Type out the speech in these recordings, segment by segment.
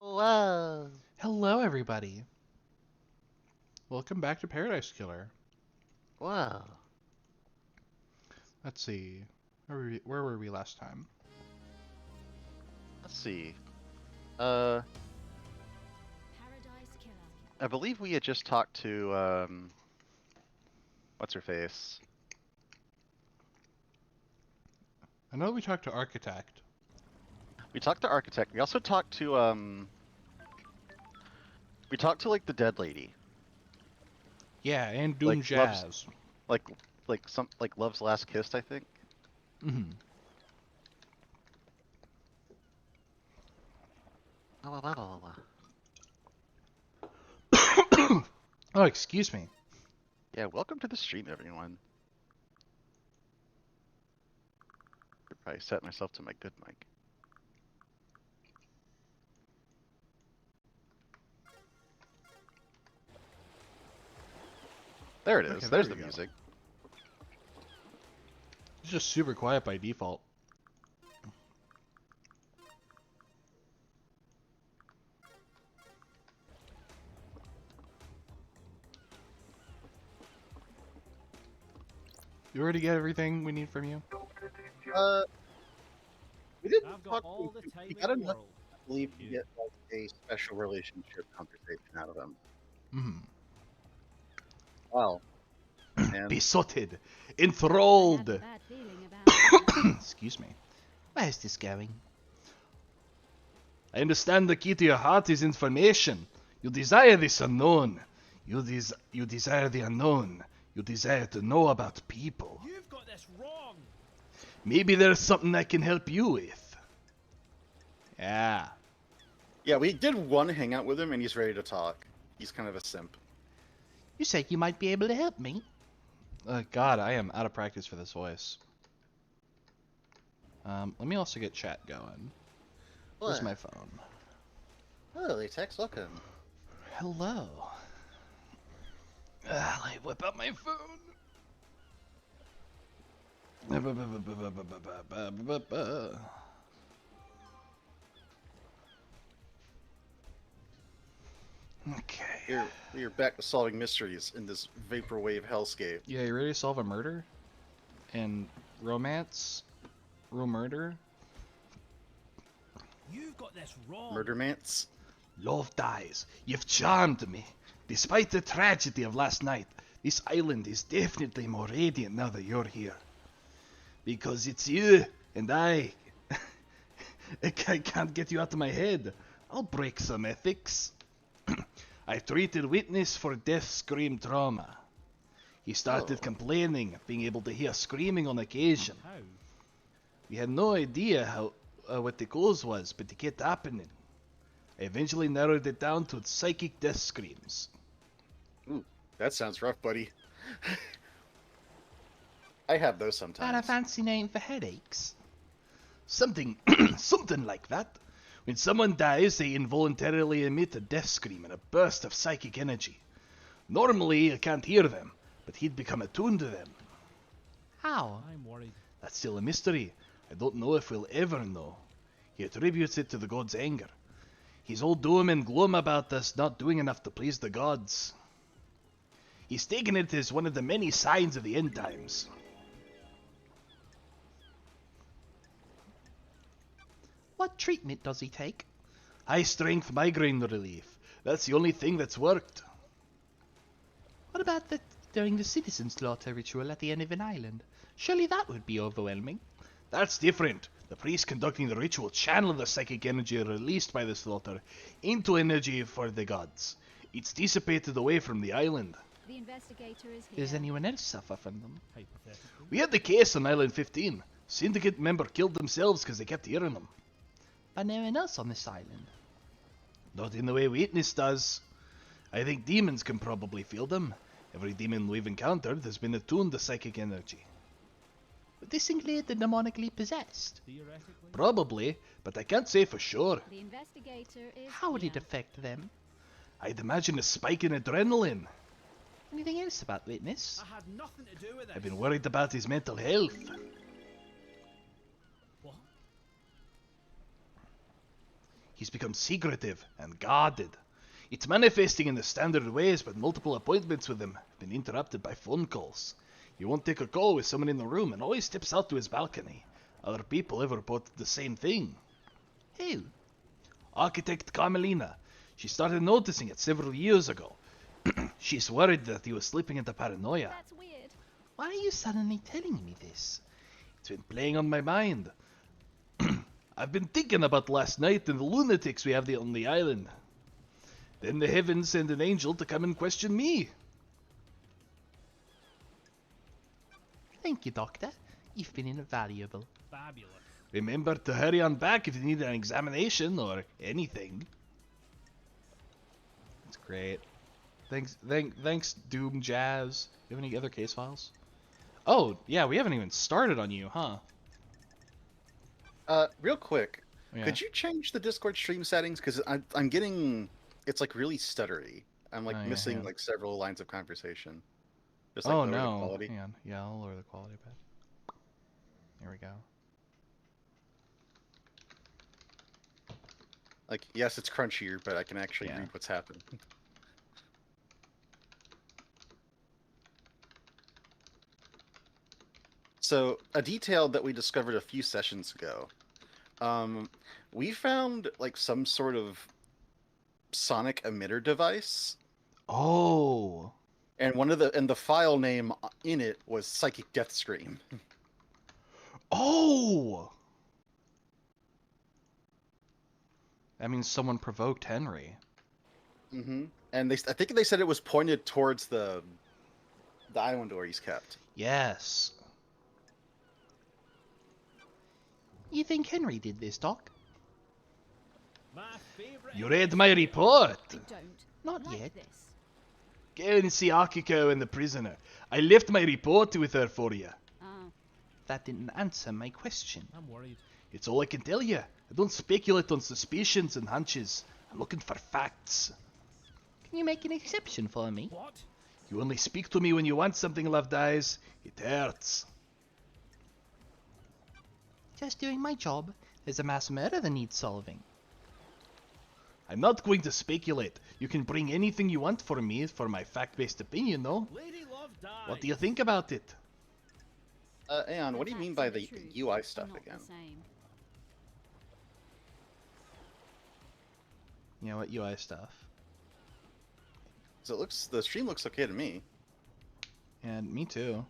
Wow. Hello, everybody. Welcome back to Paradise Killer. Wow. Let's see. Where were we last time? Let's see. Uh, Paradise Killer. I believe we had just talked to, what's her face? I know we talked to Architect. We talked to Architect. We also talked to, we talked to, like, the dead lady. Yeah, and Like, Doom Love's, Jazz. like, like Love's Last Kiss, I think. Mm-hmm. Oh, excuse me. Yeah, welcome to the stream, everyone. Should probably set myself to my good mic. There it is. Okay, there There's we the go. music. It's just super quiet by default. You already get everything we need from you? We didn't I've got talk. all the time We in got the enough, world. I believe, to You. get like a special relationship conversation out of him. Mm-hmm. Wow. And Besotted. I have Enthralled. a bad feeling about this. Excuse me. Where is this going? I understand the key to your heart is information. You desire this unknown. You desire the unknown. You desire to know about people. You've got this wrong. Maybe there's something I can help you with. Yeah. yeah, we did one hangout with him, and he's ready to talk. He's kind of a simp. You said you might be able to help me. God, I am out of practice for this voice. Let me also get chat going. Where's What? my phone? Oh, Latex, welcome. Hello. Let me whip out my phone. Okay. We're back to solving mysteries in this vaporwave hellscape. Yeah, you ready to solve a murder? And romance? Real murder? You've got this wrong. Murdermance? Love dies. You've charmed me. Despite the tragedy of last night, this island is definitely more radiant now that you're here. Because it's you and I. I can't get you out of my head. I'll break some ethics. I treated witness for death scream trauma. He started complaining of being able to hear screaming on occasion. How? We had no idea how what the cause was, but it kept happening. I eventually narrowed it down to psychic death screams. Ooh, that sounds rough, buddy. I have those sometimes. Not a fancy name for headaches. Something, something like that. When someone dies, they involuntarily emit a death scream and a burst of psychic energy. Normally, I can't hear them, but he'd become attuned to them. How? I'm worried. That's still a mystery. I don't know if we'll ever know. He attributes it to the god's anger. He's all doom and gloom about us not doing enough to please the gods. He's taken it as one of the many signs of the end times. What treatment does he take? High strength migraine relief. That's the only thing that's worked. What about during the citizen slaughter ritual at the end of an island? Surely that would be overwhelming. That's different. The priest conducting the ritual channeled the psychic energy released by the slaughter into energy for the gods. It's dissipated away from the island. The investigator is here. Does anyone else suffer from them? Hypothetically. We had the case on Island 15. Syndicate member killed themselves because they kept hearing them. But no one else on this island? Not in the way Witness does. I think demons can probably feel them. Every demon we've encountered has been attuned to psychic energy. Would this include the demonically possessed? Theoretically. Probably, but I can't say for sure. The investigator is How would here. it affect them? I'd imagine a spike in adrenaline. Anything else about Witness? I had nothing to do with it. I've been worried about his mental health. What? He's become secretive and guarded. It's manifesting in the standard ways, but multiple appointments with him have been interrupted by phone calls. He won't take a call with someone in the room and always steps out to his balcony. Other people have reported the same thing. Who? Architect Carmelina. She started noticing it several years ago. She's worried that he was slipping into paranoia. That's weird. Why are you suddenly telling me this? It's been playing on my mind. I've been thinking about last night and the lunatics we have on the island. Then the heavens send an angel to come and question me. Thank you, Doctor. You've been invaluable. Fabulous. Remember to hurry on back if you need an examination or anything. That's great. Thanks, Doom Jazz. Do you have any other case files? Oh, yeah, we haven't even started on you, huh? Real quick, Yeah. could you change the Discord stream settings? Because I'm getting, it's like really stuttery. I'm like Oh, yeah, missing yeah. like several lines of conversation. Just like Oh lower the no. quality. Hang on. Yeah, I'll lower the quality a bit. we go. Like, yes, it's crunchier, but I can actually Yeah. read what's happening. So, a detail that we discovered a few sessions ago. We found like some sort of sonic emitter device, Oh. and the file name in it was Psychic Death Scream. Oh! That means someone provoked Henry. Mm-hmm. And I think they said it was pointed towards the island where he's kept. Yes. You think Henry did this, Doc? My favorite. You read my report? I don't Not like yet. this. Go and see Akiko and the prisoner. I left my report with her for you. Ah, That didn't answer my question. I'm worried. It's all I can tell you. I don't speculate on suspicions and hunches. I'm looking for facts. Can you make an exception for me? What? You only speak to me when you want something, Loved Eyes. It hurts. Just doing my job. There's a mass murder that needs solving. I'm not going to speculate. You can bring anything you want for me for my fact-based opinion, though. Lady Love died. What do you think about it? Aeon, what do you the mean facts by and the truth UI are stuff not the again? same. You know what UI stuff? So the stream looks okay to me. And me too.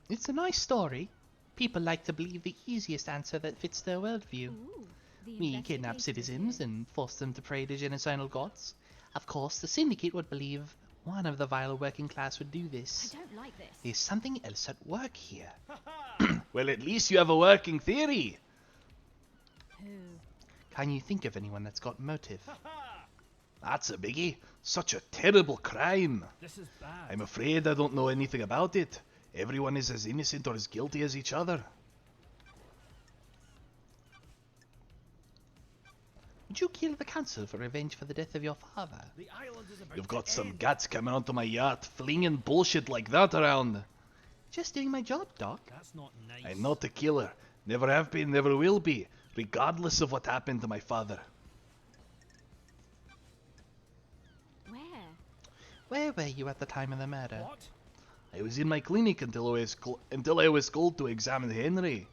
It's a nice story. People like to believe the easiest answer that fits their worldview. Ooh, the We kidnap investigator is citizens here. and force them to pray to genocidal gods. Of course, the Syndicate would believe one of the vile working class would do I this. don't like this. There's something else at work here. Well, at least you have a working theory. Who? Can you think of anyone that's got motive? That's a biggie. Such a terrible crime. This is bad. I'm afraid I don't know anything about it. Everyone is as innocent or as guilty as each other. Would you kill the council for revenge for the death of your father? The island is about You've to got some end. guts coming onto my yacht, flinging bullshit like that around. Just doing my job, Doc. That's not nice. I'm not a killer. Never have been, never will be, regardless of what happened to my father. Where? Where were you at the time of the murder? What? I was in my clinic until I was called to examine Henry.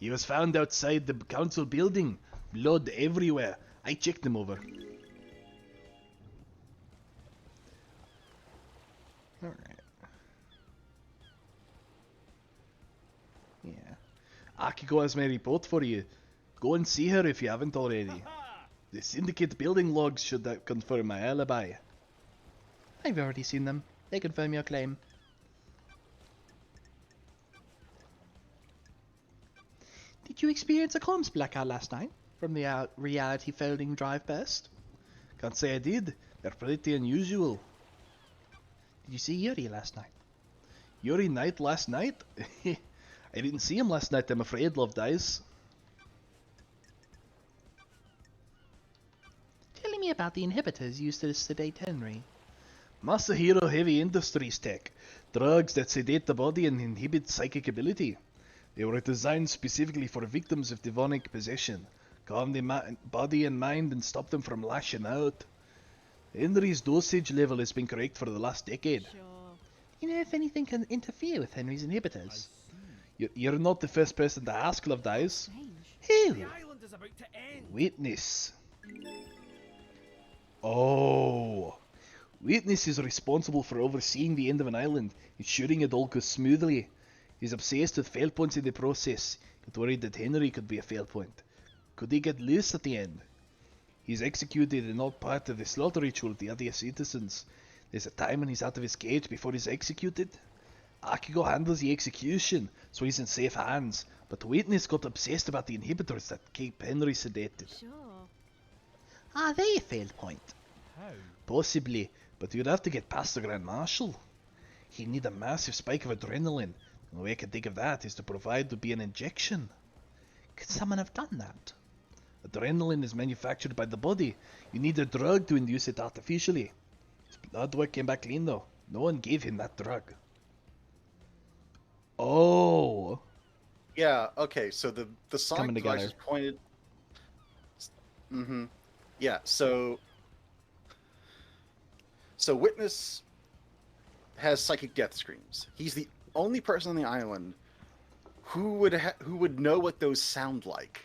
He was found outside the council building, blood everywhere. I checked him over. Alright. Yeah. Akiko has my report for you. Go and see her if you haven't already. The Syndicate building logs should confirm my alibi. I've already seen them. They confirm your claim. Did you experience a comms blackout last night from the reality folding drive burst? Can't say I did. They're pretty unusual. Did you see Yuri last night? Yuri Knight last night? I didn't see him last night, I'm afraid, Loved Eyes. Telling me about the inhibitors used to sedate Henry. Masahiro Heavy Industries tech. Drugs that sedate the body and inhibit psychic ability. They were designed specifically for victims of demonic possession. Calm the body and mind and stop them from lashing out. Henry's dosage level has been correct for the last decade. Sure. You know if anything can interfere with Henry's inhibitors? I You're not the first person to ask, Loved Eyes. Strange. Who? The island is about to end. Witness. Oh. Witness is responsible for overseeing the end of an island, ensuring it all goes smoothly. He's obsessed with fail points in the process, and worried that Henry could be a fail point. Could he get loose at the end? He's executed and not part of the slaughter ritual of the other citizens. There's a time when he's out of his cage before he's executed. Akiko handles the execution, so he's in safe hands, but Witness got obsessed about the inhibitors that keep Henry sedated. Sure. Are they a fail point? How? Possibly, but you'd have to get past the Grand Marshal. He'd need a massive spike of adrenaline. The way I can think of that is to provide would be an injection. Could someone have done that? Adrenaline is manufactured by the body. You need a drug to induce it artificially. His blood work came back clean though. No one gave him that drug. Oh, Yeah. Okay. So the sonic coming device together. is pointed. Mm-hmm. Yeah. So Witness has psychic death screams. He's the only person on the island who would know what those sound like,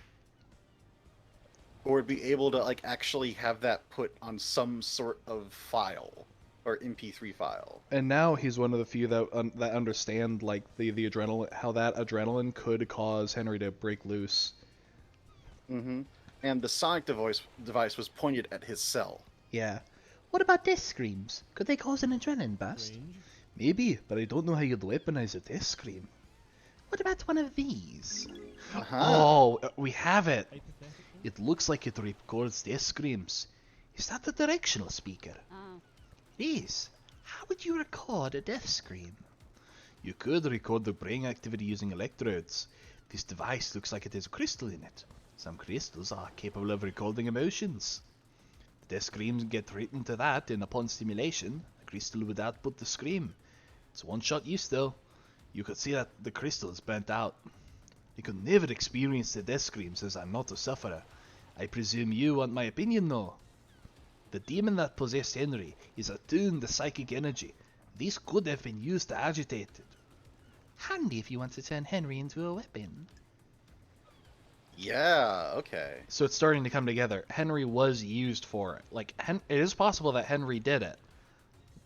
or would be able to like actually have that put on some sort of file or MP3 file. And now he's one of the few that that understand like the adrenaline, how that adrenaline could cause Henry to break loose. Mm-hmm. And the sonic device was pointed at his cell. Yeah. What about death screams? Could they cause an adrenaline burst? Strange. Maybe, but I don't know how you'd weaponize a death scream. What about one of these? Uh-huh. Oh, we have it. Hypothetically? It looks like it records death screams. Is that the directional speaker? Oh. It is. How would you record a death scream? You could record the brain activity using electrodes. This device looks like it has a crystal in it. Some crystals are capable of recording emotions. The death screams get written to that, and upon stimulation, the crystal would output the scream. It's one-shot use though. You could see that the crystal is burnt out. You could never experience the death screams as I'm not a sufferer. I presume you want my opinion though. The demon that possessed Henry is attuned to psychic energy. These could have been used to agitate it. Handy if you want to turn Henry into a weapon. Yeah. Okay. So it's starting to come together. Henry was used for it. Like, it is possible that Henry did it.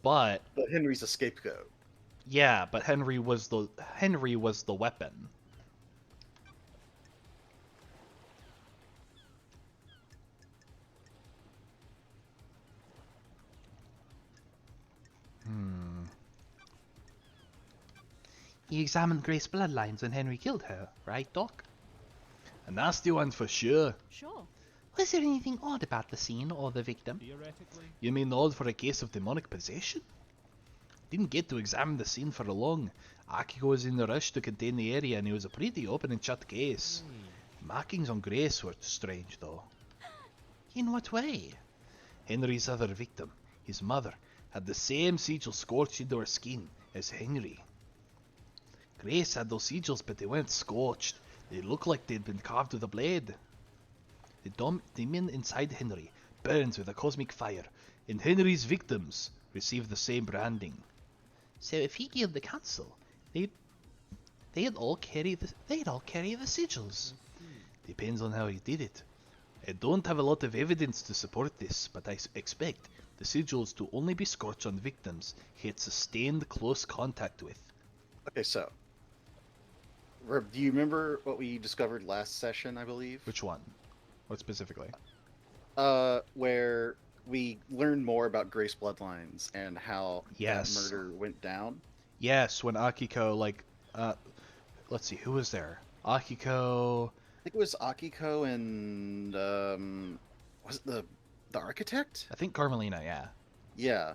But, But Henry's a scapegoat. yeah, but Henry was the weapon. He examined Grace's bloodlines when Henry killed her, right, Doc? A nasty one for sure. Sure. Was there anything odd about the scene or the victim? Theoretically? You mean odd for a case of demonic possession? Didn't get to examine the scene for long. Akiko was in a rush to contain the area and it was a pretty open and shut case. Markings on Grace were strange though. In what way? Henry's other victim, his mother, had the same sigils scorched into her skin as Henry. Grace had those sigils, but they weren't scorched. They looked like they'd been carved with a blade. The demon inside Henry burns with a cosmic fire, and Henry's victims receive the same branding. So if he killed the council, they'd all carry the sigils. Depends on how he did it. I don't have a lot of evidence to support this, but I expect the sigils to only be scorched on victims he had sustained close contact with. Okay, so do you remember what we discovered last session? I believe. Which one? What specifically? Where we learned more about Grace bloodlines and how Yes. that murder went down. Yes, when Akiko, like, let's see, who was there? Akiko. I think it was Akiko and was it the architect? I think Carmelina, yeah. Yeah,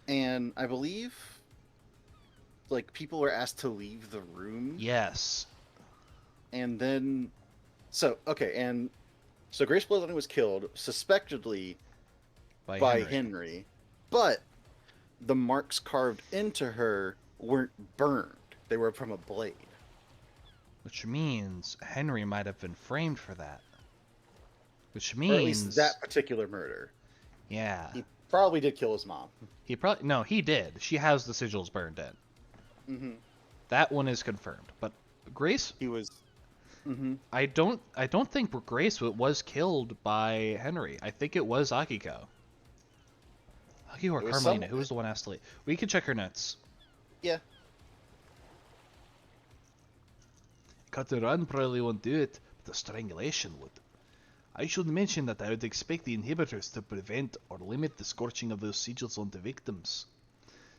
and I believe like people were asked to leave the room. Yes. And then, so Grace Bloodline was killed, suspectedly by Henry, but the marks carved into her weren't burned; they were from a blade. Which means Henry might have been framed for that. Which Or at means least that particular murder. yeah. He probably did kill his mom. He probably no, he did. She has the sigils burned in. Mm-hmm. That one is confirmed. But Grace, He was. Mm-hmm. I don't think Grace was killed by Henry. I think it was Akiko. Akiko or It was Carmelina? some- Who was the one asked to leave? We can check her notes. Yeah. Cut the run probably won't do it, but the strangulation would. I should mention that I would expect the inhibitors to prevent or limit the scorching of those sigils onto victims.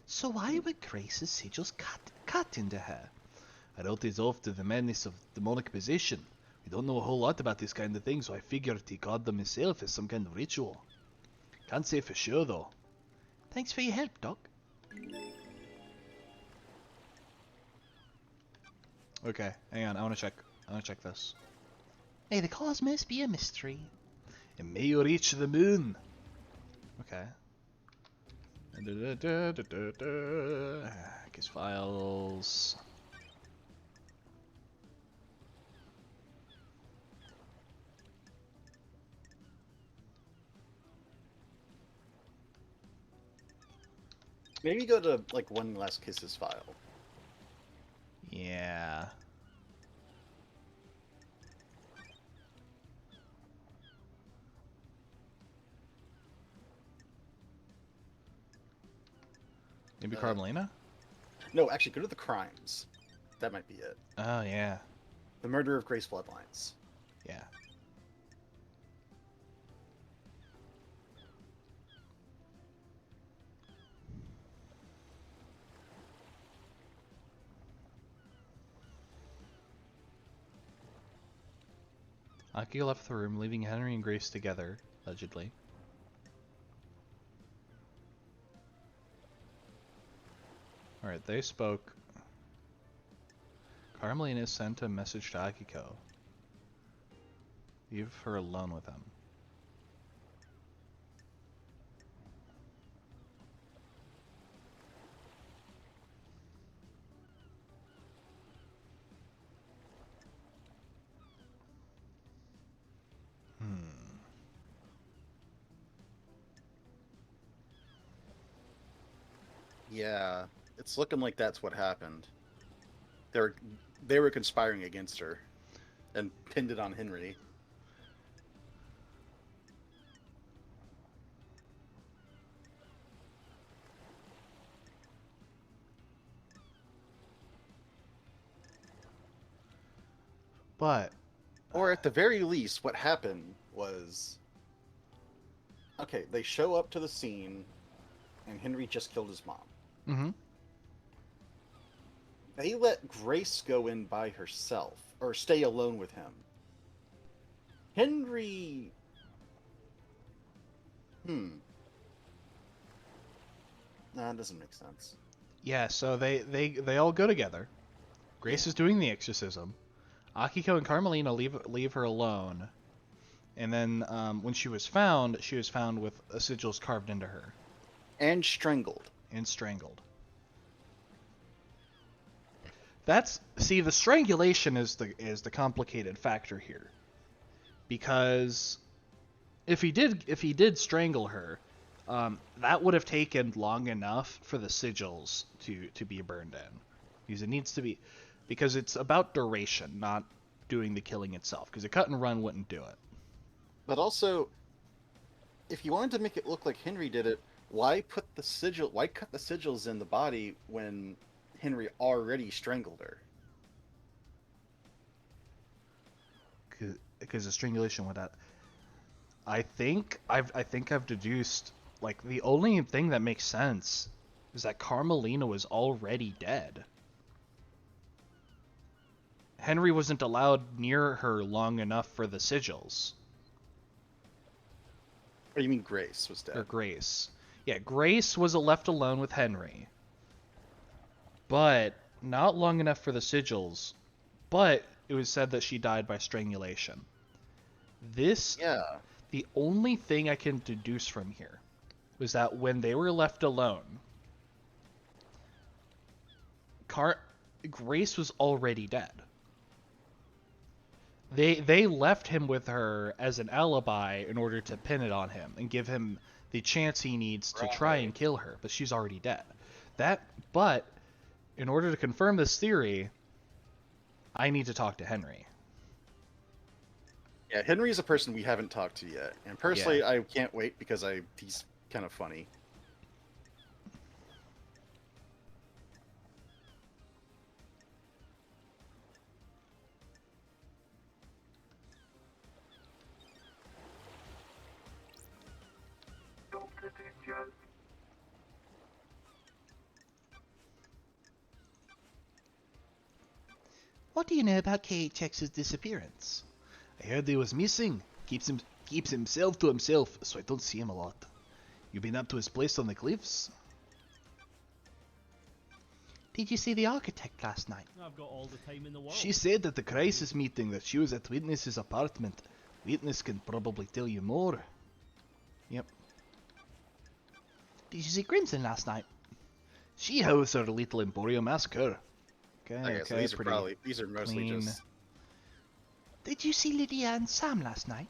So why were Grace's sigils cut into her? I wrote it off to the madness of demonic possession. We don't know a whole lot about this kind of thing, so I figured he got them himself as some kind of ritual. Can't say for sure though. Thanks for your help, Doc. Okay, hang on. I want to check this. May the cosmos be a mystery. And may you reach the moon. Okay. Case files. Maybe go to like One Last Kisses file. Yeah. Maybe Carmelina? No, actually, go to the crimes. That might be it. Oh, yeah. The murder of Grace Bloodlines. Yeah. Akio left the room, leaving Henry and Grace together, allegedly. Alright, they spoke. Carmelina sent a message to Akiko. Leave her alone with him. Yeah, it's looking like that's what happened. They were conspiring against her, and pinned it on Henry. But Or at the very least, what happened was, okay, they show up to the scene, and Henry just killed his mom. mm-hmm. They let Grace go in by herself, or stay alone with him. Henry... Nah, it doesn't make sense. Yeah, so they all go together. Grace is doing the exorcism. Akiko and Carmelina leave her alone. And then when she was found with sigils carved into her. And strangled. And strangled. The strangulation is the complicated factor here. Because if he did strangle her, that would have taken long enough for the sigils to be burned in. Because it needs to be, because it's about duration, not doing the killing itself. Because a cut and run wouldn't do it. But also, if you wanted to make it look like Henry did it, why cut the sigils in the body when Henry already strangled her? Because the strangulation went out. I think I've deduced, like, the only thing that makes sense is that Carmelina was already dead. Henry wasn't allowed near her long enough for the sigils. Or you mean Grace was dead? Or Grace. Yeah, Grace was left alone with Henry. But not long enough for the sigils. But it was said that she died by strangulation. The only thing I can deduce from here was that when they were left alone, Grace was already dead. They left him with her as an alibi in order to pin it on him and give him the chance he needs to try and kill her, but she's already dead. But in order to confirm this theory, I need to talk to Henry. Yeah, Henry is a person we haven't talked to yet, and personally, I can't wait because he's kind of funny. What do you know about KHX's disappearance? I heard he was missing. Keeps himself to himself, so I don't see him a lot. You been up to his place on the cliffs? Did you see the architect last night? I've got all the time in the world. She said at the crisis meeting that she was at Witness's apartment. Witness can probably tell you more. Yep. Did you see Crimson last night? She housed her little emporium, ask her. Okay, Okay, so these are mostly clean. just. Did you see Lydia and Sam last night?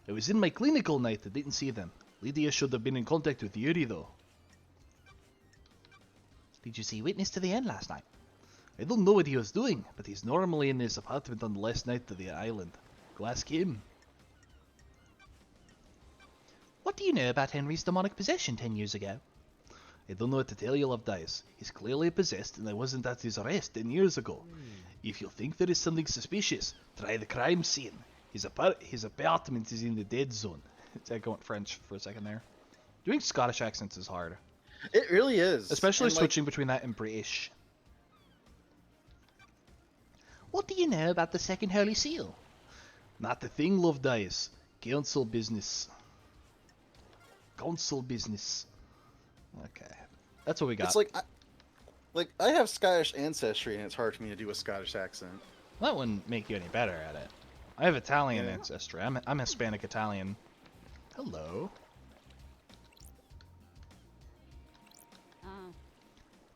I was in my clinic all night, I didn't see them. Lydia should have been in contact with Yuri though. Did you see Witness to the end last night? I don't know what he was doing, but he's normally in his apartment on the last night of the island. Go ask him. What do you know about Henry's demonic possession 10 years ago? I don't know what to tell you, Love Dice. He's clearly possessed and I wasn't at his arrest 10 years ago. If you think there is something suspicious, try the crime scene. His apartment is in the dead zone. I went French for a second there. Doing Scottish accents is hard. It really is. Especially And, like, switching between that and British. What do you know about the second Holy Seal? Not the thing, Love Dice. Council business. Council business. Okay. That's what we got. It's like I have Scottish ancestry, and it's hard for me to do a Scottish accent. That wouldn't make you any better at it. I have Italian Yeah. ancestry. I'm Hispanic Italian. Hello.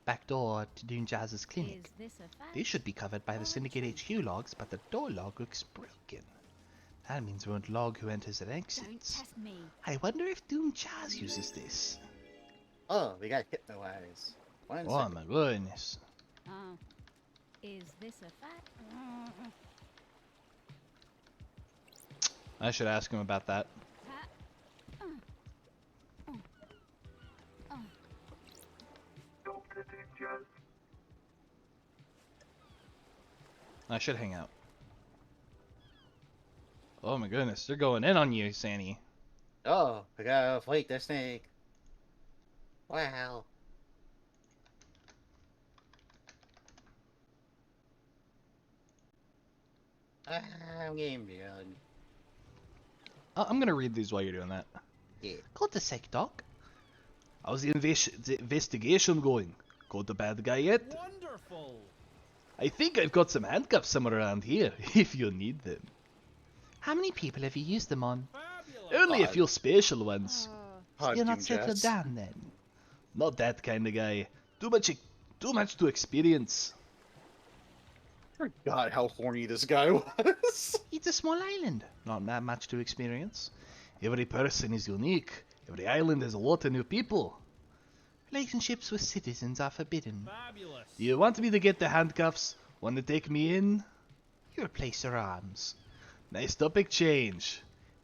Back door to Dune Jazz's clinic. Is this a fact? This should be covered by the Syndicate HQ logs, but the door log looks broken. That means we won't log who enters and Don't exits. test me. I wonder if Doom Jazz uses this. Oh, we got hypnotize. One Oh second. my goodness. Is this a fact? I should ask him about that. I should hang out. Oh my goodness, they're going in on you, Sandy. Oh, we gotta fight the snake. Wow. I'm getting blood. I'm gonna read these while you're doing that. Yeah. Got a sec, Doc. How's the investigation going? Caught the bad guy yet? Wonderful. I think I've got some handcuffs somewhere around here, if you need them. How many people have you used them on? Fabulous. Only a few special ones. Hot You're Doom not settled Jazz. down then. Not that kind of guy. Too much to experience. God, how horny this guy was. It's a small island. Not that much to experience. Every person is unique. Every island has a lot of new people. Relationships with citizens are forbidden. Fabulous. Do you want me to get the handcuffs? Want to take me in? You replace your arms. Nice topic change.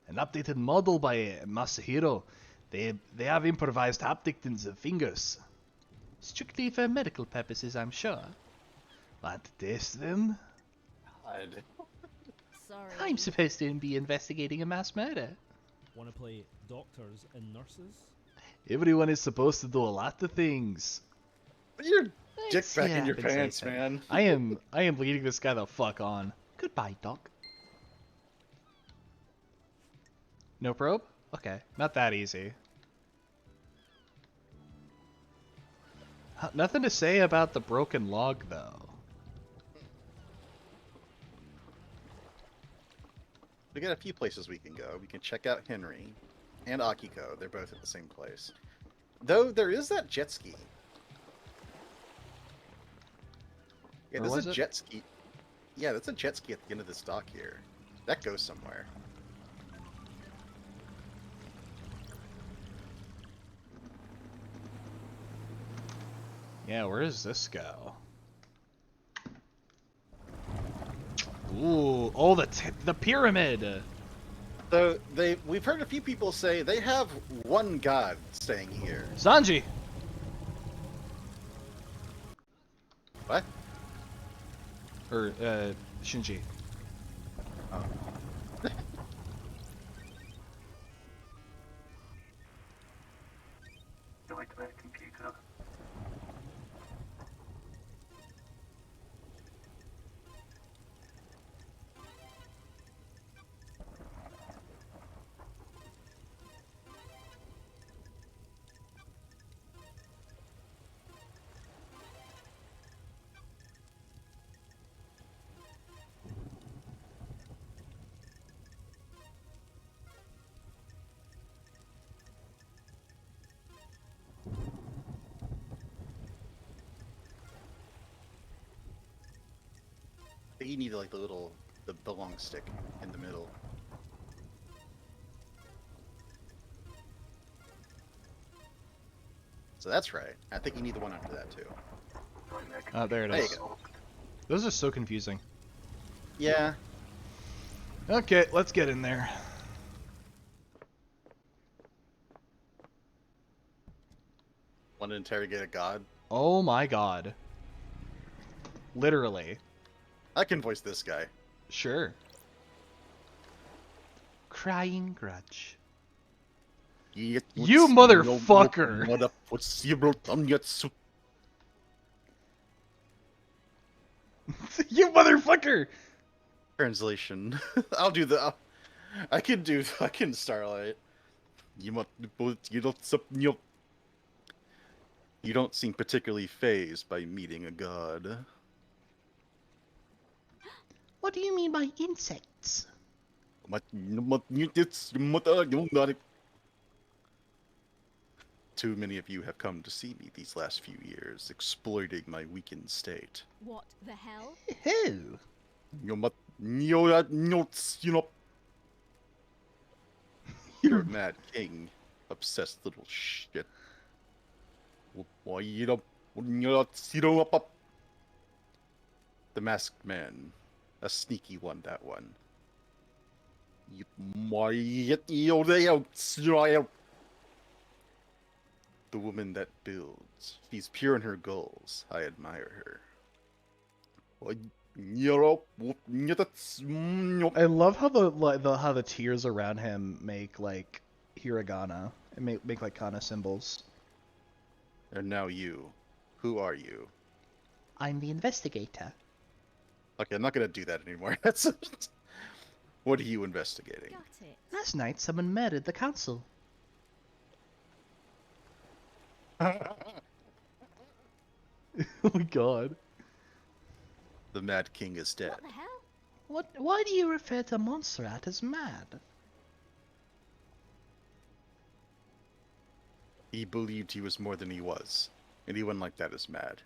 An updated model by Masahiro. They have improvised haptics of fingers. Strictly for medical purposes, I'm sure. Want to test them? God. Sorry. I'm supposed to be investigating a mass murder. Want to play doctors and nurses? Everyone is supposed to do a lot of things. Put your dick Let's back see in your what happens pants, later. man. I am leading this guy the fuck on. Goodbye, Doc. No probe? Okay, not that easy. Nothing to say about the broken log, though. We got a few places we can go. We can check out Henry and Akiko. They're both at the same place. Though there is that jet ski. Yeah, Where there's was a it? jet ski. Yeah, that's a jet ski at the end of this dock here. That goes somewhere. Yeah, where does this go? Ooh, oh, the pyramid. So we've heard a few people say they have one god staying here. Sanji. What? Or Shinji. Oh. you need like the long stick in the middle. So that's right. I think you need the one after that too. Oh, there it There you is. go. Those are so confusing. Yeah. Okay, let's get in there. Want to interrogate a god? Oh my god. Literally. I can voice this guy. Sure. Crying grudge. You motherfucker! You motherfucker! Translation. I'll do the. I can Starlight. You don't seem particularly phased by meeting a god. What do you mean by insects? Too many of you have come to see me these last few years, exploiting my weakened state. What the hell? Who? You're a mad king, obsessed little shit. The masked man, a sneaky one, that one. The woman that builds. She's pure in her goals. I admire her. I love how the tears around him make like hiragana and make like kana symbols. And now you. Who are you? I'm the investigator. Okay, I'm not gonna do that anymore. That's what are you investigating? Got it. Last night, someone murdered the council. Oh my god. The Mad King is dead. What the hell? Why do you refer to Montserrat as mad? He believed he was more than he was. Anyone like that is mad.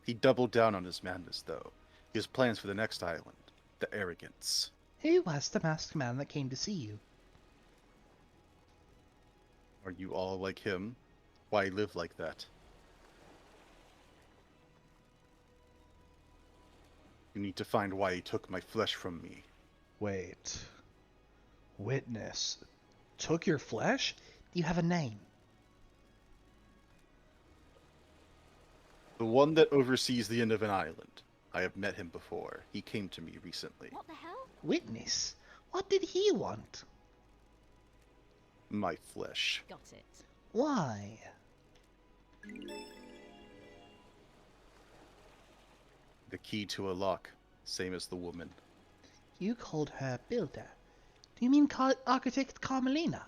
He doubled down on his madness, though. He has plans for the next island. The Arrogance. Who was the masked man that came to see you? Are you all like him? Why live like that? You need to find why he took my flesh from me. Wait. Witness. Took your flesh? Do you have a name? The one that oversees the end of an island. I have met him before. He came to me recently. What the hell? Witness? What did he want? My flesh. Got it. Why? The key to a lock. Same as the woman. You called her builder. Do you mean architect Carmelina?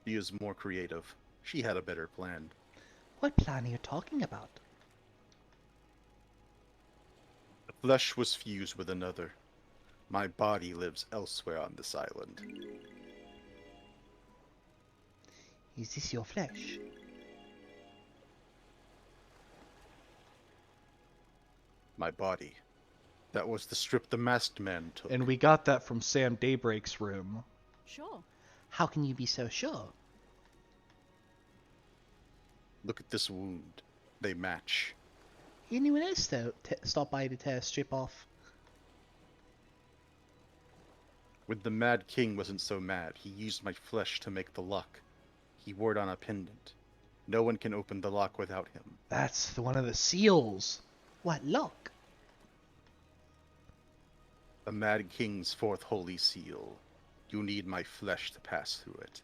She is more creative. She had a better plan. What plan are you talking about? The flesh was fused with another. My body lives elsewhere on this island. Is this your flesh? My body. That was the strip the masked man took. And we got that from Sam Daybreak's room. Sure. How can you be so sure? Look at this wound. They match. Anyone else though stop by to tear a strip off? When the Mad King wasn't so mad, he used my flesh to make the lock. He wore it on a pendant. No one can open the lock without him. That's one of the seals. What lock? The Mad King's fourth holy seal. You need my flesh to pass through it.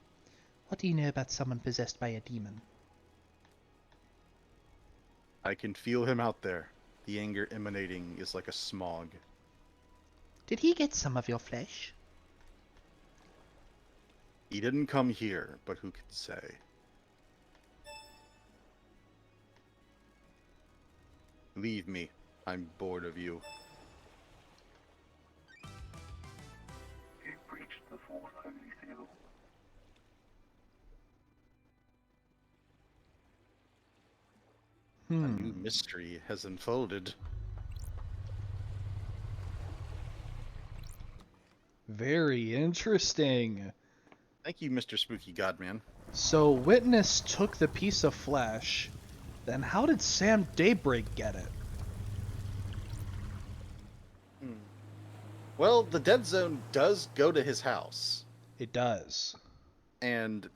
What do you know about someone possessed by a demon? I can feel him out there. The anger emanating is like a smog. Did he get some of your flesh? He didn't come here, but who can say? Leave me. I'm bored of you. You breached the fourth holy seal. A new mystery has unfolded. Very interesting. Thank you, Mr. Spooky Godman. So Witness took the piece of flesh. Then how did Sam Daybreak get it? Well, the dead zone does go to his house, It does. and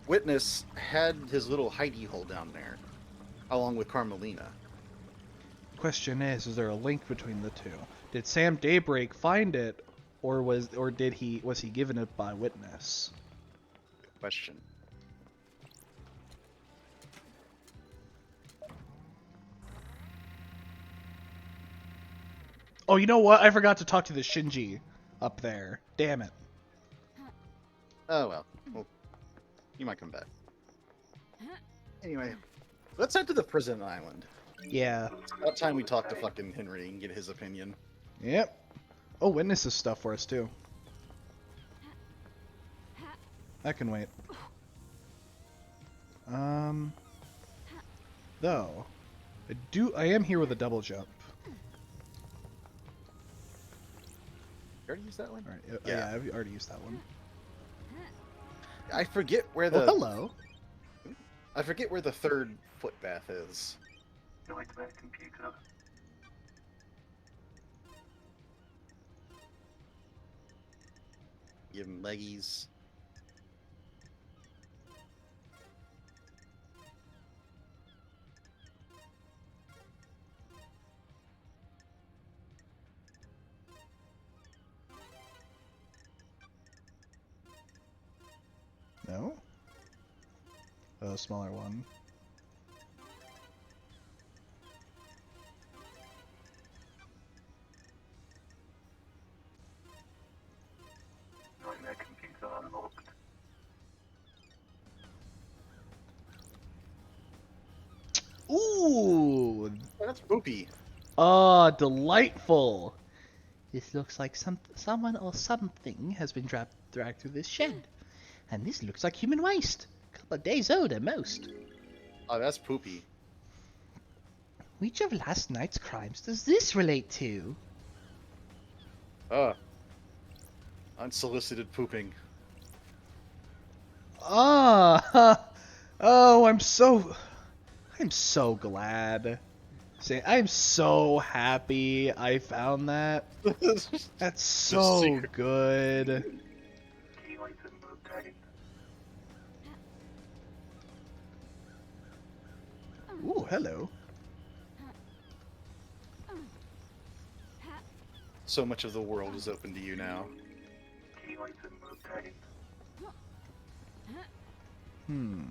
Witness had his little hidey hole down there, along with Carmelina. Question is there a link between the two? Did Sam Daybreak find it, or was he given it by Witness? Good question. Oh, you know what? I forgot to talk to the Shinji up there. Damn it. Oh well. Well, you might come back. Anyway, let's head to the prison island. Yeah. About time we talk to fucking Henry and get his opinion. Yep. Oh, Witness's stuff for us too. That can wait. Though, I am here with a double jump. You already used that one? Alright, Yeah. yeah, I've already used that one. I forget where the Oh, hello. I forget where the third foot bath is. Nightmare computer. Give him leggies. No? Oh, smaller one. Nightmare computer unlocked. Ooh! Oh, that's poopy. Ah, delightful! This looks like someone or something has been dragged through this shed. And this looks like human waste. A couple of days old at most. Oh, that's poopy. Which of last night's crimes does this relate to? Unsolicited pooping. Ah! Oh, I'm so glad. I'm so happy I found that. That's so secret. good. Key item obtained. Ooh, hello. So much of the world is open to you now. Key item obtained. Hmm.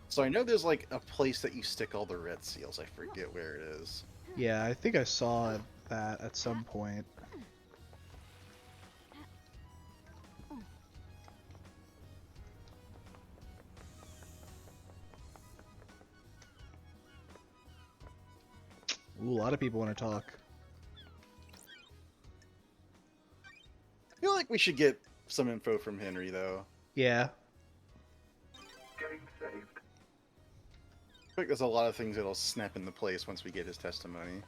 So I know there's like a place that you stick all the red seals. I forget where it is. Yeah, I think I saw that at some point. Ooh, a lot of people want to talk. I feel like we should get some info from Henry though. Yeah. Game saved. I think there's a lot of things that'll snap into place once we get his testimony.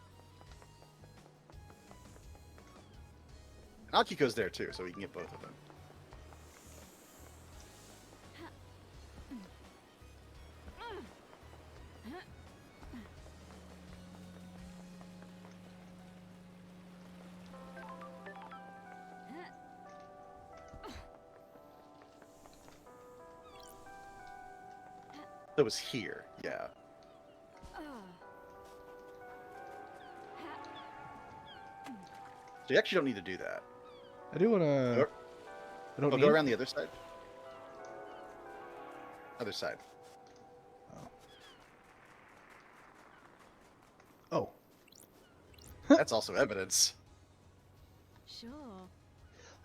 Akiko's there too, so we can get both of them. That was here, yeah. So you actually don't need to do that. I do want to... I don't Oh, need... go around the other side. Other side. Oh. That's also evidence. Sure.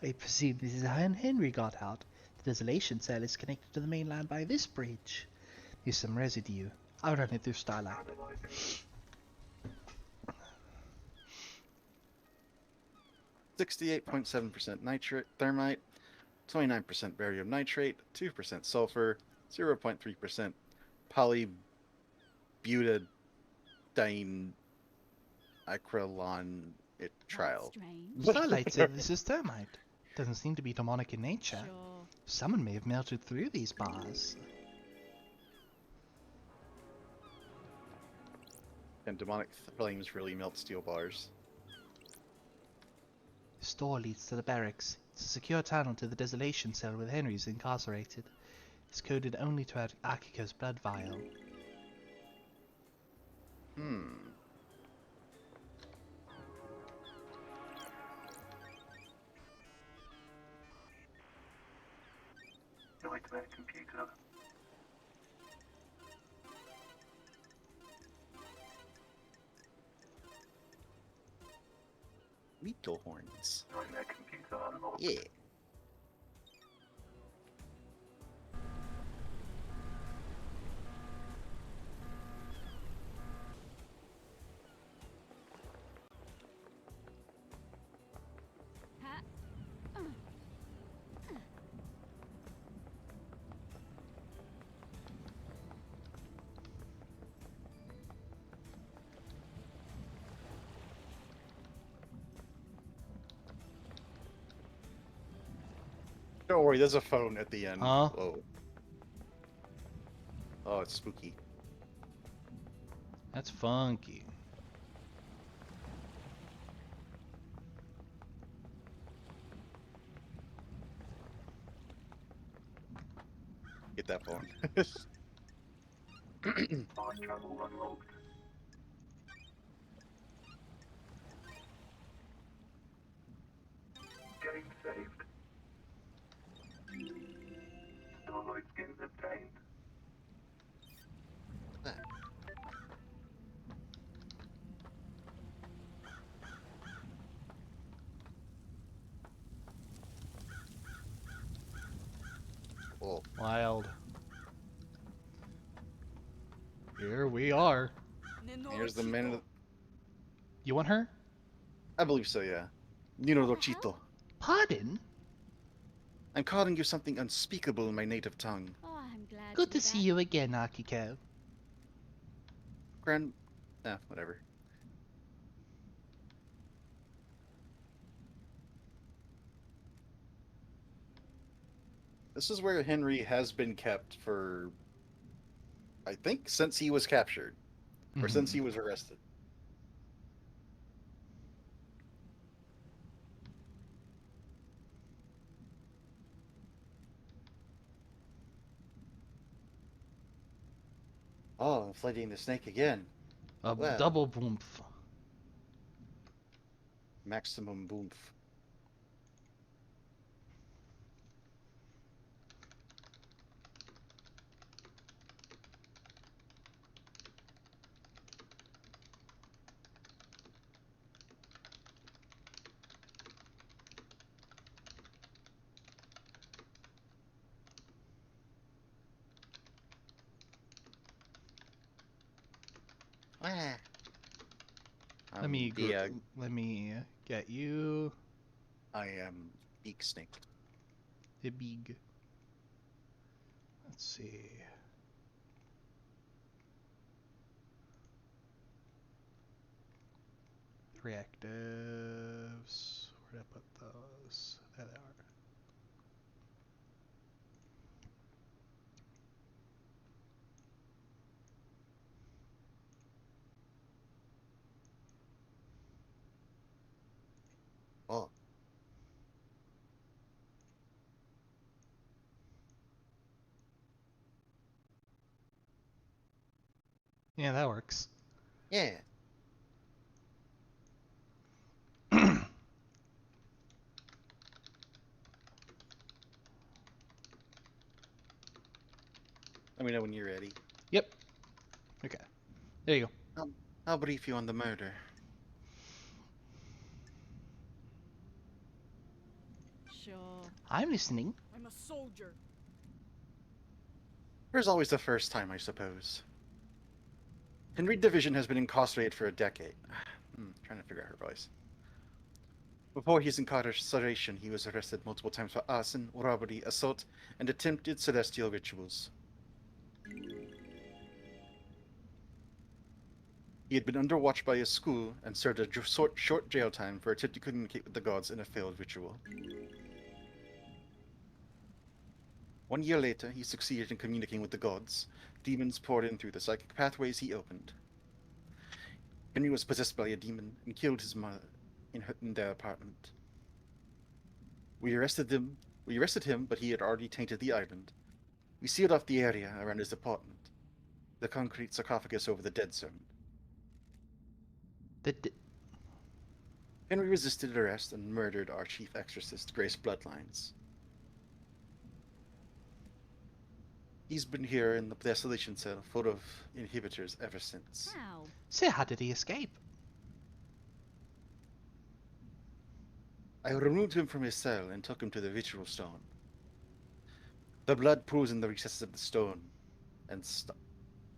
I presume this is how Henry got out. The desolation cell is connected to the mainland by this bridge. There's some residue. I'll run it through Starlight. 68.7% nitrate thermite, 29% barium nitrate, 2% sulfur, 0.3% polybutadiene acrylonitrile. That's strange. Starlight said this is thermite. Doesn't seem to be demonic in nature. Sure. Someone may have melted through these bars. And demonic flames really melt steel bars. The store leads to the barracks. It's a secure tunnel to the desolation cell where Henry's incarcerated. It's coded only to Akiko's blood vial. Nightmare computer. Metal horns. Nightmare computer unlocked. Yeah. Ha. Don't worry, there's a phone at the end. Huh? Whoa. Oh, it's spooky. That's funky. Get that phone. Fast travel unlocked. Game saved. Starlight skins obtained. Oh, Wild. Here we are. here's the man. Of You want her? I believe so, yeah. Nino Rochito. Pardon? I'm calling you something unspeakable in my native tongue. Oh, I'm glad Good be to see back. you again, Akiko. Whatever. This is where Henry has been kept for, I think, since he was captured. Or since he was arrested. Oh, I'm fighting the snake again. A Well. double boomph. Maximum boomf. Ah. Let me the, let me get you I am beak snake. the big. Let's see. Reactives. Where did I put those? There they are. Oh, Yeah, that works. yeah. Let me know when you're ready. Yep. Okay. There you go. I'll brief you on the murder. Sure. I'm listening. I'm a soldier. There's always the first time, I suppose. Henry Division has been incarcerated for a decade. Trying to figure out her voice. Before his incarceration, he was arrested multiple times for arson, robbery, assault, and attempted celestial rituals. He had been under watch by his school and served a short jail time for attempting to communicate with the gods in a failed ritual. 1 year later, he succeeded in communicating with the gods. Demons poured in through the psychic pathways he opened. Henry was possessed by a demon and killed his mother in their apartment. We arrested him, but he had already tainted the island. We sealed off the area around his apartment, the concrete sarcophagus over the dead zone. Henry resisted arrest and murdered our chief exorcist, Grace Bloodlines. He's been here in the desolation cell full of inhibitors ever since. How? So how did he escape? I removed him from his cell and took him to the ritual stone. The blood pools in the recesses of the stone and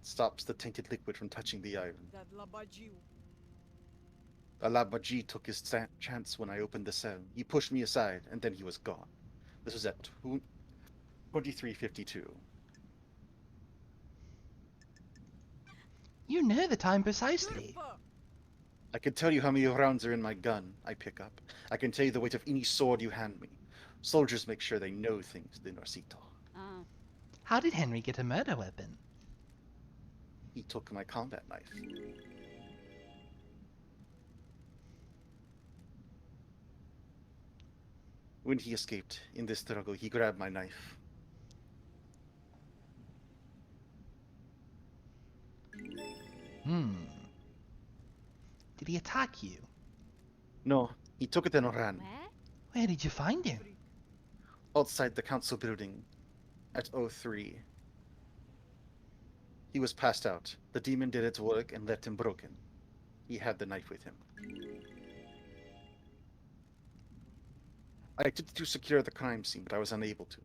stops the tainted liquid from touching the island. Alabaji took his chance when I opened the cell. He pushed me aside, and then he was gone. This was at 23:52. You know the time precisely. I can tell you how many rounds are in my gun I pick up. I can tell you the weight of any sword you hand me. Soldiers make sure they know things, Dinorcito. Oh. How did Henry get a murder weapon? He took my combat knife. When he escaped in this struggle, he grabbed my knife. Did he attack you? No, he took it and ran. Where? Where did you find him? Outside the council building at 03. He was passed out. The demon did its work and left him broken. He had the knife with him. I attempted to secure the crime scene, but I was unable to.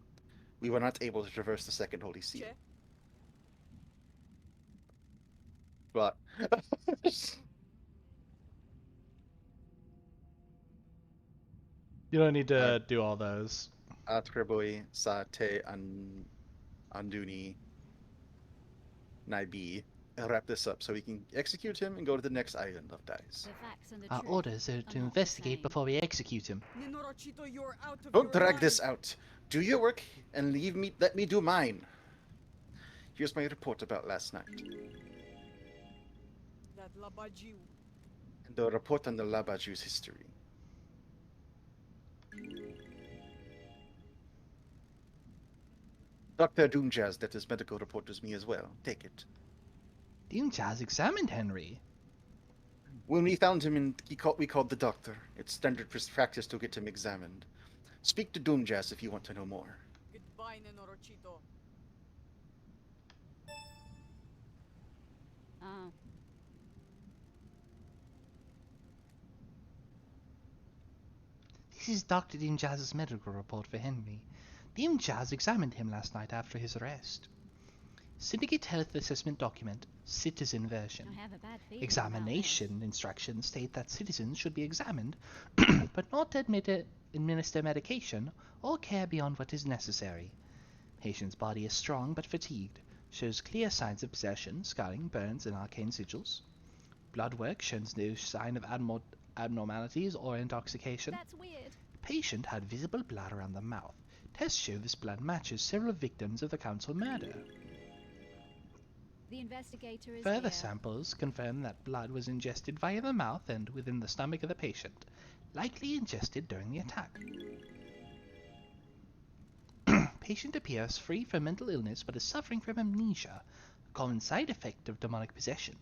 We were not able to traverse the second holy seal. But You don't need to do all those. Atreboy sa te anduni naibi. I'll wrap this up so we can execute him and go to the next island of dice. The facts and the Our truth orders are to not the investigate same. before we execute him. Don't drag this out. Do your work and let me do mine. Here's my report about last night. And the report on the Labaju's history. Dr. Doomjazz left his medical report with me as well. Take it. Doomjazz examined Henry. When we found him, we called the doctor. It's standard practice to get him examined. Speak to Doomjazz if you want to know more. Goodbye, Nenorochito. Oh. This is Dr. Doomjazz's medical report for Henry. Doomjazz examined him last night after his arrest. Syndicate Health Assessment Document, Citizen Version. I have a bad feeling Examination instructions state that citizens should be examined, but not administer medication or care beyond what is necessary. Patient's body is strong but fatigued, shows clear signs of possession, scarring, burns, and arcane sigils. Blood work shows no sign of abnormalities or intoxication. That's weird. Patient had visible blood around the mouth. Tests show this blood matches several victims of the council murder. The investigator is Further here. samples confirm that blood was ingested via the mouth and within the stomach of the patient, likely ingested during the attack. Patient appears free from mental illness but is suffering from amnesia, a common side effect of demonic possession.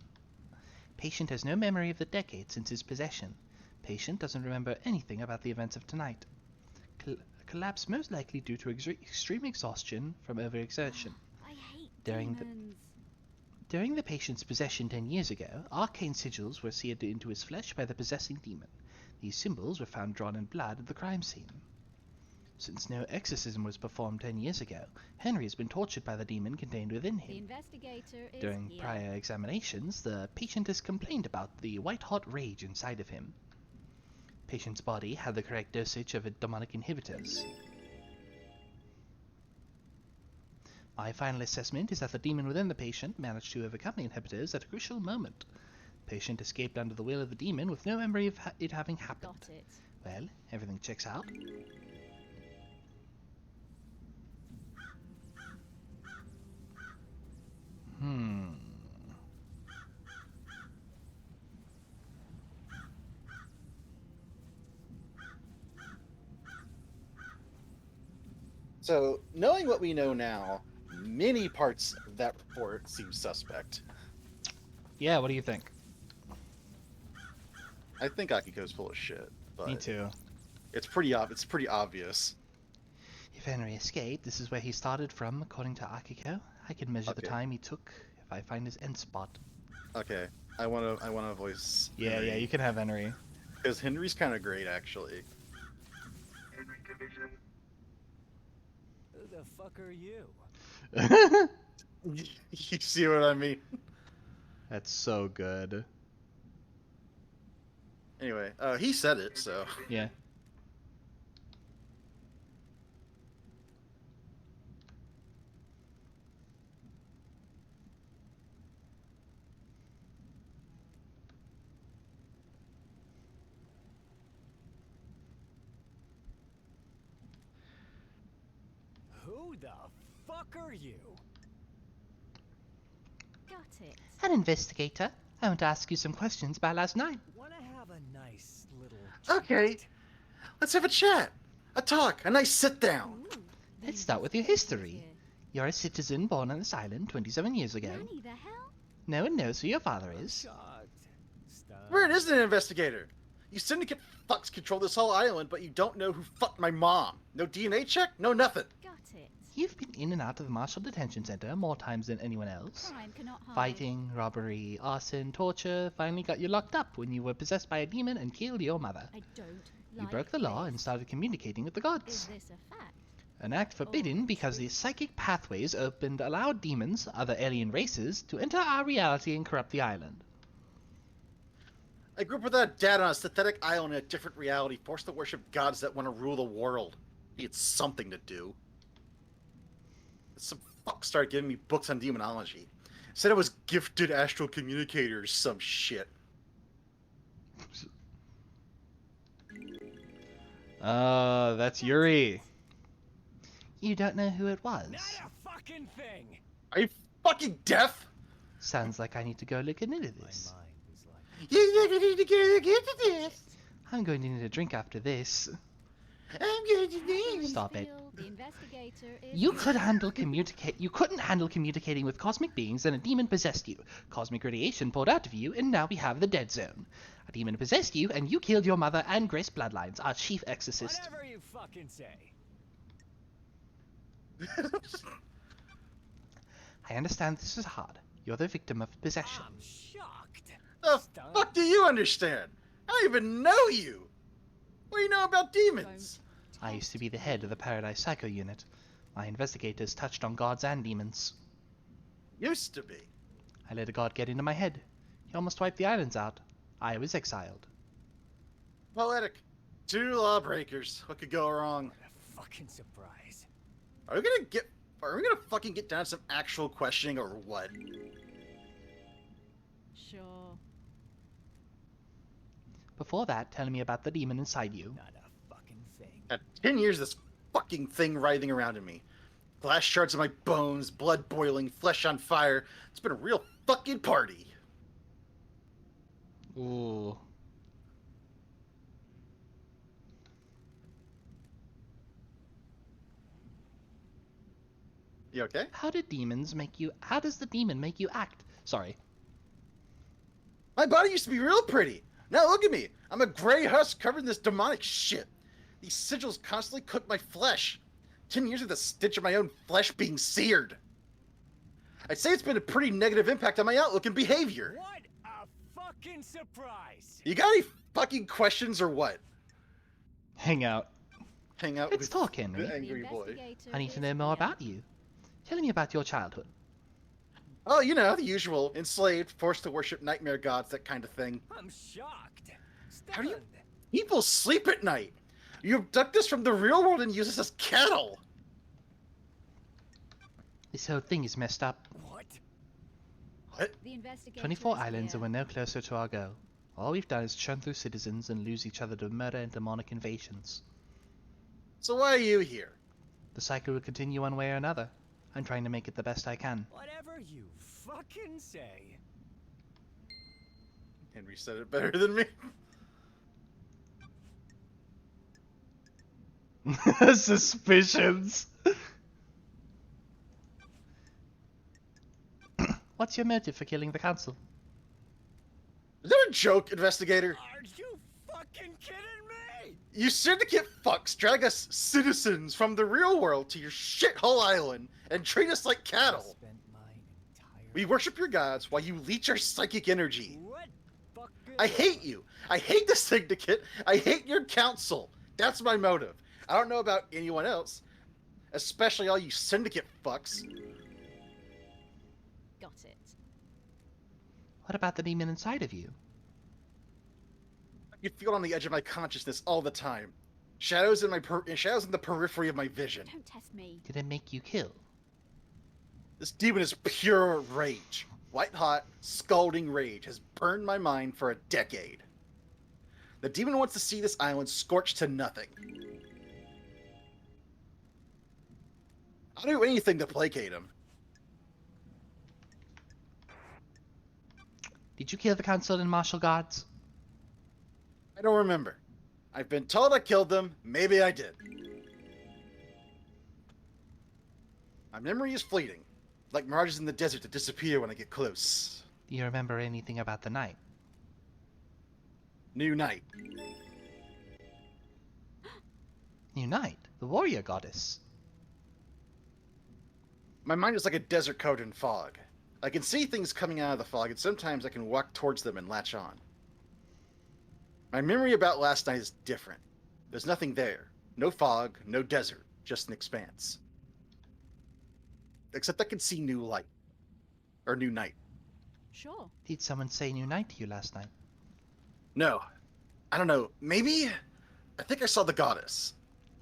Patient has no memory of the decade since his possession. Patient doesn't remember anything about the events of tonight. Collapse most likely due to extreme exhaustion from overexertion. I hate During the- demons. During the patient's possession 10 years ago, arcane sigils were seared into his flesh by the possessing demon. These symbols were found drawn in blood at the crime scene. Since no exorcism was performed 10 years ago, Henry has been tortured by the demon contained within The him. investigator is During here. prior examinations, the patient has complained about the white-hot rage inside of him. Patient's body had the correct dosage of demonic inhibitors. My final assessment is that the demon within the patient managed to overcome the inhibitors at a crucial moment. Patient escaped under the will of the demon with no memory of it having happened. Got it. Well, everything checks out. So, knowing what we know now, many parts of that report seem suspect. Yeah, what do you think? I think Akiko's full of shit, but Me too. it's pretty obvious. If Henry escaped, this is where he started from, according to Akiko. I can measure the Okay. time he took if I find his end spot. Okay, I wanna voice. Yeah, you can have Henry. Because Henry's kind of great, actually. Henry Division. Who the fuck are you? You see what I mean? That's so good. Anyway, he said it, so. Yeah. Who the fuck are you? Got it. An investigator. I want to ask you some questions about last night. Wanna have a nice little Okay. chat? Let's have a chat, a talk, a nice sit down. Ooh, the Let's start with your investigator's history. here. You're a citizen born on this island 27 years ago. Nanny the hell? No one knows who your father is. Shocked. Stunned. Where isn't an investigator? You syndicate fucks control this whole island, but you don't know who fucked my mom. No DNA check, no nothing. Got it. You've been in and out of the Marshall Detention Center more times than anyone else. Crime cannot hide. Fighting, robbery, arson, torture finally got you locked up when you were possessed by a demon and killed your mother. I don't You like broke the law this. and started communicating with the Is gods. this a fact? An act forbidden Oh, because true. the psychic pathways opened allowed demons, other alien races, to enter our reality and corrupt the island. I grew up without a dad on a synthetic island in a different reality, forced to worship gods that want to rule the world. It's something to do. Some fuck started giving me books on demonology. Said I was gifted astral communicator or some shit. That's Yuri. You don't know who it was. Not a fucking thing. Are you fucking deaf? Sounds like I need to go look into My this. mind is like. You need to get to this. I'm going to need a drink after this. I'm going to need. Stop it. The investigator is You here. could handle communicate. You couldn't handle communicating with cosmic beings, and a demon possessed you. Cosmic radiation poured out of you, and now we have the dead zone. A demon possessed you, and you killed your mother and Grace Bloodlines, our chief exorcist. Whatever you fucking say. I understand this is hard. You're the victim of possession. I'm shocked. The Stunned. fuck do you understand? I don't even know you. What do you know about demons? I used to be the head of the Paradise Psycho Unit. My investigators touched on gods and demons. Used to be. I let a god get into my head. He almost wiped the islands out. I was exiled. Poetic. Two lawbreakers. What could go wrong? What a fucking surprise. Are we gonna fucking get down to some actual questioning or what? Sure. Before that, tell me about the demon inside you. Not a fucking thing. At 10 years, this fucking thing writhing around in me. Glass shards in my bones, blood boiling, flesh on fire. It's been a real fucking party. Ooh. You okay? How does the demon make you act? Sorry. My body used to be real pretty. Now look at me. I'm a gray husk covered in this demonic shit. These sigils constantly cook my flesh. 10 years of the stench of my own flesh being seared. I'd say it's been a pretty negative impact on my outlook and behavior. What a fucking surprise. You got any fucking questions or what? Hang out. hang out Let's with talk, Henry. the angry boy. investigator I need to is know more here. about you. Tell me about your childhood. Oh, you know, the usual. Enslaved, forced to worship nightmare gods, that kind of thing. I'm shocked. How do you- Stunned. People sleep at night. You abduct us from the real world and use us as cattle. This whole thing is messed up. What? What? The investigator 24 is islands here. and we're no closer to our goal. All we've done is churn through citizens and lose each other to murder and demonic invasions. So why are you here? The cycle will continue one way or another. I'm trying to make it the best I can. Whatever you fucking say. Henry said it better than me. Suspicions. What's your motive for killing the council? Is that a joke, investigator? Are you fucking kidding me? You syndicate fucks drag us citizens from the real world to your shithole island and treat us like I cattle. spent my entire We worship your gods while you leech our psychic energy. What fucking I hate you. I hate the syndicate. I hate your council. That's my motive. I don't know about anyone else, especially all you syndicate fucks. Got it. What about the demon inside of you? You feel on the edge of my consciousness all the time. Shadows in shadows in the periphery of my vision. Don't test me. Did it make you kill? This demon is pure rage. White hot, scalding rage has burned my mind for a decade. The demon wants to see this island scorched to nothing. I'll do anything to placate him. Did you kill the council and martial guards? I don't remember. I've been told I killed them. Maybe I did. My memory is fleeting, like mirages in the desert that disappear when I get close. Do you remember anything about the night? New night. New Night, the warrior goddess. My mind is like a desert covered in fog. I can see things coming out of the fog, and sometimes I can walk towards them and latch on. My memory about last night is different. There's nothing there. No fog, no desert, just an expanse. Except I can see new light. Or new night. Sure. Did someone say New Night to you last night? No. I don't know. Maybe? I think I saw the goddess.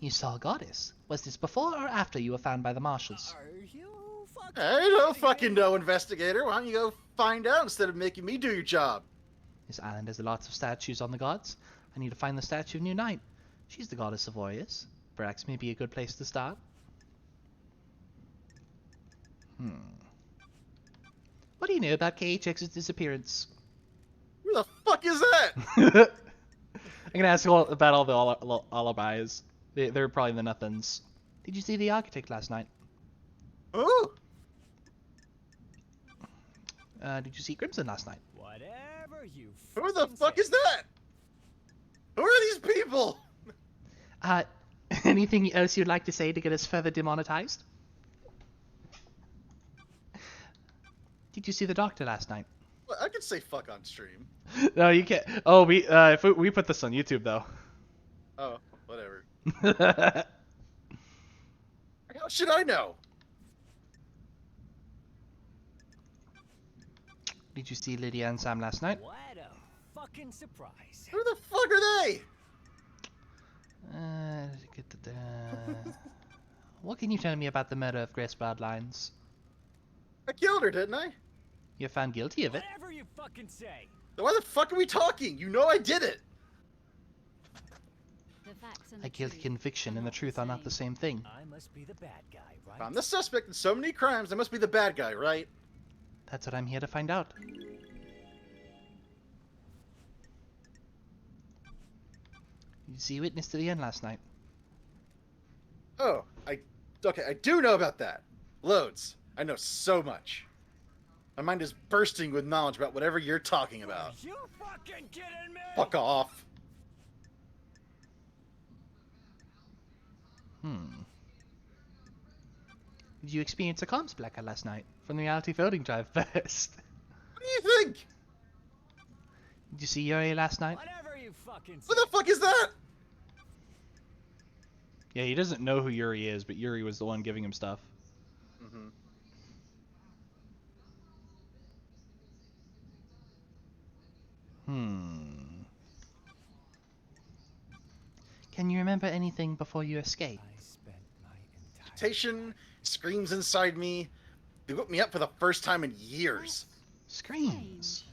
You saw a goddess. Was this before or after you were found by the marshals? Are you fucking I don't kidding fucking me? know, investigator. Why don't you go find out instead of making me do your job? This island has lots of statues on the gods. I need to find the statue of New Night. She's the goddess of warriors. Perhaps may be a good place to start. What do you know about KHX's disappearance? Who the fuck is that? I'm gonna ask you all about all the alibis. They're probably the nothings. Did you see the architect last night? Who? Did you see Crimson last night? Whatever you Who the fucking fuck say. is that? Who are these people? Anything else you'd like to say to get us further demonetized? Did you see the doctor last night? Well, I could say fuck on stream. No, you can't. Oh, if we put this on YouTube though. Oh, whatever. How should I know? Did you see Lydia and Sam last night? What a fucking surprise. Who the fuck are they? What can you tell me about the murder of Grace Bloodlines? I killed her, didn't I? You're found guilty of it. Whatever you fucking say. Then why the fuck are we talking? You know I did it. The facts and A the guilty truth conviction and the truth are not the same thing. I must be the bad guy, right? I'm the suspect in so many crimes. I must be the bad guy, right? That's what I'm here to find out. Did you see Witness to the End last night? Oh, okay, I do know about that. Loads. I know so much. My mind is bursting with knowledge about whatever you're talking about. Are you fucking kidding me? Fuck off. Did you experience a comms blackout last night from the reality voting drive first? What do you think? Did you see Yuri last night? Whatever you fucking say. What the fuck is that? Yeah, he doesn't know who Yuri is, but Yuri was the one giving him stuff. Mm-hmm. Hmm. Can you remember anything before you escaped? I spent my entire Temptation screams inside me. They woke me up for the first time in years. Screams.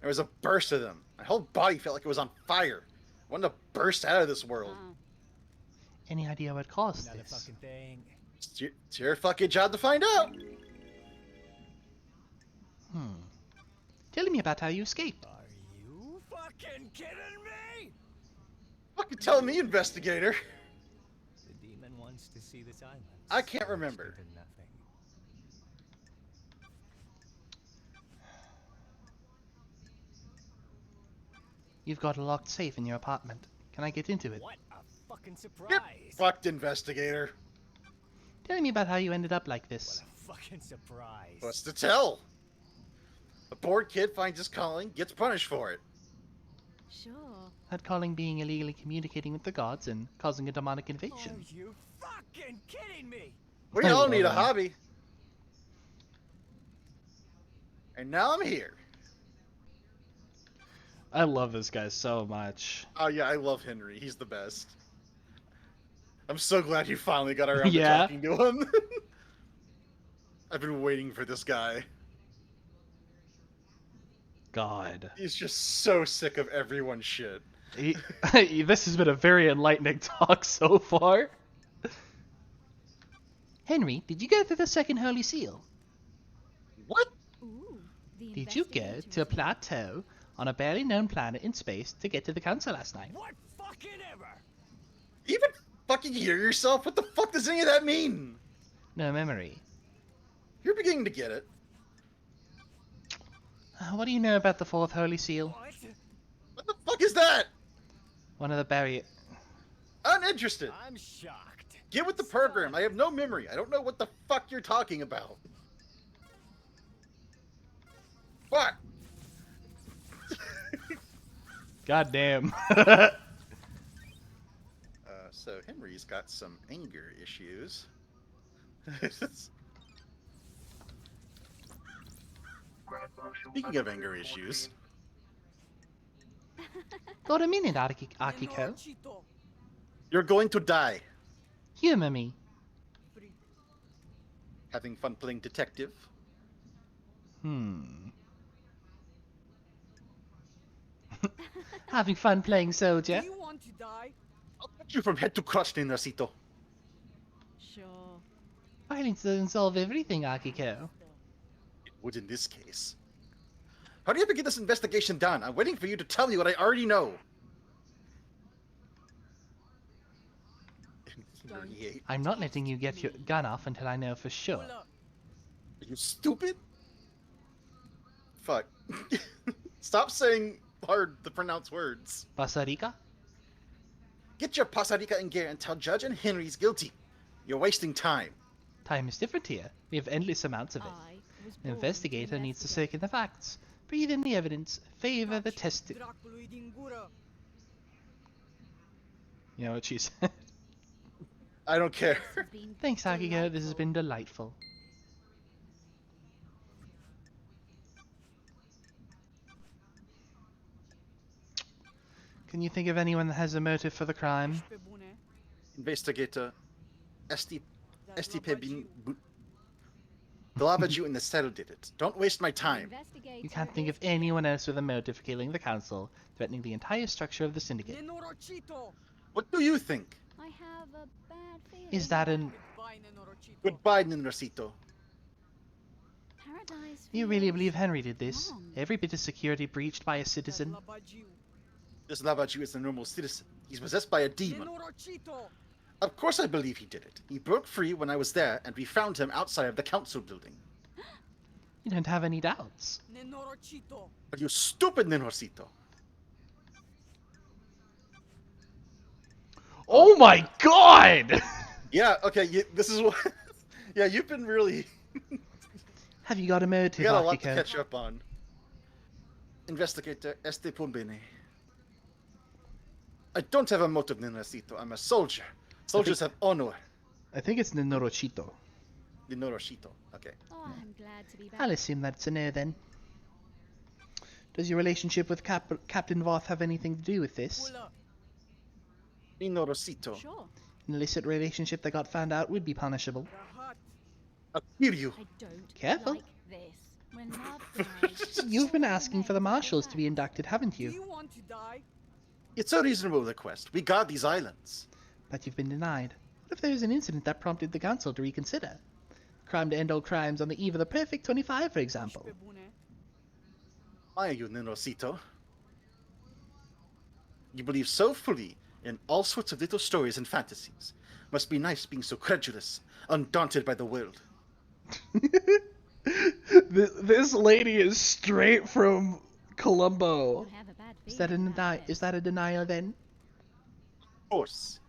There was a burst of them. My whole body felt like it was on fire. I wanted to burst out of this world. Uh, Any idea what caused Not a this? fucking thing. It's your fucking job to find out. Hmm. Tell me about how you escaped. Are you fucking kidding me? Fucking tell me, investigator. The demon wants to see this island. I can't smashed remember. into nothing. You've got a locked safe in your apartment. Can I get into it? What a fucking surprise! Get fucked, investigator. Tell me about how you ended up like What this. a fucking surprise! What's to tell? A bored kid finds his calling, gets punished for it. sure. That calling being illegally communicating with the gods and causing a demonic Are invasion. you fucking kidding me? We I all love need a him. hobby. And now I'm here. I love this guy so much. Oh yeah, I love Henry. He's the best. I'm so glad you finally got around to Yeah. talking to him. I've been waiting for this guy. God. He's just so sick of everyone's shit. This has been a very enlightening talk so far. Henry, did you go through the second holy seal? What? Ooh, the Did you go investigator to a is here. plateau on a barely known planet in space to get to the council last night? What fucking ever? Even fucking hear yourself? What the fuck does any of that mean? No memory. You're beginning to get it. What do you know about the fourth holy seal? What? What the fuck is that? One of the barrier... Uninterested. I'm shocked. Get with the program. I have no memory. I don't know what the fuck you're talking about. What? God damn. So Henry's got some anger issues. Speaking of anger issues, Got a minute, Akiko. Nenorchito. you're going to die. Humor me. Having fun playing detective? Having fun playing soldier? Do you want to die? I'll cut you from head to crotch, Nenacito. Sure. Violence doesn't solve everything, Akiko. It would in this case. How do you ever get this investigation done? I'm waiting for you to tell me what I already know. Infuriate. I'm not letting you get your gun off until I know for sure. Pull up. Are you stupid? Fuck. Stop saying hard to pronounce words. Pasarica? Get your pasarica in gear and tell Judge and Henry's guilty. You're wasting time. Time is different here. We have endless amounts of it. I was An born investigator to needs to investigate. soak in the facts, breathe in the evidence, favor the test. Dracului din gură. You know what she said? I don't care. This has been Thanks, Akiko. This has been delightful. Can you think of anyone that has a motive for the crime? Pe bune. Investigator, Esti That's Esti la Pebin. bagiu. The Lavaju in the cell did it. Don't waste my The time. investigator You can't think is of anyone else with a motive for killing the council, threatening the entire structure of the syndicate. Nenorchito. What do you think? I have a bad feeling. Is that an... Goodbye, Nenorchito. Goodbye, Nenrosito. Paradise You really feels believe Henry did this? wrong. Every bit of security breached by a citizen? La bagiu. This Lavaju is a normal citizen. He's possessed by a demon. Nenorchito. Of course I believe he did it. He broke free when I was there, and we found him outside of the council building. You don't have any doubts. Nenorchito. Are you stupid, Nenrosito? Oh my god! Yeah, okay, this is what... yeah, you've been really... Have you got a motive, You got a lot to Akiko? catch up on. Investigator Este Pumbene. I don't have a motive, Nenrosito. I'm a soldier. Soldiers have honor. I think it's Ninorochito. The Noroshito. Okay. Oh, I'm glad to be back. I'll assume that's a no then. Does your relationship with Captain Voth have anything to do with this? Pull up. The Norosito. Sure. An illicit relationship that got found out would be punishable. The hut. I'll kill you. I don't Careful. like this. When love dies, You've been all asking for the remains marshals is to be that. inducted, haven't Do you? you want to die? It's a reasonable request. We guard these islands. But you've been denied. What if there was an incident that prompted the council to reconsider? Crime to end all crimes on the eve of the perfect 25, for example. Shpebune. Why are you, Ninosito? You believe so fully in all sorts of little stories and fantasies. Must be nice being so credulous, undaunted by the world. This lady is straight from Columbo. You have a bad Is that feeling about is that a denial then? Of course.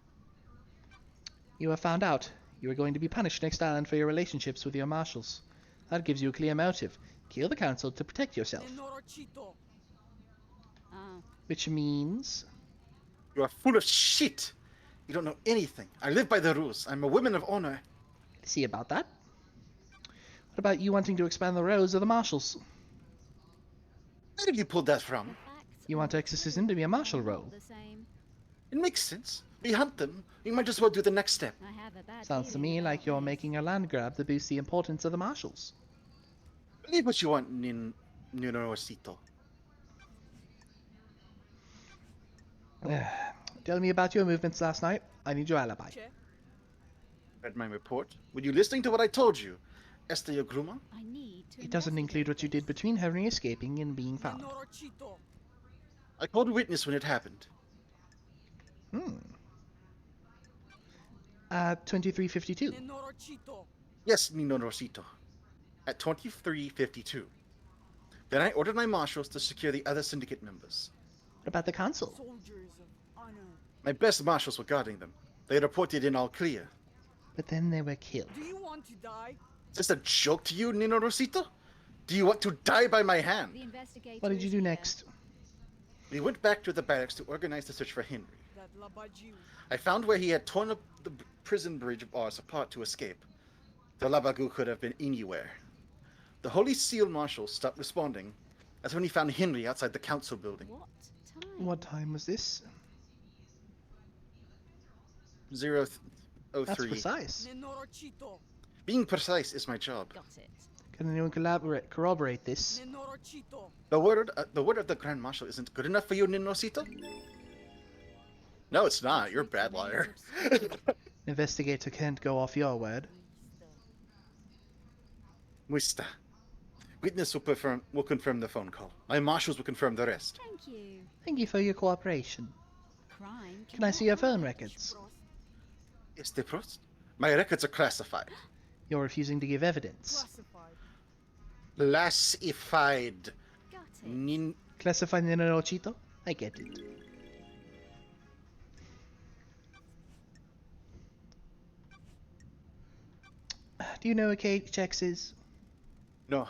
You have found out. You are going to be punished next island for your relationships with your marshals. That gives you a clear motive. Kill the council to protect yourself. Nenorochito. Oh, Which means... You are full of shit. You don't know anything. I live by the rules. I'm a woman of honor. See about that. What about you wanting to expand the roles of the marshals? Where did you pull that the from? facts You want are exorcism to be a marshal role. the same. It makes sense. We hunt them. We might as well do the next step. I have a bad Sounds to feeling me about like you're this. making a land grab to boost the importance of the marshals. Believe what you want, Ninorosito. Tell me about your movements last night. I need your alibi. Che. Read my report. Were you listening to what I told you? Esther Yogruma? I need to It doesn't include what you did between Henry escaping and being found. Nenorochito. I called a witness when it happened. 2352. Nenorochito. Yes, Ninorosito. At 23:52. Then I ordered my marshals to secure the other syndicate members. What about the council? Soldiers of honor. My best marshals were guarding them. They reported in all clear. But then they were killed. Do you want to die? Is this a joke to you, Ninorosito? Do you want to die by my hand? The investigator What did you is do here. next? We went back to the barracks to organize the search for Henry. That Labajiu. I found where he had torn up the prison bridge bars apart to escape. The Labagu could have been anywhere. The Holy Seal Marshal stopped responding. That's when he found Henry outside the council building. What time? What time was this? 003. That's precise. Nenorochito. Being precise is my job. Got it. Can anyone corroborate this? Nenorochito. The word of the Grand Marshal isn't good enough for you, Ninosito? No, it's not. You're a bad liar. Investigator can't go off your word. Muista. Witness will confirm the phone call. My marshals will confirm the rest. Thank you. Thank you for your cooperation. Crime. Can I see your phone records? Yes, the Prost. My records are classified. You're refusing to give evidence. Classified. Classified. Got it. Classified in an ochito? I get it. Do you know where KHX is? No,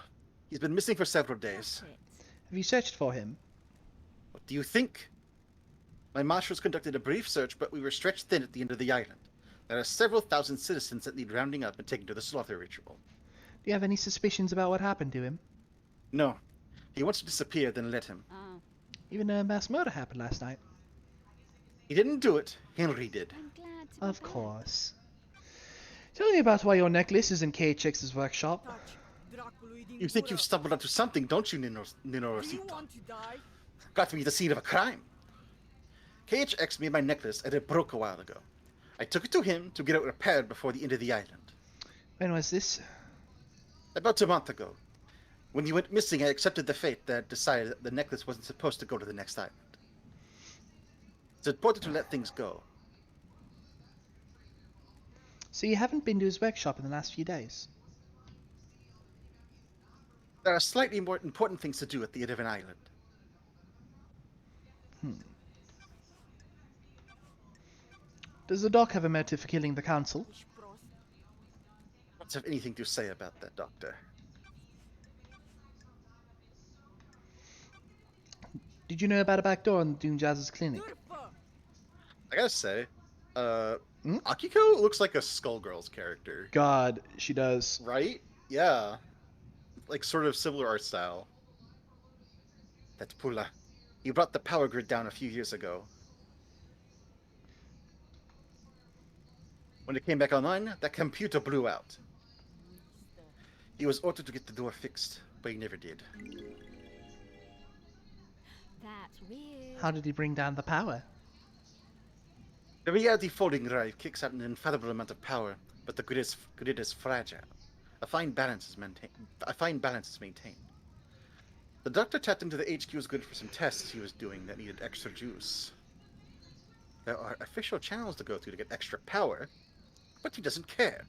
he's been missing for several days. Got it. Have you searched for him? What do you think? My marshals conducted a brief search, but we were stretched thin at the end of the island. There are several thousand citizens that need rounding up and taken to the slaughter ritual. Do you have any suspicions about what happened to him? No. He wants to disappear, then let him. Oh, Even a mass murder happened last night. He didn't do it. Henry did. I'm glad to be Of back. course. Tell me about why your necklace is in KHX's workshop. Touch. Dracula eating You think Buddha. you've stumbled onto something, don't you, Do you Ninorosito? want to die? Got to be the scene of a crime. KHX made my necklace and it broke a while ago. I took it to him to get it repaired before the end of the island. When was this? About a month ago. When he went missing, I accepted the fate that decided that the necklace wasn't supposed to go to the next island. It's important to let things go. So you haven't been to his workshop in the last few days? There are slightly more important things to do at the end of an island. Does the doc have a motive for killing the council? Prost. Don't have anything to say about that, Doctor. Did you know about a back door in Doom Jazz's clinic? Durfa. I gotta say, Akiko looks like a Skullgirls character, God, she does. right? Yeah, like sort of similar art style. That's Pula. He brought the power grid down a few years ago. When it came back online, that computer blew out. He was ordered to get the door fixed, but he never did. That's weird. How did he bring down the power? The reality folding drive kicks out an infallible amount of power, but the grid is fragile. A fine balance is maintained. The doctor tapped into the HQ's grid for some tests he was doing that needed extra juice. There are official channels to go through to get extra power, but he doesn't care.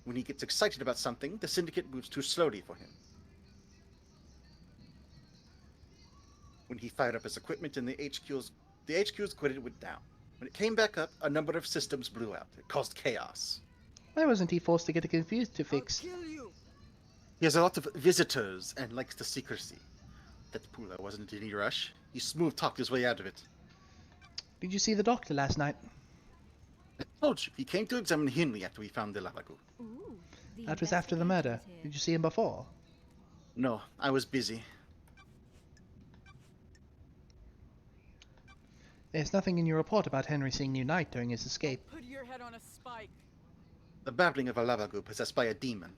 When he gets excited about something, the Syndicate moves too slowly for him. When he fired up his equipment in the HQ's grid went down. When it came back up, a number of systems blew out. It caused chaos. Why wasn't he forced to get a confused to I'll fix? kill you. He has a lot of visitors and likes the secrecy. That Pula wasn't in any rush. He smooth-talked his way out of it. Did you see the doctor last night? I told you, he came to examine Henley after we found the Lavagu. Ooh, the That was after the murder. investigator's here. Did you see him before? No, I was busy. There's nothing in your report about Henry seeing New Knight during his escape. Put your head on a spike. The babbling of a Lavagu possessed by a demon.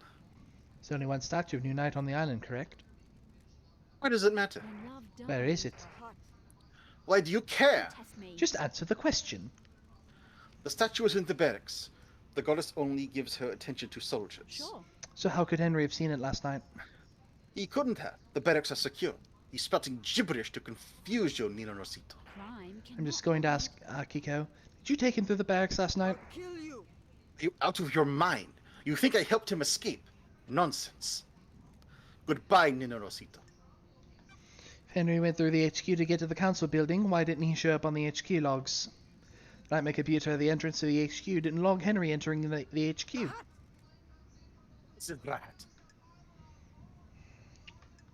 There's only one statue of New Knight on the island, correct? Why does it matter? When love dies, Where is it? Hot. Why do you care? test me. Just answer the question. The statue is in the barracks. The goddess only gives her attention to soldiers. Sure. So how could Henry have seen it last night? He couldn't have. The barracks are secure. He's spouting gibberish to confuse you, Nino Rosito. Crime I'm just cannot going to be ask Akiko. Did you take him through the barracks last night? I'll kill you. Are you out of your mind? You think I helped him escape? Nonsense. Goodbye, Nino Rosito. If Henry went through the HQ to get to the council building, why didn't he show up on the HQ logs? Nightmare computer at the entrance to the HQ didn't log Henry entering the HQ. This is right.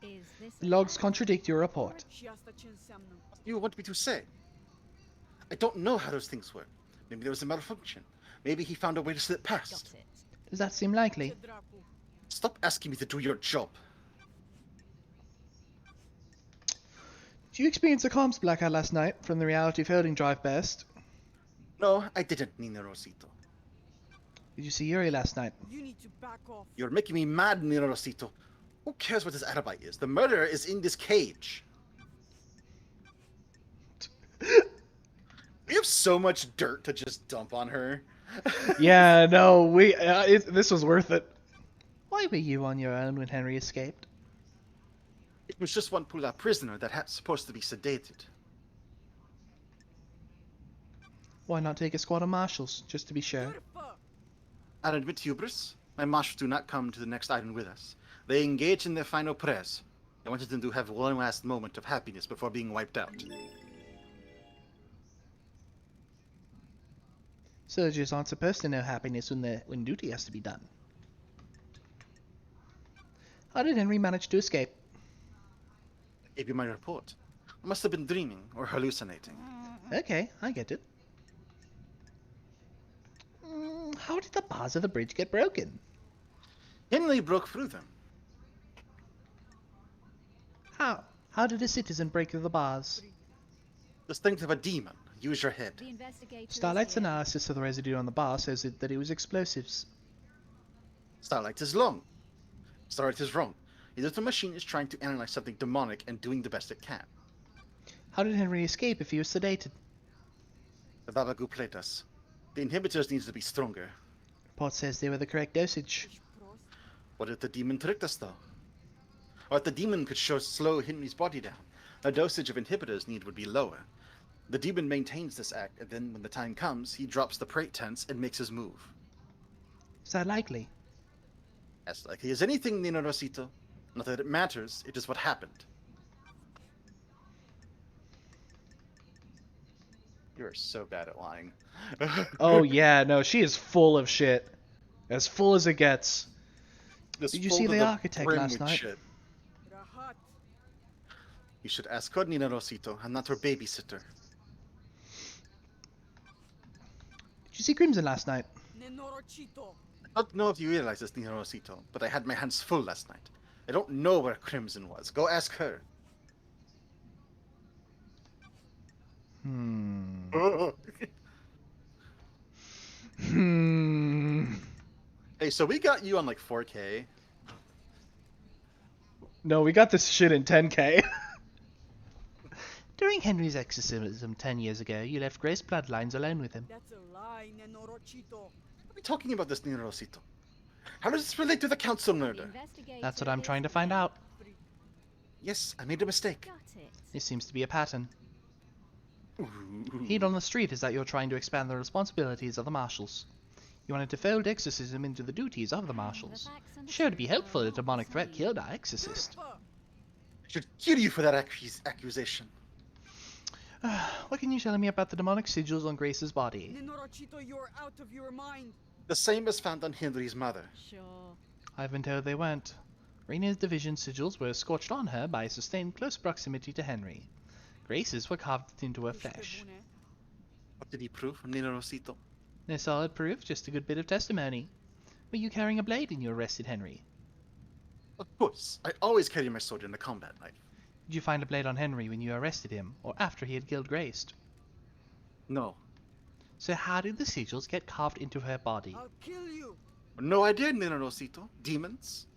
Is this The a logs fact? contradict your report. Și asta ce înseamnă? You want me to say? I don't know how those things work. Maybe there was a malfunction. Maybe he found a way to slip Got past. it. Does that seem likely? Ce dracu? Stop asking me to do your job. Did you experience a comms blackout last night from the reality folding drive burst? No, I didn't, Nino Rosito. Did you see Yuri last night? You need to back off. You're making me mad, Nino Rosito. Who cares what his alibi is? The murderer is in this cage. We have so much dirt to just dump on her. Yeah, no, this was worth it. Why were you on your own when Henry escaped? It was just one Pula prisoner that had supposed to be sedated. Why not take a squad of marshals, just to be sure? Urfă! I'll admit hubris. My marshals do not come to the next island with us. They engage in their final prayers. I wanted them to have one last moment of happiness before being wiped out. Soldiers aren't supposed to know happiness when duty has to be done. How did Henry manage to escape? I gave you my report. I must have been dreaming or hallucinating. Okay, I get it. How did the bars of the bridge get broken? Henley broke through them. How? How did a citizen break through the bars? The strength of a demon. Use your head. The investigator is Starlight's here. analysis of the residue on the bar says that it was explosives. Starlight is long. Starlight is wrong. The little machine is trying to analyze something demonic and doing the best it can. How did Henry escape if he was sedated? The Babagu played us. The inhibitors needs to be stronger. Report says they were the correct dosage. Ești prost? What if the demon tricked us though? Or if the demon could slow Henry's body down, the dosage of inhibitors needed would be lower. The demon maintains this act, and then when the time comes, he drops the pretense and makes his move. Is that likely? As likely as anything, Nino Rosito. Not that it matters, it is what happened. You're so bad at lying. Oh yeah, no, she is full of shit. As full as it gets. Just Did you full see to the architect brim last with night? shit. Rahat. You should ask her, Nino Rosito, and not her babysitter. Did Did you see Crimson last night? Nenorocito. I don't know if you realize this, Nina Rosito, but I had my hands full last night. I don't know where Crimson was. Go ask her. Hey, so we got you on like 4K. No, we got this shit in 10K. During Henry's exorcism 10 years ago, you left Grace bloodlines alone with him. That's a lie, Nenorocito. What are we talking about this, Nina Rosito? How does this relate to the council The murder? investigator That's what I'm is trying to find out. Yes, I made a mistake. Got it. This seems to be a pattern. Ooh. Heat on the street is that you're trying to expand the responsibilities of the marshals. You wanted to fold exorcism into the duties of the marshals. Sure to be helpful if a demonic threat killed our exorcist. I should kill you for that accusation. What can you tell me about the demonic sigils on Grace's body? Nenorocito, you're out of your mind. The same as found on Henry's mother. Sure. I've been told they weren't. Rainier's division sigils were scorched on her by sustained close proximity to Henry. Grace's were carved into her flesh. What did he prove, Nina Rosito? No solid proof, just a good bit of testimony. Were you carrying a blade when you arrested Henry? Of course. I always carry my sword in a combat knife. Did you find a blade on Henry when you arrested him, or after he had killed Grace? No. So how did the sigils get carved into her body? I'll kill you. No idea, Nina Rosito. Demons?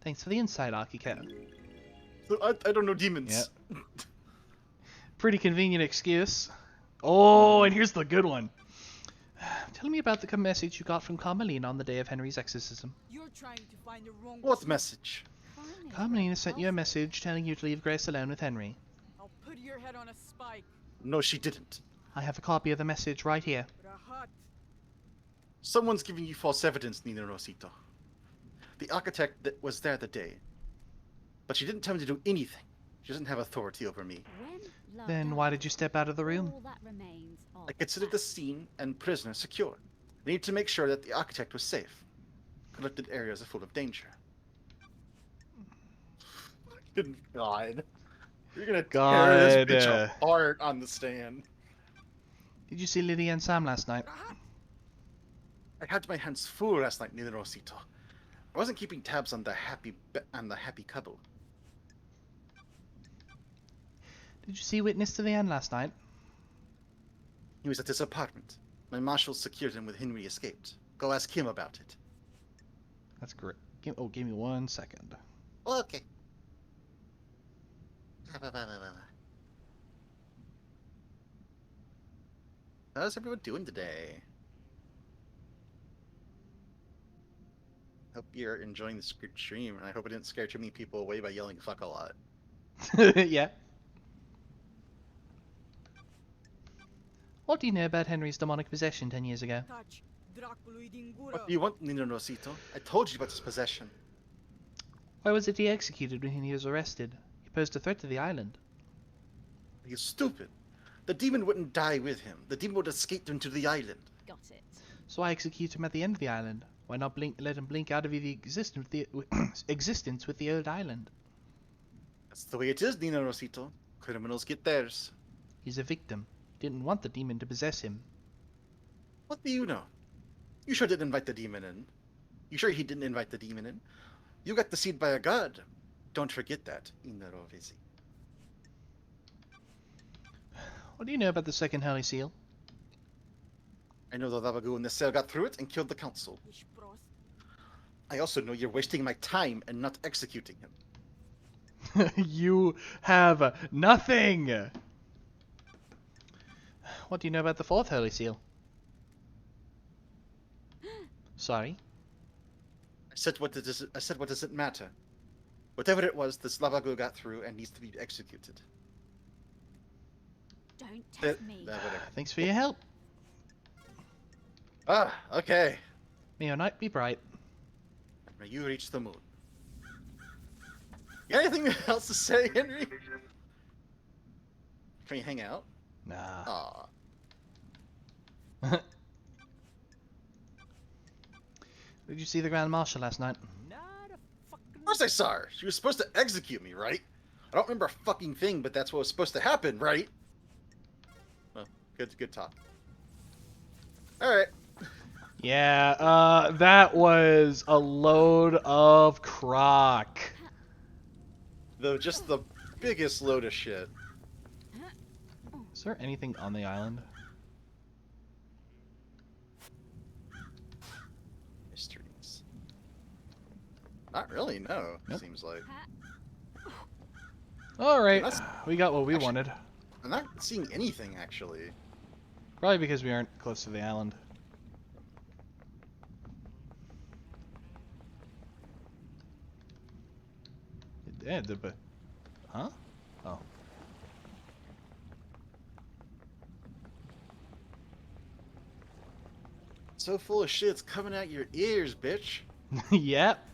Thanks for the insight, Akiko. I don't know demons. Pretty convenient excuse. Oh, and here's the good one. Tell me about the message you got from Carmelina on the day of Henry's exorcism. You're trying to find the wrong What truth. message? Finally, Carmelina sent you a message telling you to leave Grace alone with Henry. I'll put your head on a spike. No, she didn't. I have a copy of the message right here. Rahat. Someone's giving you false evidence, Nina Rosito. The architect that was there the day. But she didn't tell me to do anything. She doesn't have authority over me. when love Then why dies, did you step out of the room? all that remains of I considered the scene and prisoner secure. I need to make sure that the architect was safe. Collected areas are full of danger. Good God. You're gonna tear this bitch apart on the stand. Did you see Lydia and Sam last night? I had my hands full last night, Nina Rosito. I wasn't keeping tabs on the happy couple. Did you see Witness to the End last night? He was at his apartment. My marshals secured him when Henry escaped. Go ask him about it. That's great. Give me 1 second. Okay. How's everyone doing today? Hope you're enjoying the stream, and I hope I didn't scare too many people away by yelling fuck a lot. Yeah. What do you know about Henry's demonic possession 10 years ago? Touch. Dracului din gură. What do you want, Nina Rosito? I told you about his possession. Why was it he executed when he was arrested? He posed a threat to the island. You're stupid. The demon wouldn't die with him. The demon would escape into the island. got it. So why execute him at the end of the island? Why not let him blink out of the existence with the old island? That's the way it is, Nina Rosito. Criminals get theirs. He's a victim. He didn't want the demon to possess him. What do you know? You sure didn't invite the demon in. You sure he didn't invite the demon in? You got deceived by a god. Don't forget that, Nina Rovesi. What do you know about the second Holy Seal? I know the Lavagu in the cell got through it and killed the council. Ești prost. I also know you're wasting my time and not executing him. You have nothing! What do you know about the fourth Holy Seal? Sorry? I said what does it matter? Whatever it was, this Lavagu got through and needs to be executed. Don't test me. Whatever. Thanks for your help. Ah, okay. May your night be bright. May you reach the moon. You got anything else to say, Henry? Can we hang out? Nah. Aw. Did you see the Grand Marshal last night? Not a fucking. Of course I saw her. She was supposed to execute me, right? I don't remember a fucking thing, but that's what was supposed to happen, right? Well, good talk. All right. Yeah, that was a load of crock. Just the biggest load of shit. Is there anything on the island? Mysteries. Not really. No. Nope. Seems like Alright, that's- we got what we actually- wanted. I'm not seeing anything actually. Probably because we aren't close to the island. Yeah, but... Huh? Oh. So full of shit, it's coming out your ears, bitch. Yep.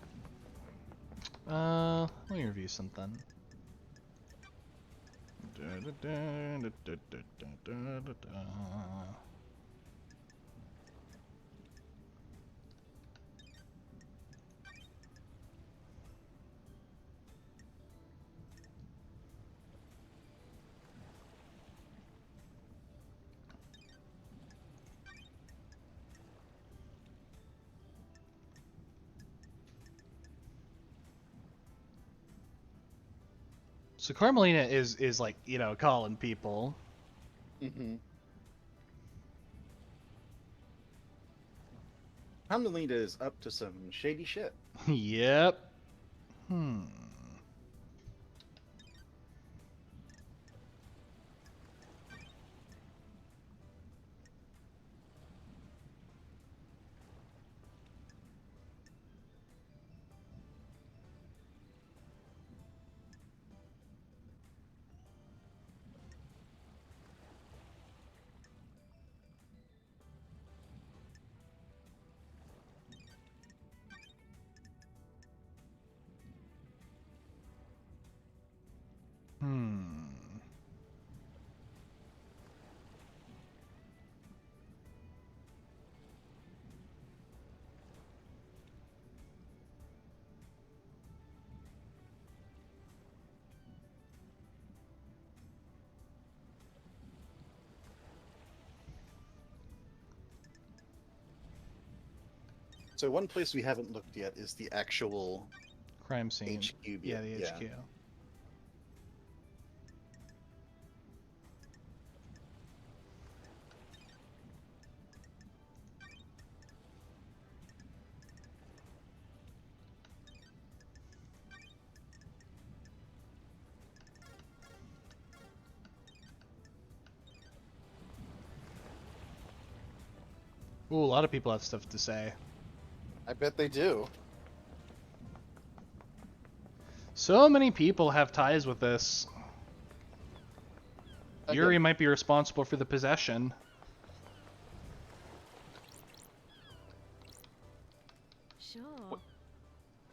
Let me review something. So Carmelina is like, you know, calling people. Mm-hmm. Carmelita is up to some shady shit. Yep. Hmm. Hmm. So one place we haven't looked yet is the actual Crime scene. HQ. Yeah, the HQ. Ooh, a lot of people have stuff to say. I bet they do. So many people have ties with this. Again. Yuri might be responsible for the possession. Sure.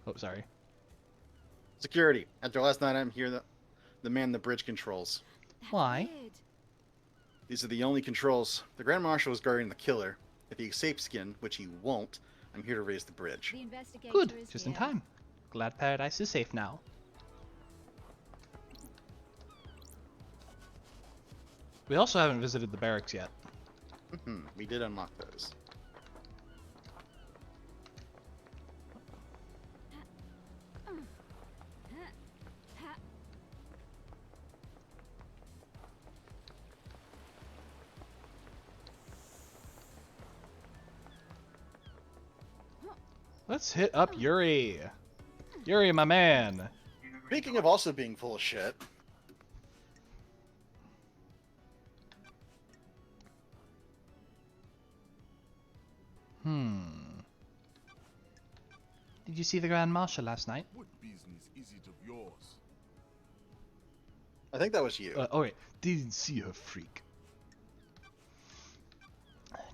Oh, sorry. Security. After last night, I'm here. The man the bridge controls. That's Why? weird. These are the only controls. The Grand Marshal is guarding the killer. If he escapes skin, which he won't, I'm here to raise the bridge. The investigator Good, is just in here. time. Glad Paradise is safe now. We also haven't visited the barracks yet. We did unlock those. Let's hit up Yuri. Yuri, my man. Speaking of also being full of shit, Did you see the Grand Marshal last night? What business is it of yours? I think that was you. Oh wait, didn't see her, freak.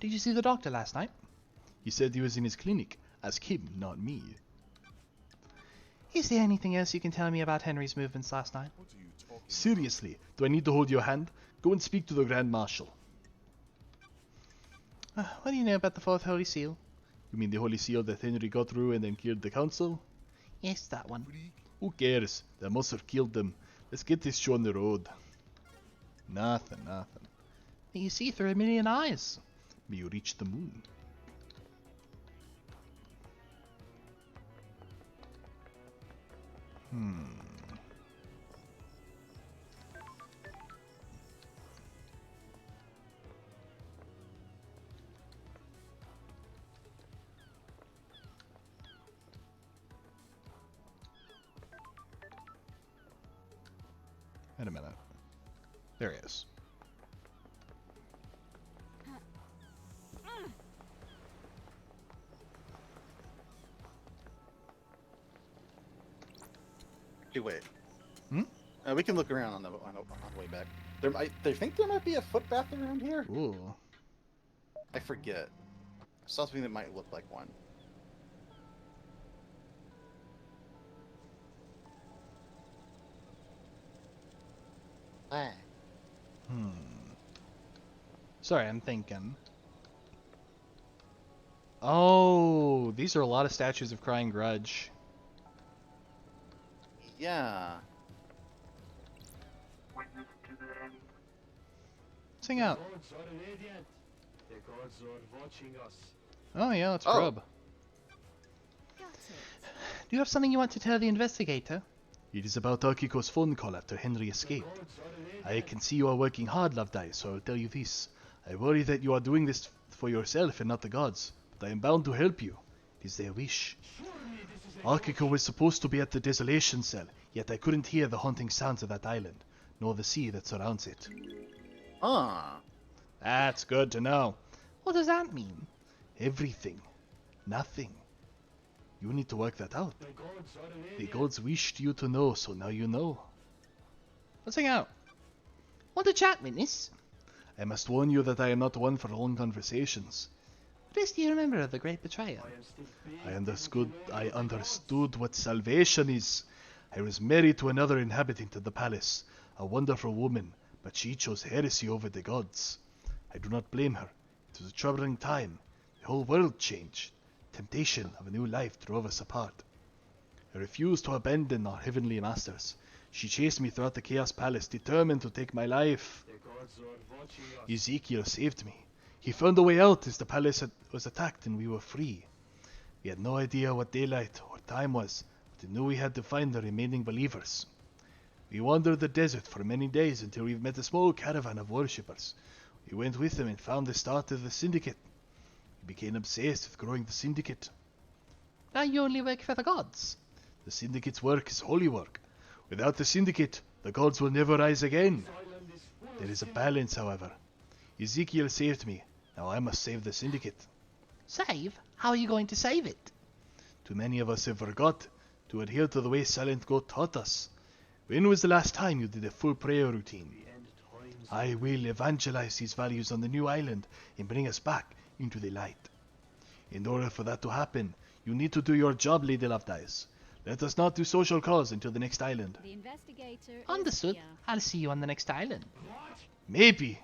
Did you see the doctor last night? He said he was in his clinic. Ask him, not me. Is there anything else you can tell me about Henry's movements last night? What are you talking Seriously, do I need to hold your hand? Go and speak to the Grand Marshal. What do you know about the Fourth Holy Seal? You mean the Holy Seal that Henry got through and then killed the council? Yes, that one. Freak? Who cares? They must have killed them. Let's get this show on the road. Nothing. But you see through a million eyes. May you reach the moon. Wait a minute. There he is. Hey, wait. Hmm? We can look around on the way back. They think there might be a footbath around here. Ooh. I forget. Something that might look like one. Ah. Sorry, I'm thinking. Oh, these are a lot of statues of Crying Grudge. Yeah. Witness to the end. Sing out. Gods are radiant. The gods are watching us. Oh yeah, let's Oh. rub. Got it. Do you have something you want to tell the investigator? It is about Akiko's phone call after Henry escaped. Gods are radiant. I can see you are working hard, Love Dice, so I'll tell you this. I worry that you are doing this for yourself and not the gods, but I am bound to help you. It is their wish. Surely this is a Akiko was supposed to be at the desolation cell, yet I couldn't hear the haunting sounds of that island, nor the sea that surrounds it. Ah. That's good to know. What does that mean? Everything. Nothing. You need to work that out. The gods are The radiant. gods wished you to know, so now you know. Let's hang out. Want to chat, witness? I must warn you that I am not one for long conversations. What else do you remember of the great betrayal? I am still big, I understood what salvation is. I was married to another inhabitant of the palace, a wonderful woman, but she chose heresy over the gods. I do not blame her. It was a troubling time. The whole world changed. Temptation of a new life drove us apart. I refused to abandon our heavenly masters. She chased me throughout the Chaos Palace, determined to take my life. The gods are watching us. Ezekiel saved me. He found a way out as the palace was attacked and we were free. We had no idea what daylight or time was, but we knew we had to find the remaining believers. We wandered the desert for many days until we met a small caravan of worshippers. We went with them and found the start of the syndicate. We became obsessed with growing the syndicate. Now you only work for the gods. The syndicate's work is holy work. Without the syndicate, the gods will never rise again. This island is full There of is a sin. balance, however. Ezekiel saved me. Now I must save the syndicate. Save? How are you going to save it? Too many of us have forgot to adhere to the way Silent Goat taught us. When was the last time you did a full prayer routine? The end times. I will evangelize these values on the new island and bring us back into the light. In order for that to happen, you need to do your job, Lady Lovedice. Let us not do social calls until the next island. The investigator is Understood. here. I'll see you on the next island. What? Maybe.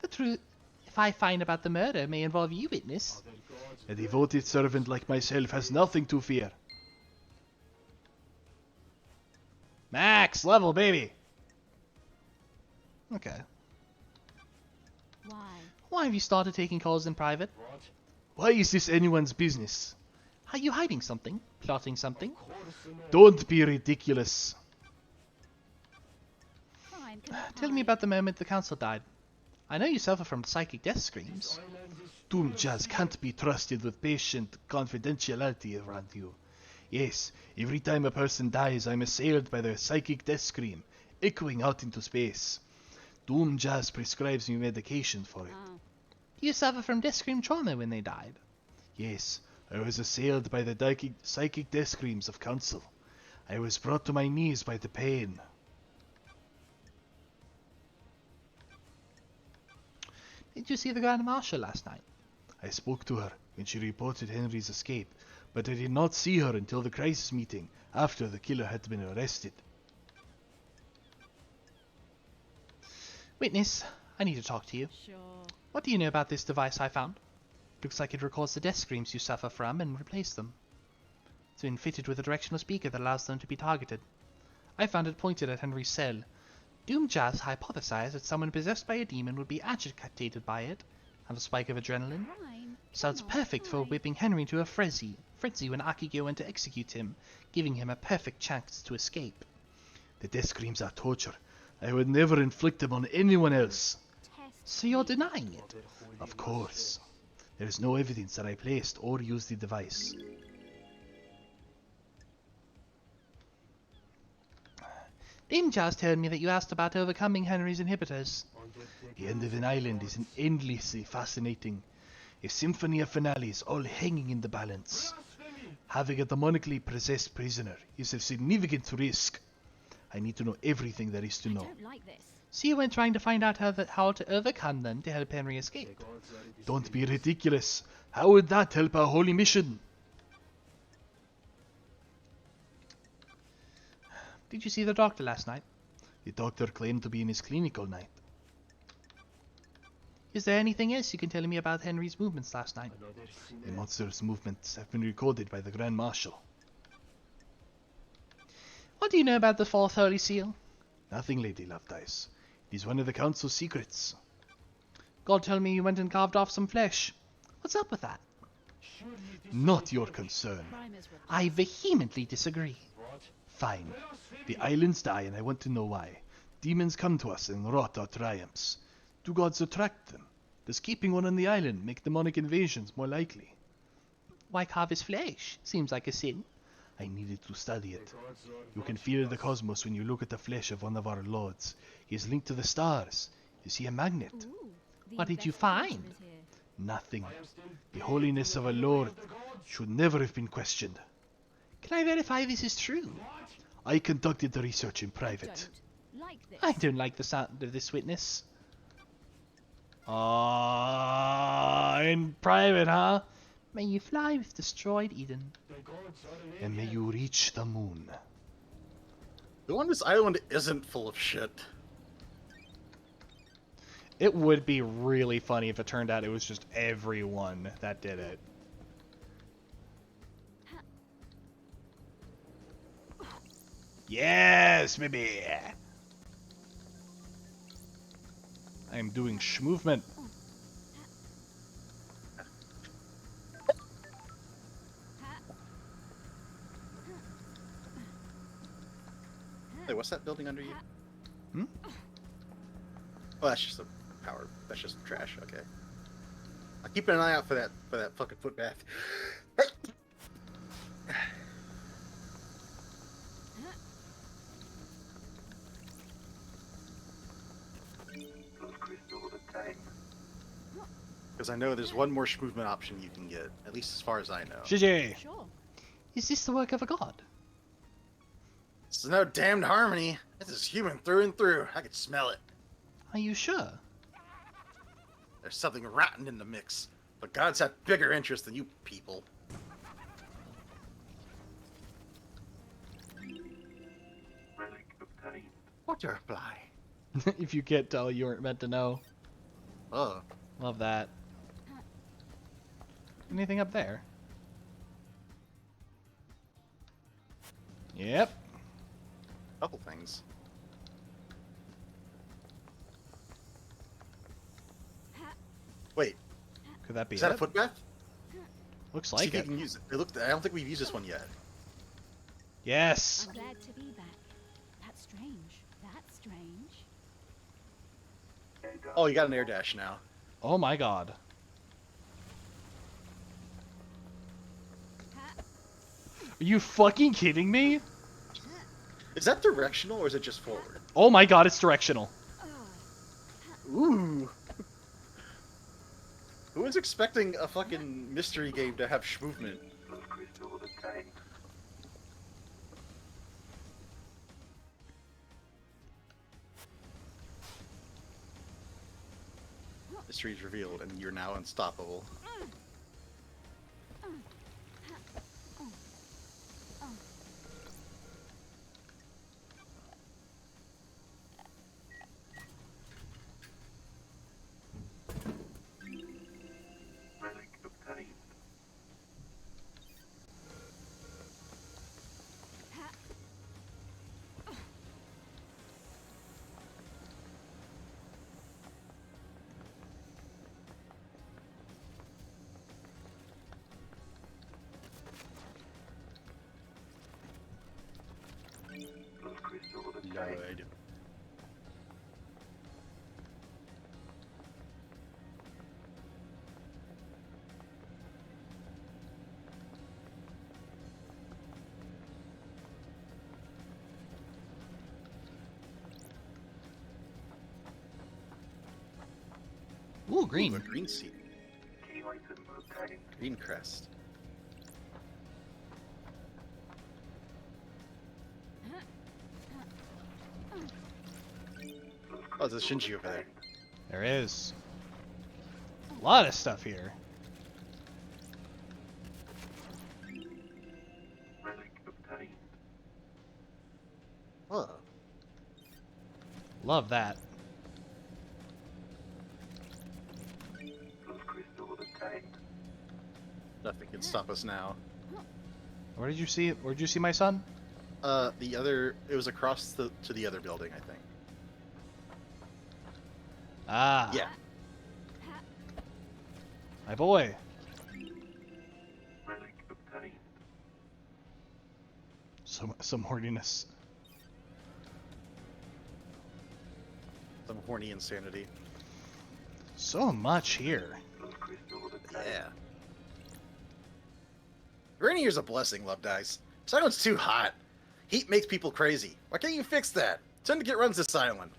The truth, if I find about the murder, may involve you, witness. Other gods A devoted servant like myself has nothing to fear. Max level, baby. Okay. Why? Why have you started taking calls in private? What? Why is this anyone's business? Are you hiding something? Plotting something? Of course not. Don't be ridiculous. Crime cannot Tell me hide. about the moment the council died. I know you suffer from psychic death screams. Island is Doom Jazz can't be trusted with patient confidentiality around you. Yes, every time a person dies, I'm assailed by their psychic death scream, echoing out into space. Doom Jazz prescribes me medication for it. Oh, Do you suffer from death scream trauma when they died? Yes, I was assailed by the psychic death screams of council. I was brought to my knees by the pain. Did you see the Grand Marshal last night? I spoke to her when she reported Henry's escape, but I did not see her until the crisis meeting after the killer had been arrested. Witness, I need to talk to you. sure. What do you know about this device I found? Looks like it records the death screams you suffer from and replaces them. It's been fitted with a directional speaker that allows them to be targeted. I found it pointed at Henry's cell. Doom Jazz hypothesized that someone possessed by a demon would be agitated by it, Have a spike of adrenaline? Crime Sounds cannot perfect for hide. whipping Henry into a frenzy when Akiko went to execute him, giving him a perfect chance to escape. The death screams are torture. I would never inflict them on anyone else. Test So you're denying it? Of course. There is no evidence that I placed or used the device. Didn't just tell me that you asked about overcoming Henry's inhibitors. The end of an island is endlessly fascinating. A symphony of finales all hanging in the balance. Having a demonically possessed prisoner is a significant risk. I need to know everything there is to I know. don't like this. So you went trying to find out how to overcome them to help Henry escape. Don't be ridiculous. How would that help our holy mission? Did you see the doctor last night? The doctor claimed to be in his clinic all night. Is there anything else you can tell me about Henry's movements last night? The monster's movements have been recorded by the Grand Marshal. What do you know about the Fourth Holy Seal? Nothing, Lady Lovedice. It is one of the Council's secrets. God told me you went and carved off some flesh. What's up with that? Not your concern. Crime is repulsive. I vehemently disagree. Fine. The islands die and I want to know why. Demons come to us and rot our triumphs. Do gods attract them? Does keeping one on the island make demonic invasions more likely? Why carve his flesh? Seems like a sin. I needed to study it. You can feel the cosmos when you look at the flesh of one of our lords. He is linked to the stars. You see a magnet? Ooh, the What did you investigation find? is here. Nothing. The holiness of a lord should never have been questioned. Can I verify this is true? I conducted the research in private. Don't like this. I don't like the sound of this witness. In private, huh? May you fly with destroyed Eden. And may you reach the moon. The one this island isn't full of shit. It would be really funny if it turned out it was just everyone that did it. Yes, baby! I am doing movement. Hey, what's that building under you? Hmm? Oh, that's just a power. That's just trash. Okay. I'm keeping an eye out for that fucking footbath. Because I know there's one more movement option you can get, at least as far as I know. GG! Sure. Is this the work of a god? This is no damned harmony. This is human through and through. I can smell it. Are you sure? There's something rotten in the mix. But gods have bigger interests than you people. Butterfly. If you can't tell, you weren't meant to know. Oh. Love that. Anything up there? Yep. Couple things. Wait, Could that be is that it? a footbath? Looks See like if you it. can use it. I don't think we've used this one yet. Yes. I'm glad to be back. That's strange. That's strange. Oh, you got an air dash now. Oh my god. Are you fucking kidding me? Is that directional or is it just forward? Oh my god, it's directional. Ooh. Who was expecting a fucking mystery game to have movement? Mystery's revealed and you're now unstoppable. Good. Ooh, green. Ooh, a green seed. Key item obtained. Green crest. Oh, there's a Shinji over there. There is. A lot of stuff here. Relic obtained. Oh. Love that. Plus crystal obtained. Nothing can stop us now. Where did you see? Where did you see my son? The other, it was across to the other building, I think. Ah. Yeah. My boy. Relic obtained. Some horniness. Some horny insanity. So much here. Plus crystal obtained. Yeah. Rainy year's a blessing, Love Dice. Silent's too hot. Heat makes people crazy. Why can't you fix that? Syndicate runs this island.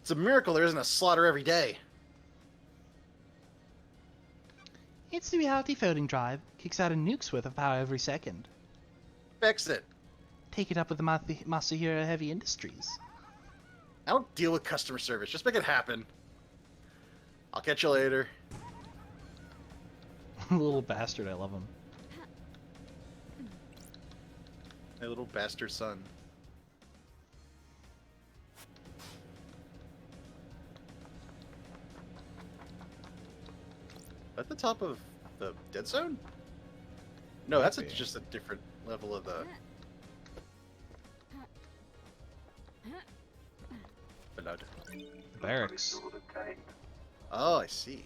It's a miracle there isn't a slaughter every day. It's the reality floating drive. Kicks out a nuke's worth of power every second. Fix it. Take it up with the Masahiro Heavy Industries. I don't deal with customer service. Just make it happen. I'll catch you later. Little bastard, I love him. My little bastard son. At the top of the dead zone? No, that's Might be. just a different level of the. Blood. Barracks. Crystal obtained. Oh, I see.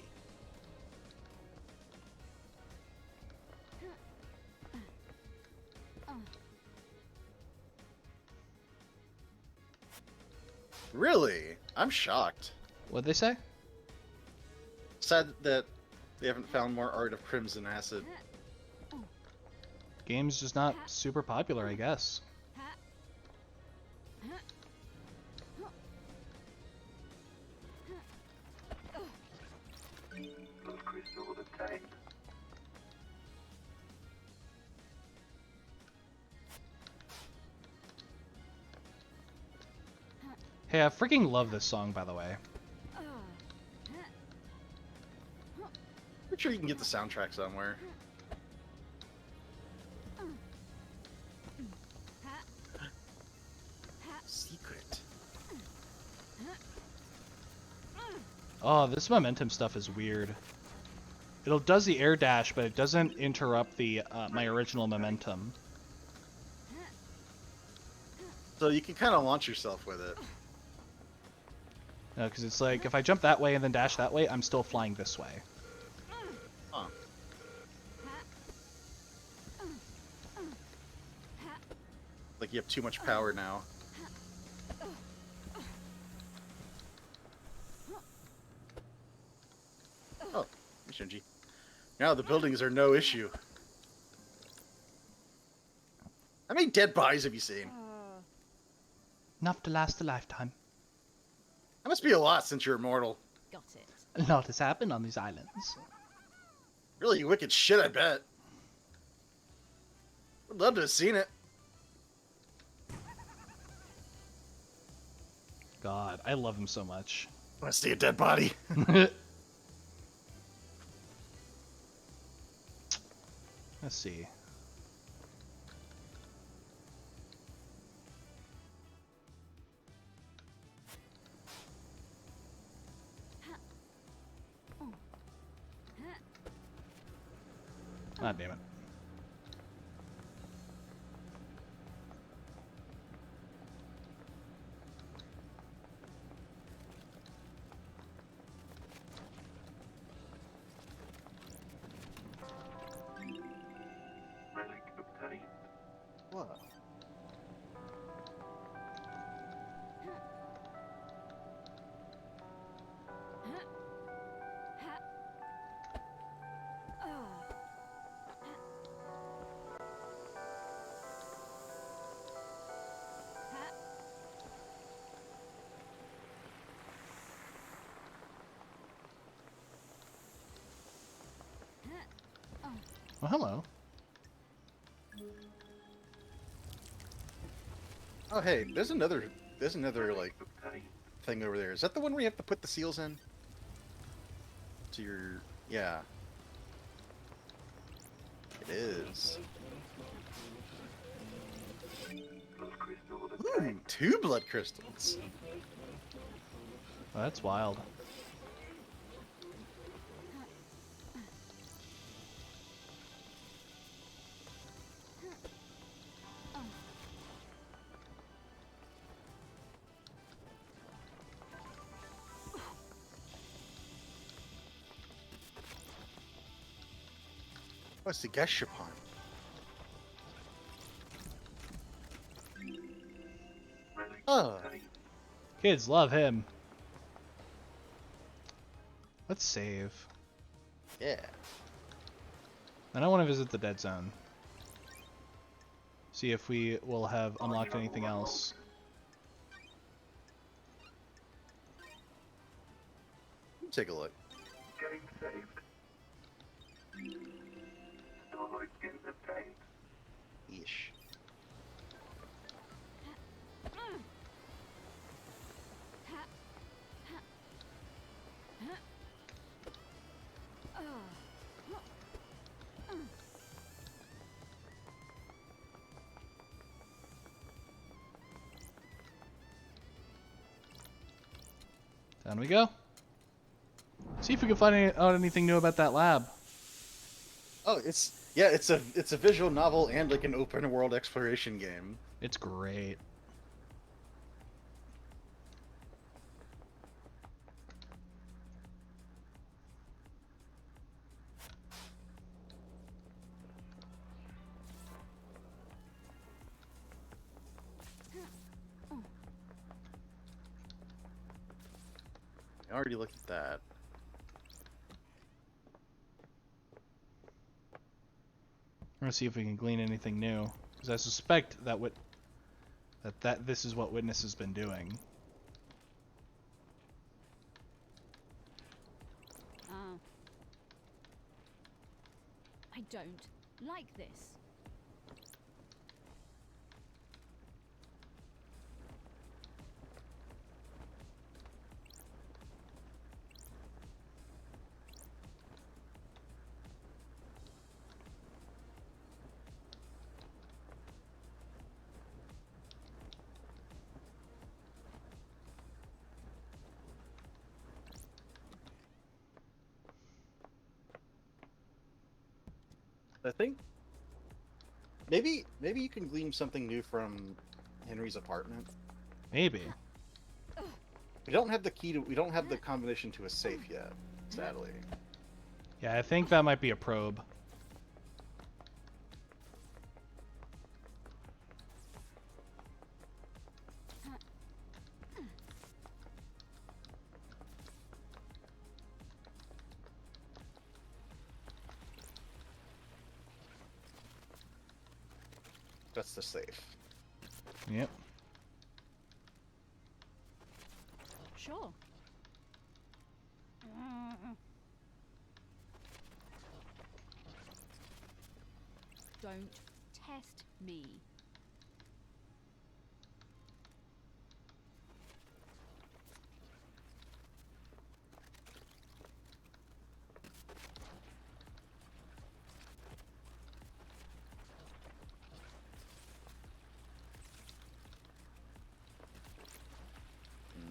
Really? I'm shocked. What'd they say? Sad that they haven't found more art of Crimson Acid. Game's just not super popular, I guess. Plus crystal obtained. Hey, I freaking love this song, by the way. I'm sure you can get the soundtrack somewhere. Secret. Oh, this momentum stuff is weird. It does the air dash, but it doesn't interrupt the my original momentum. So you can kind of launch yourself with it. Because it's like, if I jump that way and then dash that way, I'm still flying this way. Huh. Like you have too much power now. Oh, Shinji. Now the buildings are no issue. How many dead bodies have you seen? Enough to last a lifetime. That must be a lot since you're immortal. Got it. A lot has happened on these islands. Really wicked shit, I bet. Would love to have seen it. God, I love him so much. Want to see a dead body? Let's see. Ah, damn it. Relic obtained. What? Oh, hello. Oh, hey, there's another like thing over there. Is that the one where you have to put the seals in? To your, yeah. It is. Ooh, 2 blood crystals. Oh, that's wild. Oh, it's the Geshapon. Oh, Kids love him. Let's save. yeah. And I want to visit the dead zone. See if we will have unlocked anything else. Take a look. Game saved. Stored in the tank. Yeesh. Down we go. See if we can find out anything new about that lab. Oh, it's a visual novel and like an open world exploration game. It's great. I already looked at that. We're gonna see if we can glean anything new, because I suspect that this is what Witness has been doing. I don't like this. I think maybe you can glean something new from Henry's apartment. Maybe. We don't have the key to. We don't have the combination to a safe yet, sadly. Yeah, I think that might be a probe. That's the safe. Yep. Sure. Don't test me.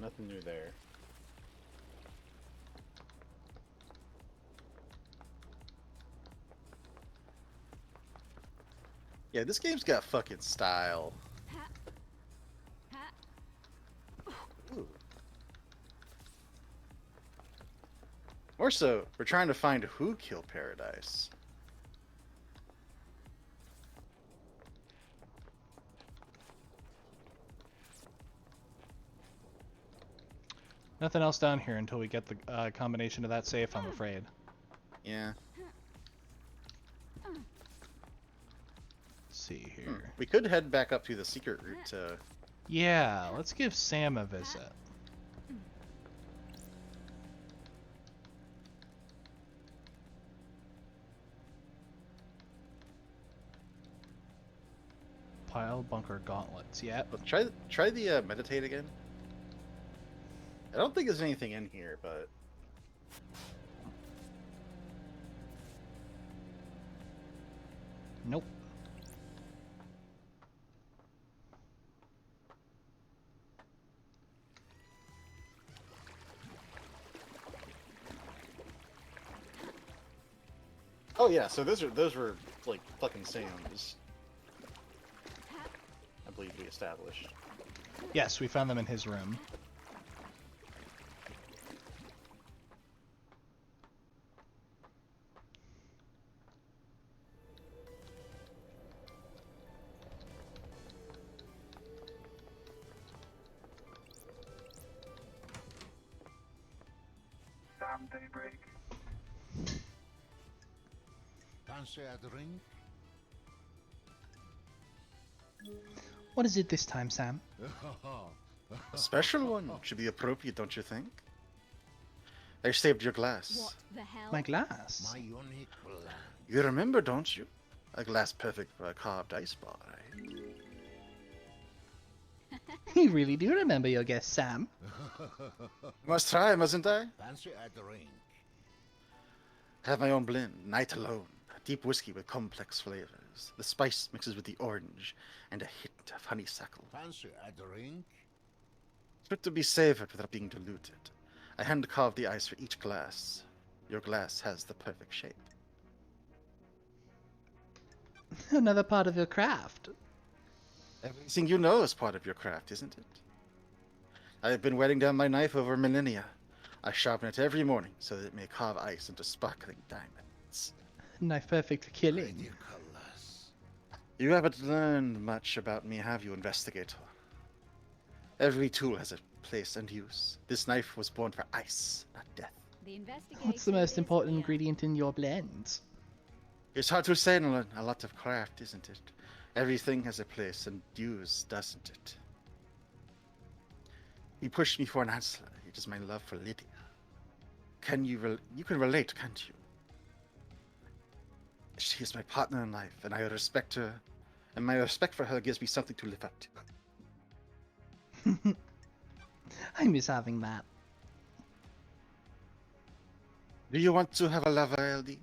Nothing new there. Yeah, this game's got fucking style. Ooh. More so, we're trying to find who killed Paradise. Nothing else down here until we get the combination of that safe, I'm afraid. Yeah. Let's see here. We could head back up to the secret route to... Yeah, let's give Sam a visit. Pile bunker gauntlets. Yep. But try the meditate again. I don't think there's anything in here, but Nope. oh yeah. So those were like fucking sounds. I believe we established. Yes, we found them in his room. Sam Daybreak. Fancy a drink? What is it this time, Sam? A special one should be appropriate, don't you think? I saved your glass. What the hell? My glass. My unique blend. You remember, don't you? A glass perfect for a carved ice bar, right? You really do remember your guest, Sam. Must try, mustn't I? Fancy a drink? Have my own blend, night alone. Deep whiskey with complex flavors. The spice mixes with the orange and a hint of honeysuckle. Fancy a drink? Fit to be savored without being diluted. I hand carved the ice for each glass. Your glass has the perfect shape. Another part of your craft. Everything you know is part of your craft, isn't it? I have been wetting down my knife over millennia. I sharpen it every morning so that it may carve ice into sparkling diamonds. Knife perfect for killing. Ridiculous. You haven't learned much about me, have you, investigator? Every tool has a place and use. This knife was born for ice, not death. The What's the most investigator important is here. ingredient in your blend? It's hard to say in a lot of craft, isn't it? Everything has a place and use, doesn't it? You pushed me for an answer. It is my love for Lydia. You can relate, can't you? She is my partner in life, and I respect her, and my respect for her gives me something to live up to. I miss having that. Do you want to have a lover, LD?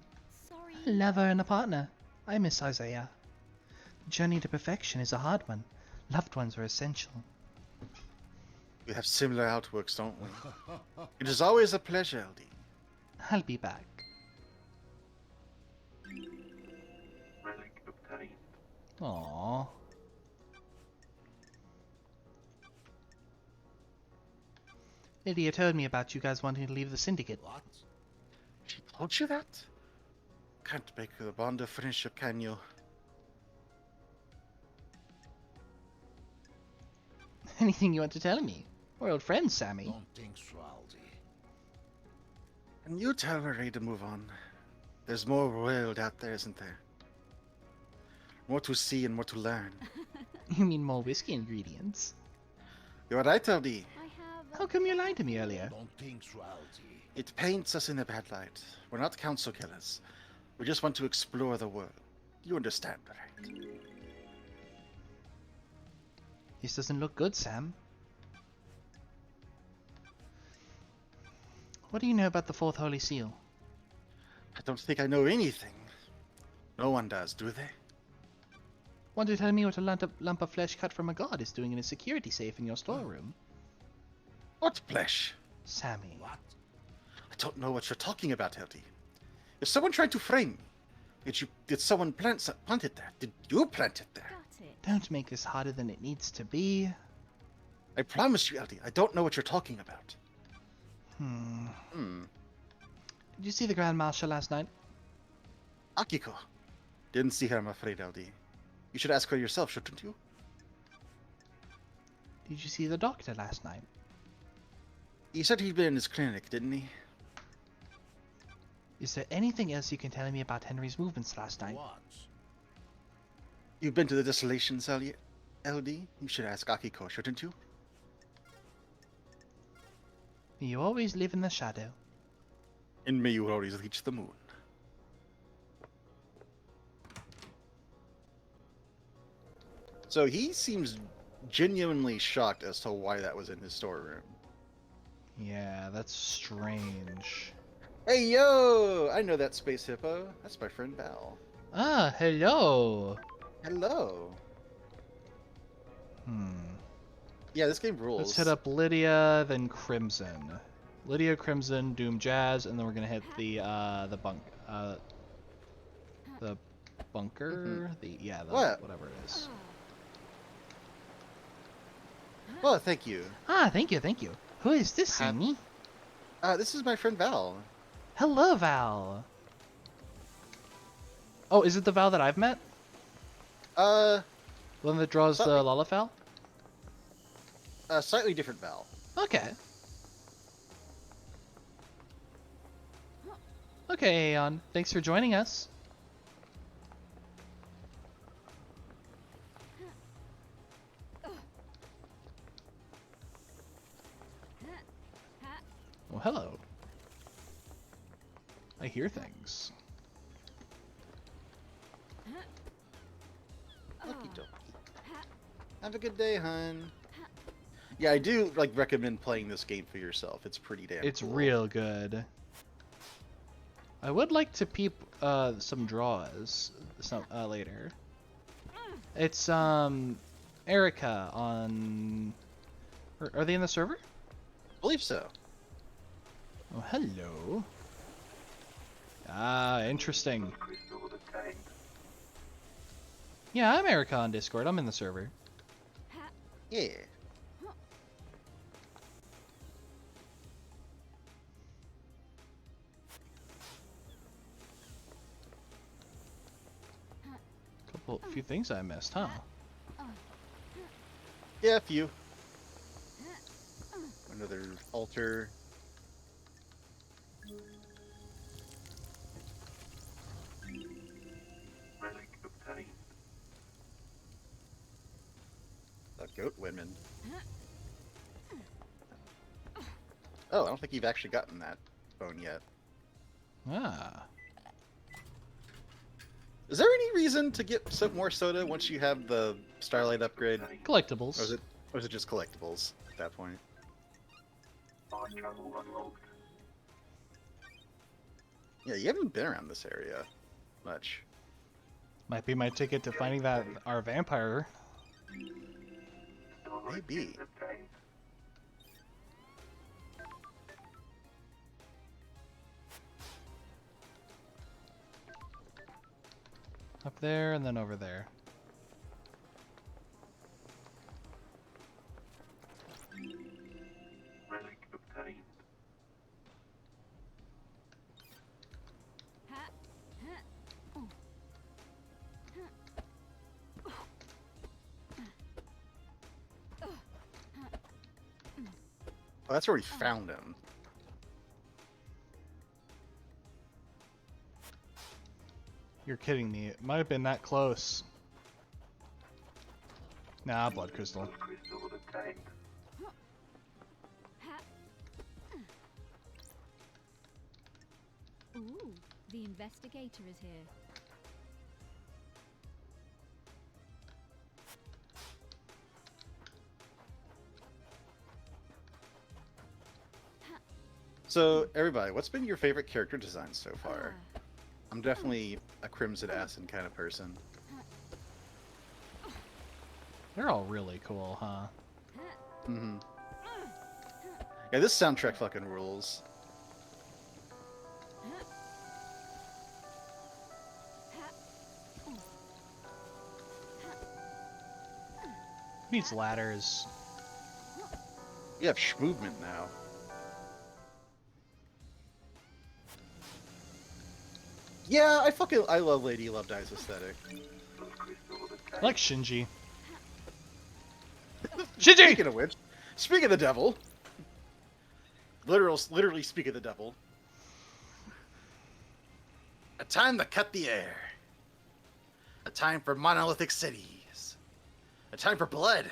Sorry. A lover and a partner. I miss Isaiah. The journey to perfection is a hard one. Loved ones are essential. We have similar outworks, don't we? It is always a pleasure, LD. I'll be back. Relic obtained. Aww. Lydia told me about you guys wanting to leave the syndicate. What? She told you that? Can't break the bond of friendship, can you? Anything you want to tell me? We're old friends, Sammy. Don't think so, Aldi. And you tell her ready to move on. There's more world out there, isn't there? More to see and more to learn. You mean more whiskey ingredients? You're right, LD. I have. How come you lied to me earlier? Don't think so, Aldi. It paints us in a bad light. We're not council killers. We just want to explore the world. You understand, right? This doesn't look good, Sam. What do you know about the Fourth Holy Seal? I don't think I know anything. No one does, do they? Want to tell me what a lump of flesh cut from a god is doing in a security safe in your storeroom? What flesh? Sammy. What? I don't know what you're talking about, LD. If someone tried to frame me, did someone plant it there? Did you plant it there? Got it. Don't make this harder than it needs to be. I promise you, LD, I don't know what you're talking about. Did you see the Grand Marshal last night? Akiko. Didn't see her, I'm afraid, LD. You should ask her yourself, shouldn't you? Did you see the doctor last night? He said he'd been in his clinic, didn't he? Is there anything else you can tell me about Henry's movements last night? What? You've been to the Desolation Cell yet, LD? You should ask Akiko, shouldn't you? You always live in the shadow. In me, you will always reach the moon. So he seems genuinely shocked as to why that was in his storeroom. Yeah, that's strange. Hey, yo! I know that space hippo. That's my friend Val. Ah, hello. Hello. Hmm. Yeah, this game rules. Let's hit up Lydia, then Crimson. Lydia, Crimson, Doom, Jazz, and then we're gonna hit the bunker. What? Whatever it is. Well, thank you. Ah, thank you, thank you. Who is this, Ha- Sammy? This is my friend Val. Hello, Val. Oh, is it the Val that I've met? The one that draws the Slightly- Lalafell? Slightly different Val. Okay. Okay, Aeon. Thanks for joining us. Well, hello. I hear things. Okie dokie. Have a good day, hun. Yeah, I do recommend playing this game for yourself. It's pretty damn It's cool. real good. I would like to peep some draws later. It's Erica on. Are they in the server? I believe so. Oh, hello. Ah, interesting. Yeah, I'm Erica on Discord. I'm in the server. Yeah. Few things I missed, huh? Yeah, a few. Another altar. Relic obtained. Goat women. Oh, I don't think you've actually gotten that bone yet. Ah. Is there any reason to get some more soda once you have the Starlight upgrade? Collectibles. Or is it just collectibles at that point? Fast travel unlocked. Yeah, you haven't been around this area much. Might be my ticket to finding that our vampire. Maybe. Obtained. Up there and then over there. Relic obtained. Oh, that's where we found him. You're kidding me. It might have been that close. Nah, blood crystal. Blood crystal obtained. Ooh, the investigator is here. So, everybody, what's been your favorite character design so far? I'm definitely a Crimson Ascent kind of person. They're all really cool, huh? Mm-hmm. Yeah, this soundtrack fucking rules. Needs ladders. You have movement now. Yeah, I love Lady Love Die's aesthetic. Blood crystal I obtained. like Shinji. Shinji! Speaking of which, speak of the devil. Literally speak of the devil. A time to cut the air. A time for monolithic cities. A time for blood.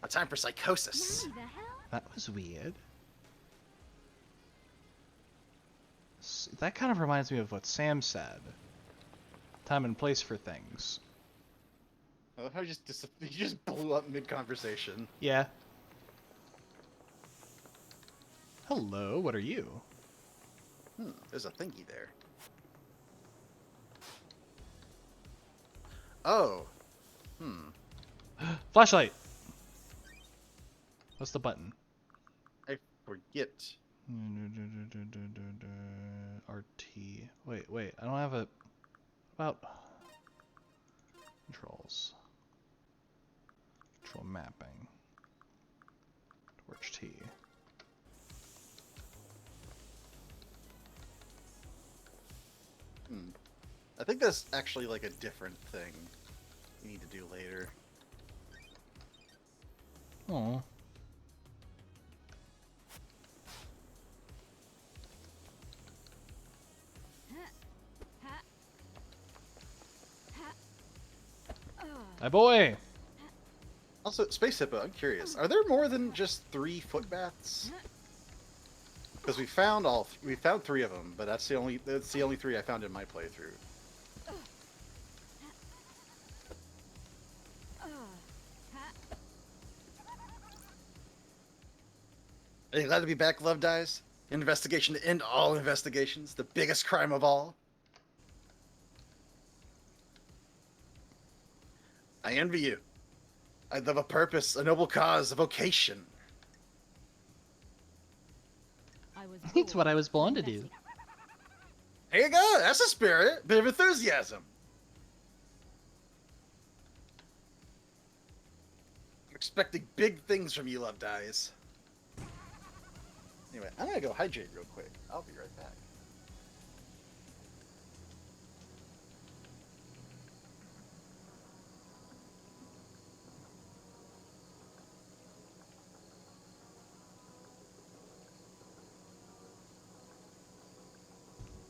A time for psychosis. Who the hell? That was weird. That kind of reminds me of what Sam said. Time and place for things. I love how he just blew up mid-conversation. Yeah. Hello, what are you? There's a thingy there. Oh. Flashlight! What's the button? I forget. RT. Wait. I don't have a... About... Controls. Control mapping. Torch T. I think that's actually like a different thing you need to do later. Oh. My boy! Also, Space Hippo, I'm curious. Are there more than just 3 foot baths? Because we found 3 of them, but that's the only 3 I found in my playthrough. Are you glad to be back, Love Dies? Investigation to end all investigations, the biggest crime of all. I envy you. I love a purpose, a noble cause, a vocation. It's what I was born to do. There you go. That's a spirit. Bit of enthusiasm. I'm expecting big things from you, Love Dies. Anyway, I'm gonna go hydrate real quick. I'll be right back.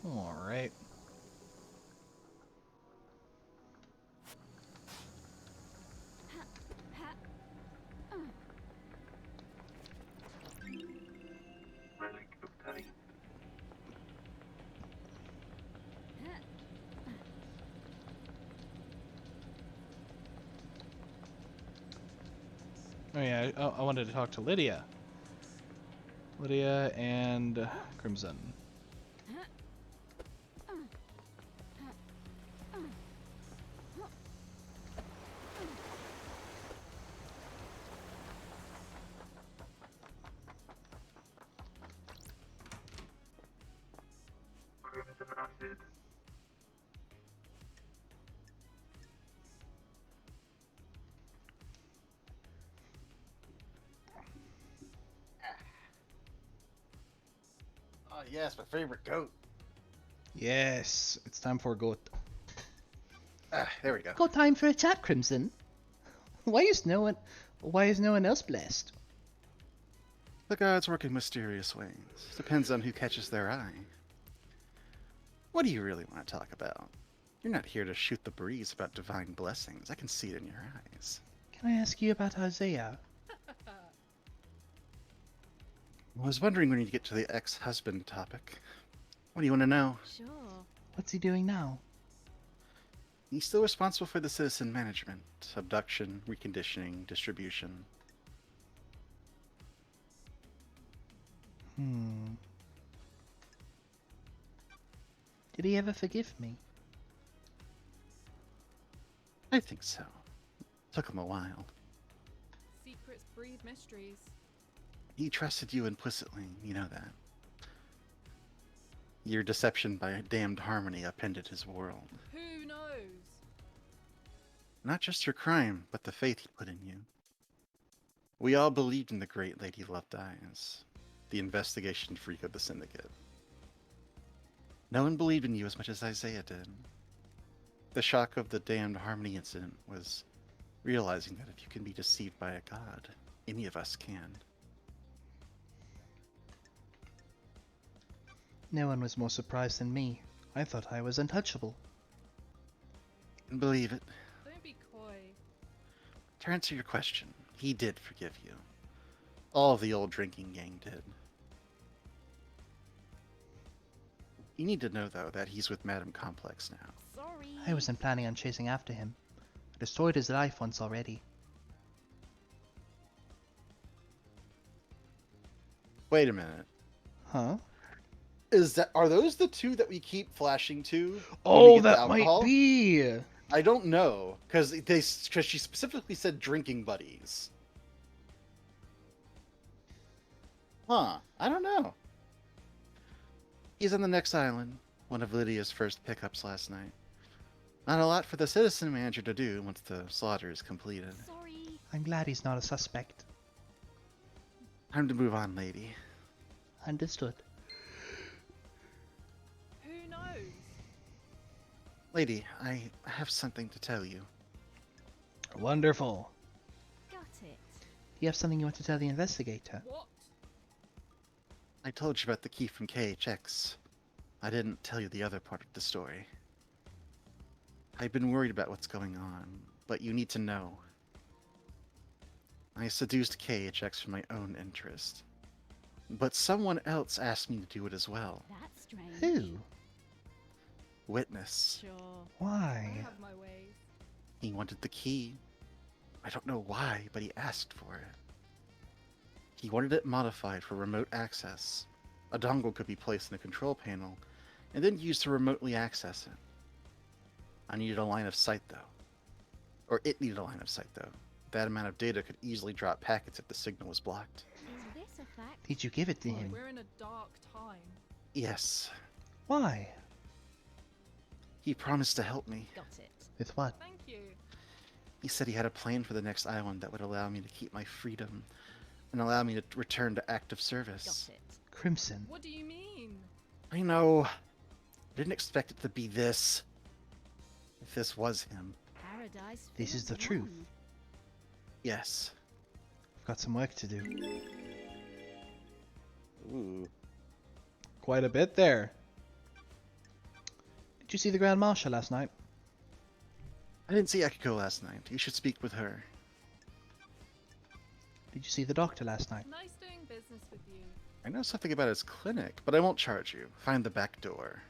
Alright. Relic obtained. Oh yeah, I wanted to talk to Lydia. Lydia and Crimson. Crimson acid. Oh yes, my favorite goat. Yes, it's time for goat. Ah, there we go. Got time for a chat, Crimson? Why is no one else blessed? The gods work in mysterious ways. Depends on who catches their eye. What do you really want to talk about? You're not here to shoot the breeze about divine blessings. I can see it in your eyes. Can I ask you about Isaiah? I was wondering when you'd get to the ex-husband topic. What do you want to know? Sure. What's he doing now? He's still responsible for the citizen management, abduction, reconditioning, distribution. Did he ever forgive me? I think so. Took him a while. Secrets breed mysteries. He trusted you implicitly, you know that. Your deception by damned harmony upended his world. Who knows? Not just your crime, but the faith he put in you. We all believed in the great Lady Love Dies, the investigation freak of the Syndicate. No one believed in you as much as Isaiah did. The shock of the damned harmony incident was realizing that if you can be deceived by a god, any of us can. No one was more surprised than me. I thought I was untouchable. And believe it. Don't be coy. To answer your question, he did forgive you. All of the old drinking gang did. You need to know, though, that he's with Madame Complex now. Sorry. I wasn't planning on chasing after him. I destroyed his life once already. Wait a minute. Huh? Are those the two that we keep flashing to? when we Oh, get the that might alcohol? be! I don't know because she specifically said drinking buddies. Huh? I don't know. He's on the next island. One of Lydia's first pickups last night. Not a lot for the citizen manager to do once the slaughter is completed. Sorry. I'm glad he's not a suspect. Time to move on, lady. Understood. Who knows? Lady, I have something to tell you. Wonderful. Got it. Do you have something you want to tell the investigator? What? I told you about the key from KHX. I didn't tell you the other part of the story. I've been worried about what's going on, but you need to know. I seduced KHX for my own interest. But someone else asked me to do it as well. That's strange. Who? Witness. Sure. I Why? have my ways. He wanted the key. I don't know why, but he asked for it. He wanted it modified for remote access. A dongle could be placed in a control panel, and then used to remotely access it. I needed a line of sight, though. Or it needed a line of sight, though. That amount of data could easily drop packets if the signal was blocked. Is this a fact? Did you give it to him? We're in a dark time. Yes. Why? He promised to help me. Got it. With what? Thank you. He said he had a plan for the next island that would allow me to keep my freedom and allow me to return to active service. Got it. Crimson. What do you mean? I know. I didn't expect it to be this. If this was him. Paradise. This full is the of truth. one. Yes. I've got some work to do. Ooh. Quite a bit there. Did you see the Grand Marshal last night? I didn't see Akiko last night. You should speak with her. Did you see the doctor last night? Nice doing business with you. I know something about his clinic, but I won't charge you. Find the back door.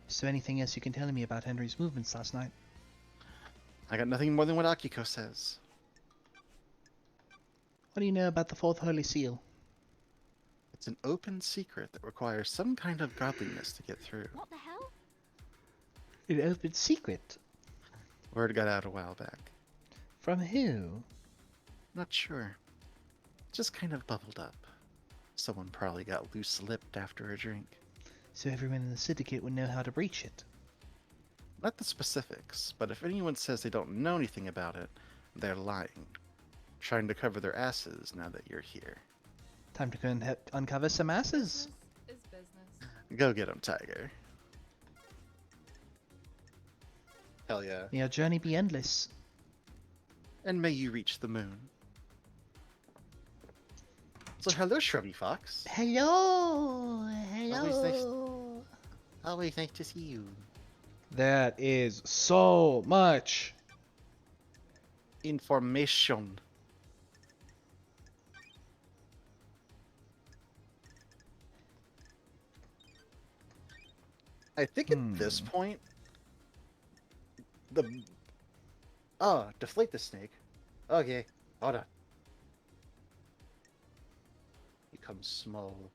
Is there anything else you can tell me about Henry's movements last night? I got nothing more than what Akiko says. What do you know about the Fourth Holy Seal? It's an open secret that requires some kind of godliness to get through. What the hell? An open secret? Word got out a while back. From who? Not sure. Just kind of bubbled up. Someone probably got loose-lipped after a drink. So everyone in the syndicate would know how to breach it. Not the specifics, but if anyone says they don't know anything about it, they're lying. Trying to cover their asses now that you're here. Time to go and uncover some asses. Business is business. Go get 'em, Tiger. Hell yeah. May our journey be endless. And may you reach the moon. So hello, Shrubby Fox. Hello! Always nice to see you. That is so much. Information. I think at this point, deflate the snake. Okay, hold on. Become small.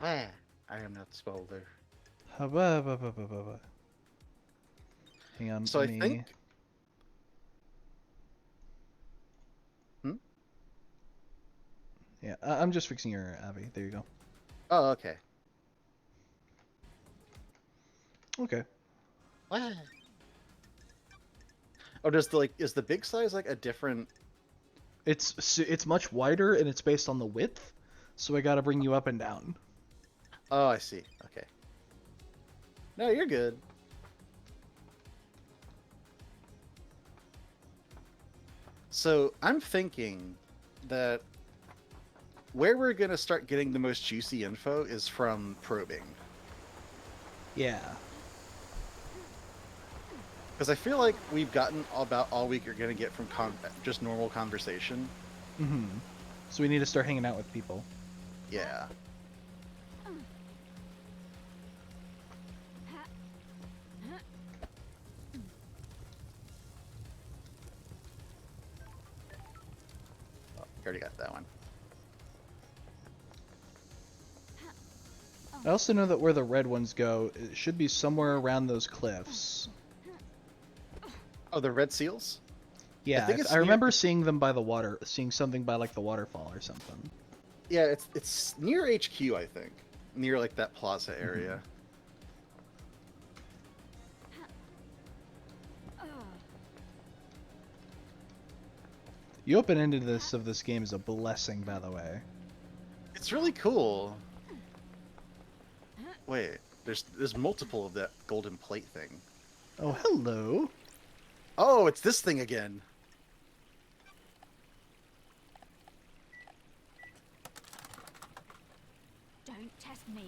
I am not Smolder. Hang on. So I let me- think. Yeah, I'm just fixing your Abby. There you go. Oh, okay. Okay. Oh, is the big size like a different? It's much wider and it's based on the width, so I gotta bring you up and down. Oh, I see. Okay. No, you're good. So I'm thinking that where we're gonna start getting the most juicy info is from probing. Yeah. Because I feel like we've gotten about all we are gonna get from just normal conversation. Mm-hmm. So we need to start hanging out with people. Yeah. Oh, already got that one. I also know that where the red ones go, it should be somewhere around those cliffs. Oh, the red seals? Yeah, think it's I near- remember seeing them by the water, seeing something by like the waterfall or something. Yeah, it's near HQ, I think. Near like that plaza area. The open-endedness of this game is a blessing, by the way. It's really cool. Wait, there's multiple of that golden plate thing. Oh, hello. Oh, it's this thing again. Don't test me.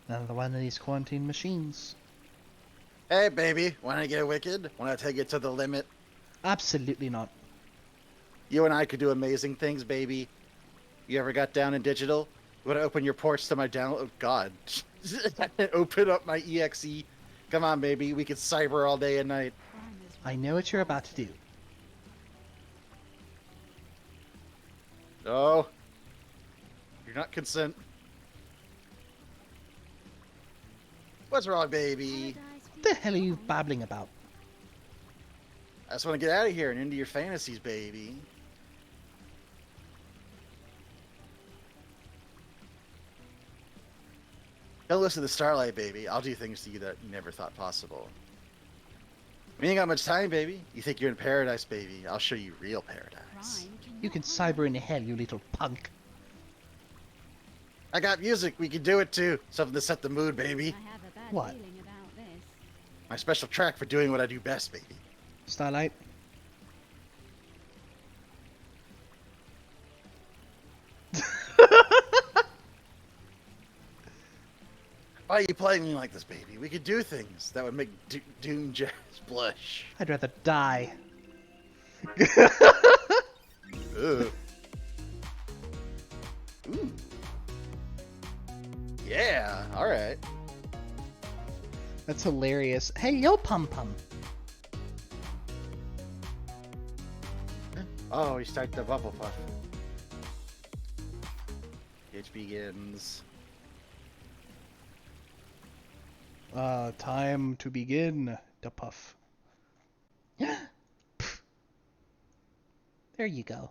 Another one of these quarantine machines. Hey, baby, wanna get wicked? Wanna take it to the limit? Absolutely not. You and I could do amazing things, baby. You ever got down in digital? You wanna open your ports to my download? Oh, God. Open up my EXE. Come on, baby, we could cyber all day and night. I know what you're about to do. No. You're not consent. What's wrong, baby? What the hell are you babbling about? I just want to get out of here and into your fantasies, baby. Don't listen to Starlight, baby. I'll do things to you that you never thought possible. We ain't got much time, baby. You think you're in paradise, baby. I'll show you real paradise. You can cyber into hell, you little punk. I got music. We can do it, too. Something to set the mood, baby. I have a bad What? feeling about this. My special track for doing what I do best, baby. Starlight? Why are you playing me like this, baby? We could do things that would make Doom Jazz blush. I'd rather die. Ugh. Ooh. Yeah, alright. That's hilarious. Hey, yo, Pum Pum. Oh, we start the bubble puff. It begins. Time to begin the puff. There you go.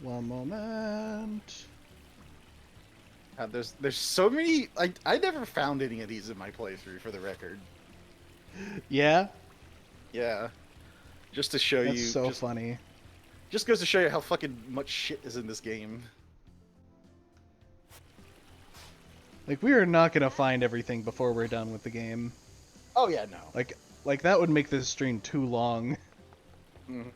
One moment. There's so many. I never found any of these in my playthrough, for the record. Yeah? Yeah, just to show That's you. so just, funny. Just goes to show you how fucking much shit is in this game. Like, we are not gonna find everything before we're done with the game. Oh yeah, no. Like that would make this stream too long. Mhm.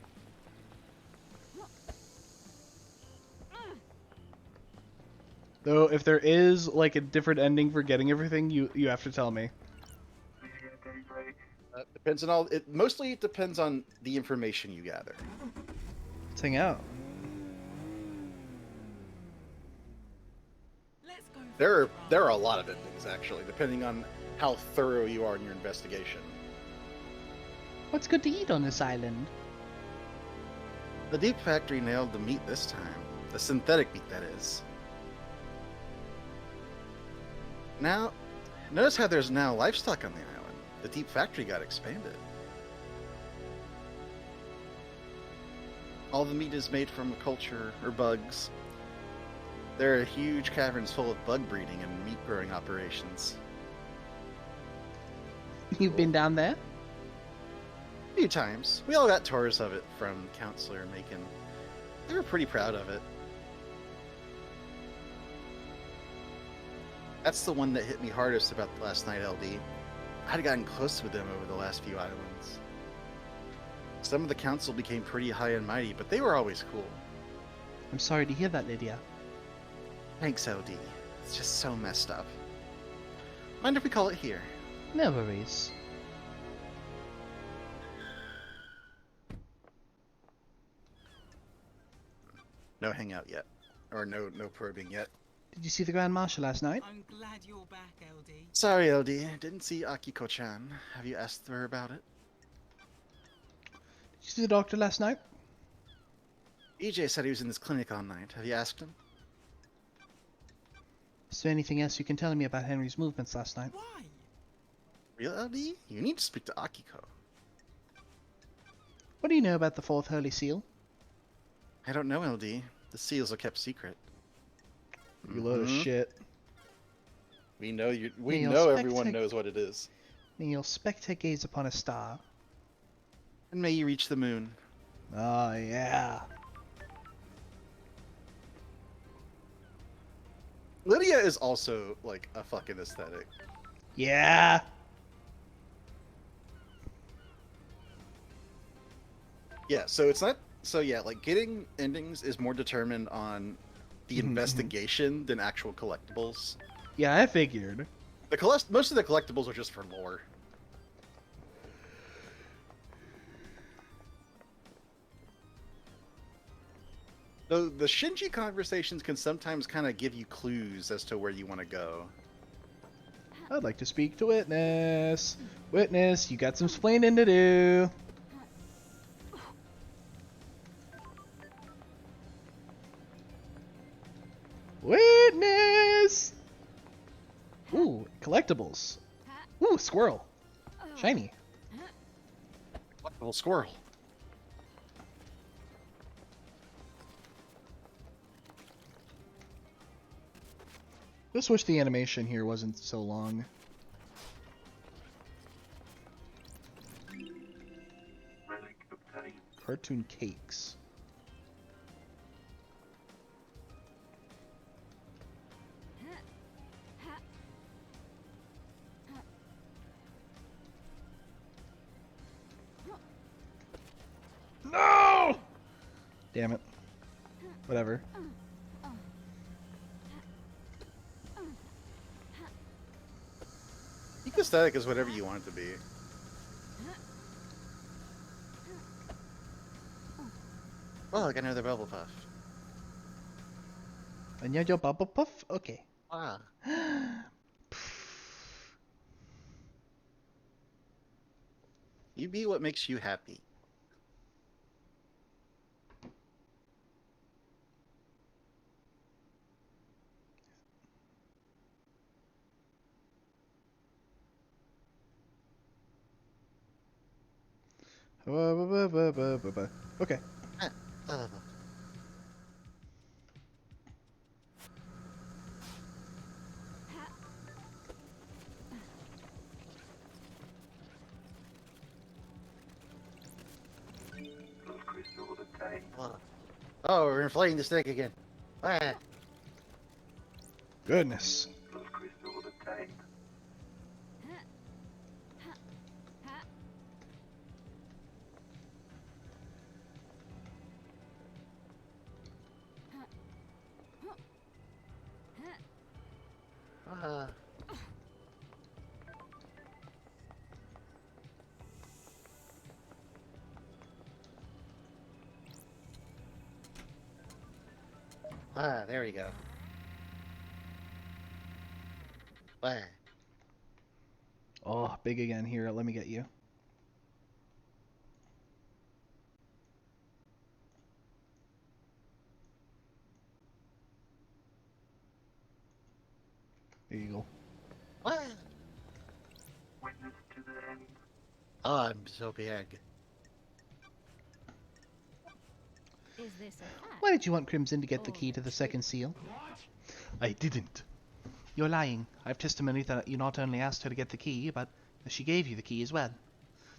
Though, if there is, like, a different ending for getting everything, you have to tell me. Depends on all. It mostly depends on the information you gather. Let's hang out. Let's go. There are a lot of endings actually, depending on how thorough you are in your investigation. What's good to eat on this island? The Deep Factory nailed the meat this time. The synthetic meat, that is. Now, notice how there's now livestock on the island. The Deep Factory got expanded. All the meat is made from culture or bugs. There are huge caverns full of bug breeding and meat growing operations. You've been down there? A few times. We all got tours of it from Counselor Macon. They were pretty proud of it. That's the one that hit me hardest about last night, LD. I'd gotten close with them over the last few islands. Some of the council became pretty high and mighty, but they were always cool. I'm sorry to hear that, Lydia. Thanks, LD. It's just so messed up. Mind if we call it here? No worries. No hangout yet. Or no probing yet. Did you see the Grand Marshal last night? I'm glad you're back, LD. Sorry, LD. Didn't see Akiko-chan. Have you asked her about it? Did you see the doctor last night? EJ said he was in this clinic all night. Have you asked him? Is there anything else you can tell me about Henry's movements last night? Why? Real LD? You need to speak to Akiko. What do you know about the Fourth Holy Seal? I don't know, LD. The seals are kept secret. You load of shit. We know you. We Neil, know everyone knows what it is. May your spectre gaze upon a star. And may you reach the moon. Oh, yeah. Lydia is also, like, a fucking aesthetic. Yeah. Yeah, so it's not... So, yeah, like, getting endings is more determined on the investigation than actual collectibles. Yeah, I figured. Most of the collectibles are just for lore. The Shinji conversations can sometimes kind of give you clues as to where you want to go. I'd like to speak to Witness. Witness, you got some splaining to do. Witness! Ooh, collectibles. Ooh, squirrel. Shiny. Little squirrel. Just wish the animation here wasn't so long. Relic obtained. Cartoon cakes. No! Damn it. Whatever. Aesthetic is whatever you want it to be. Oh, I got another bubble puff. Another bubble puff? Okay. Ah. You be what makes you happy. Okay. Crystal obtained. Oh, we're inflating the stick again. Ah. Goodness. Crystal obtained. There we go. Oh, big again here. Let me get you. There you go. Witness to the end. Oh, I'm so big. Is this a fact? Why did you want Crimson to get the key to the second seal? I didn't. You're lying. I have testimony that you not only asked her to get the key, but that she gave you the key as well.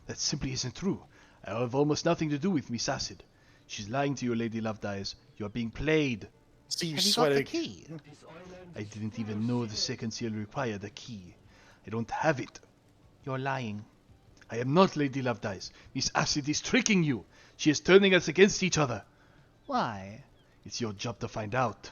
That simply isn't true. I have almost nothing to do with Miss Acid. She's lying to you, Lady Love Dies. You're being played. See you Have you got the sweating. key? I didn't even know the second seal required a key. I don't have it. You're lying. I am not Lady Love Dice. Miss Acid is tricking you. She is turning us against each other. Why? It's your job to find out.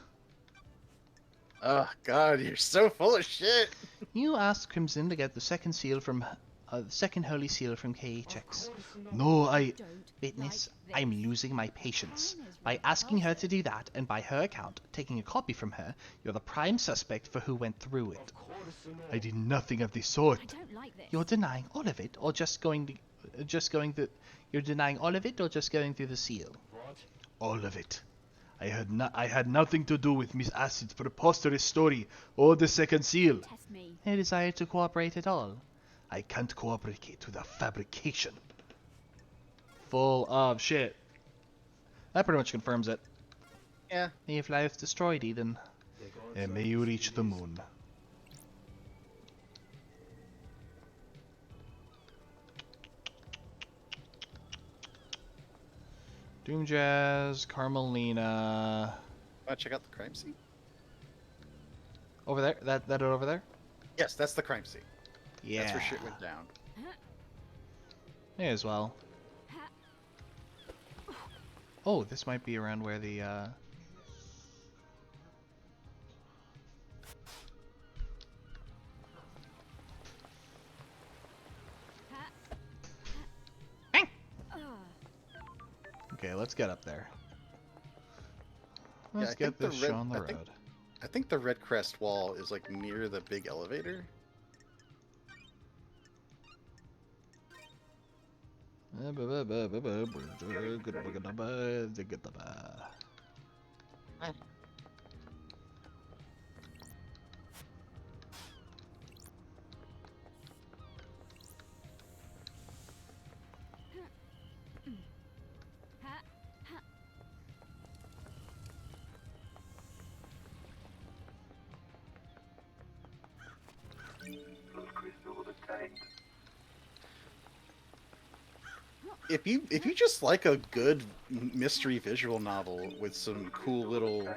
Oh God, you're so full of shit. You asked Crimson to get the second seal from the second holy seal from KHX. No, I... Don't Witness, like I'm this. losing my patience. Mine is By asking her to repulsive. do that, and by her account, taking a copy from her, you're the prime suspect for who went through it. I did nothing of the sort. I don't like this. You're denying all of it, or just going through... You're denying all of it, or just going through the seal? All of it. I had nothing to do with Miss Acid's preposterous story or the second seal. Test me. No desire to cooperate at all? I can't cooperate with a fabrication. Full of shit. That pretty much confirms it. Yeah. If life destroyed Eden. And may you reach the moon. Doom Jazz, Carmelina. Want to check out the crime scene? Over there? That over there? Yes, that's the crime scene. Yeah. That's where shit went down. May as well. Oh, this might be around where the Okay, let's get up there. Yeah, Let's I get think the this red- show on the I think- road. I think the red crest wall is like near the big elevator. Those crystals obtained. If you just like a good mystery visual novel with some cool little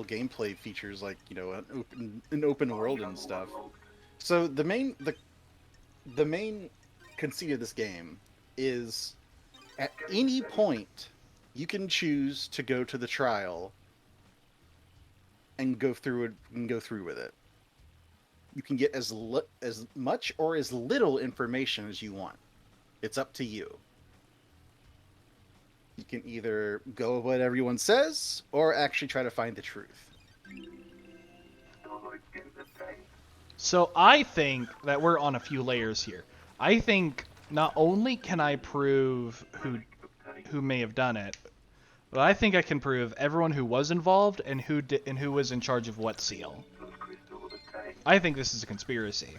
gameplay features, like, you know, an open world and stuff. So the main conceit of this game is at any point you can choose to go to the trial and go through with it. You can get as much or as little information as you want. It's up to you. You can either go with what everyone says or actually try to find the truth. So I think that we're on a few layers here. I think not only can I prove who may have done it, but I think I can prove everyone who was involved and who was in charge of what seal. I think this is a conspiracy.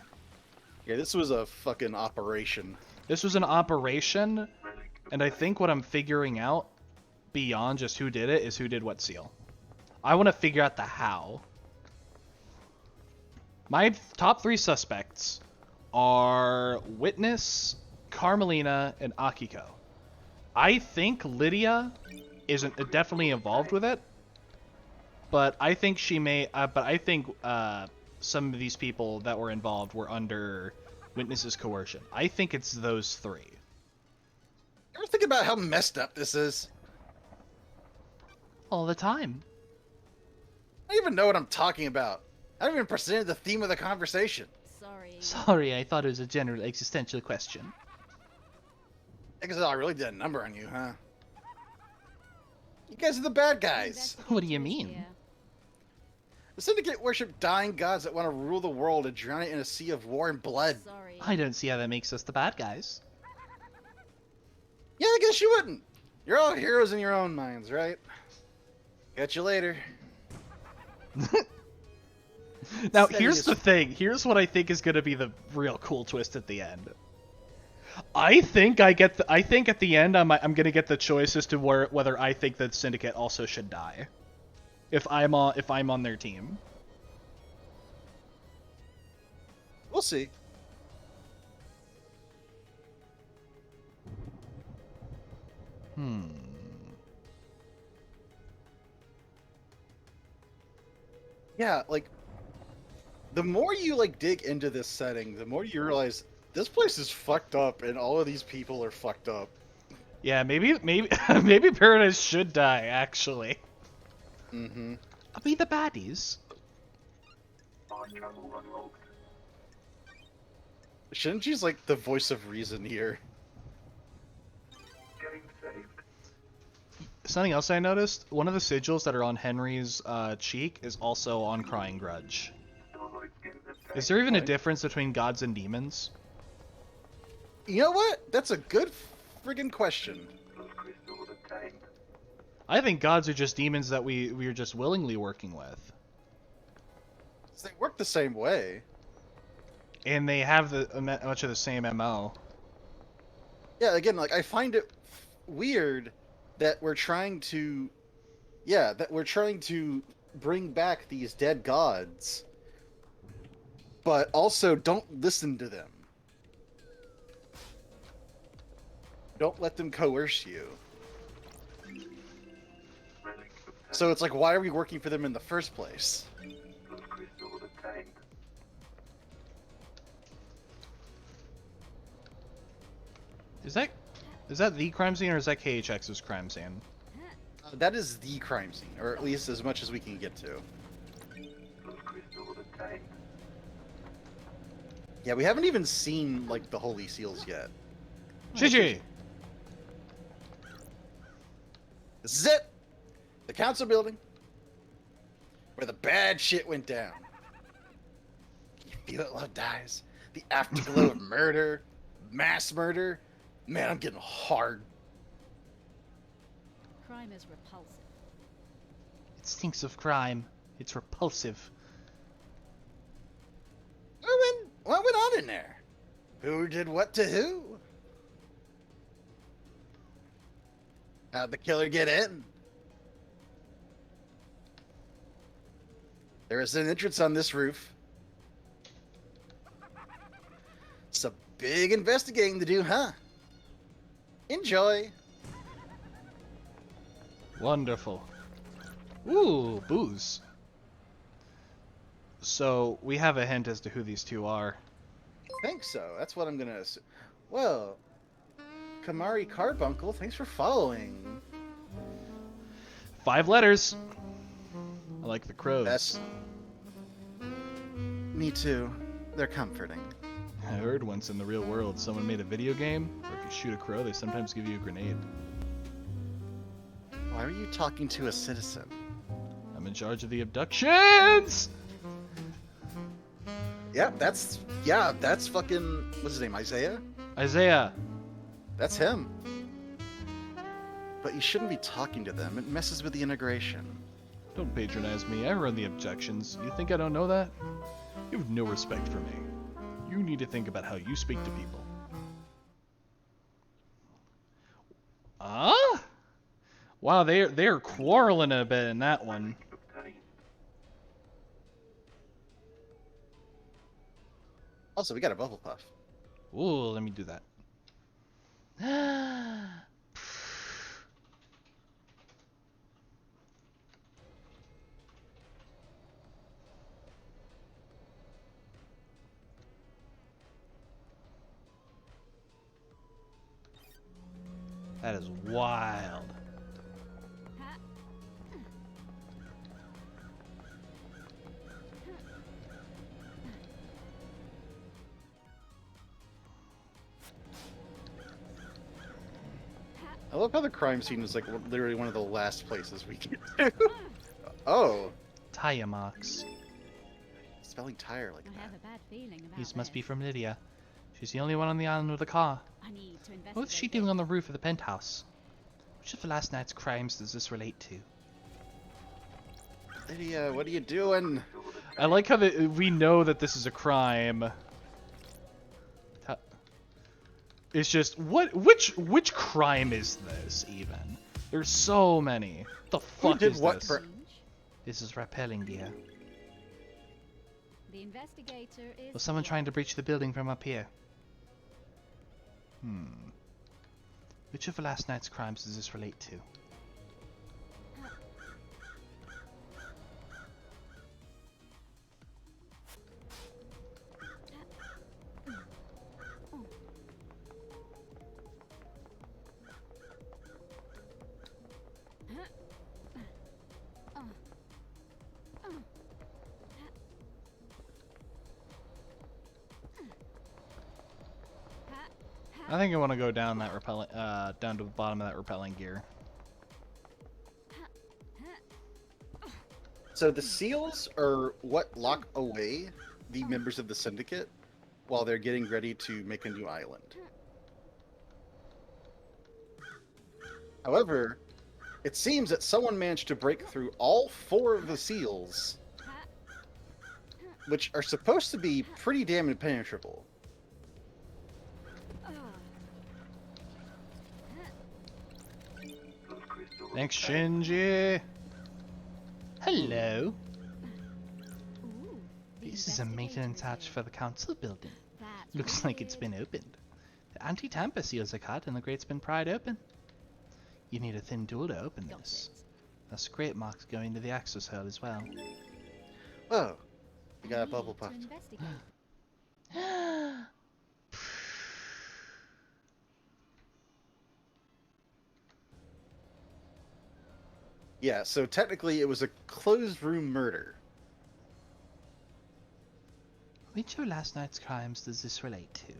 Yeah, this was a fucking operation. This was an operation, and I think what I'm figuring out beyond just who did it is who did what seal. I want to figure out the how. My top 3 suspects are Witness, Carmelina, and Akiko. I think Lydia isn't definitely involved with it, but I think she may. But I think some of these people that were involved were under Witness's coercion. I think it's those 3. Ever think about how messed up this is? All the time. I don't even know what I'm talking about. I haven't even presented the theme of the conversation. Sorry, I thought it was a general existential question. I guess I really did a number on you, huh? You guys are the bad guys. What do you mean? The Syndicate worship dying gods that want to rule the world and drown it in a sea of war and blood. I don't see how that makes us the bad guys. Yeah, I guess you wouldn't. You're all heroes in your own minds, right? Catch you later. Now, here's the thing. Here's what I think is going to be the real cool twist at the end. I think at the end I'm going to get the choice as to whether I think that Syndicate also should die. If I'm on their team. We'll see. Yeah, like the more you like dig into this setting, the more you realize this place is fucked up, and all of these people are fucked up. Yeah, maybe maybe Paradise should die. Actually, Mm-hmm. Are we the baddies? Travel unlocked. Shinji's like the voice of reason here. Getting saved. something else I noticed: one of the sigils that are on Henry's cheek is also on Crying Grudge. Starlight skins obtained. Is there even a Right. difference between gods and demons? You know what? That's a good friggin' question. Plus crystals obtained. I think gods are just demons that we are just willingly working with, They work the same way. and they have much of the same MO. Yeah, again, like I find it weird that we're trying to, bring back these dead gods, but also don't listen to them. Don't let them coerce you. Relic obtained. So it's like, why are we working for them in the first place? Plus crystals obtained. Is that the crime scene or is that KHX's crime scene? That is the crime scene, or at least as much as we can get to. Plus crystals obtained. Yeah, we haven't even seen like the holy seals yet. Gigi! This is it! The council building. Where the bad shit went down. Can you feel it, love dies? The afterglow of murder, mass murder. Man, I'm getting hard. Crime is repulsive. It stinks of crime. It's repulsive. What went on in there? Who did what to who? How'd the killer get in? There is an entrance on this roof. Some big investigating to do, huh? Enjoy. Wonderful. Ooh, booze. So, we have a hint as to who these two are. I think so. That's what I'm gonna assume. Well, Kamari Carbuncle, thanks for following. 5 letters. I like the crows. That's... Me too. They're comforting. I heard once in the real world someone made a video game where if you shoot a crow, they sometimes give you a grenade. Why are you talking to a citizen? I'm in charge of the abductions! Yeah, that's fucking, what's his name, Isaiah? Isaiah! That's him. But you shouldn't be talking to them. It messes with the integration. Don't patronize me. I run the objections. You think I don't know that? You have no respect for me. You need to think about how you speak to people. Ah? Wow, they're quarreling a bit in that one. Obtained. Also, we got a bubble puff. Ooh, let me do that. That is wild. I love how the crime scene is like literally one of the last places we get to. Oh, Tire marks. spelling tire like I have that. a bad feeling about These must be this. from Lydia. She's the only one on the island with a car. I need to investigate. What's she doing on the roof of the penthouse? Which of the last night's crimes does this relate to? Lydia, what are you doing? I like how we know that this is a crime. It's just which crime is this even? There's so many. What the fuck did is what this? for- This is rappelling gear. The investigator is. Was someone trying to breach the building from up here? Which of the last night's crimes does this relate to? I think I want to go down that repelling, down to the bottom of that repelling gear. So the seals are what lock away the members of the syndicate while they're getting ready to make a new island. However, it seems that someone managed to break through all 4 of the seals, which are supposed to be pretty damn impenetrable. Thanks, Shinji. Hello. Ooh, the This is a maintenance hatch investigator for the council building. That's Looks like it's been opened. The anti-tamper seals are cut and the grate's been pried open. You need a thin tool to open Got this. it. The scrape marks going to the access hole as well. Oh, you got a Need bubble to puff. investigate. Yeah, so technically it was a closed room murder. Which of last night's crimes does this relate to?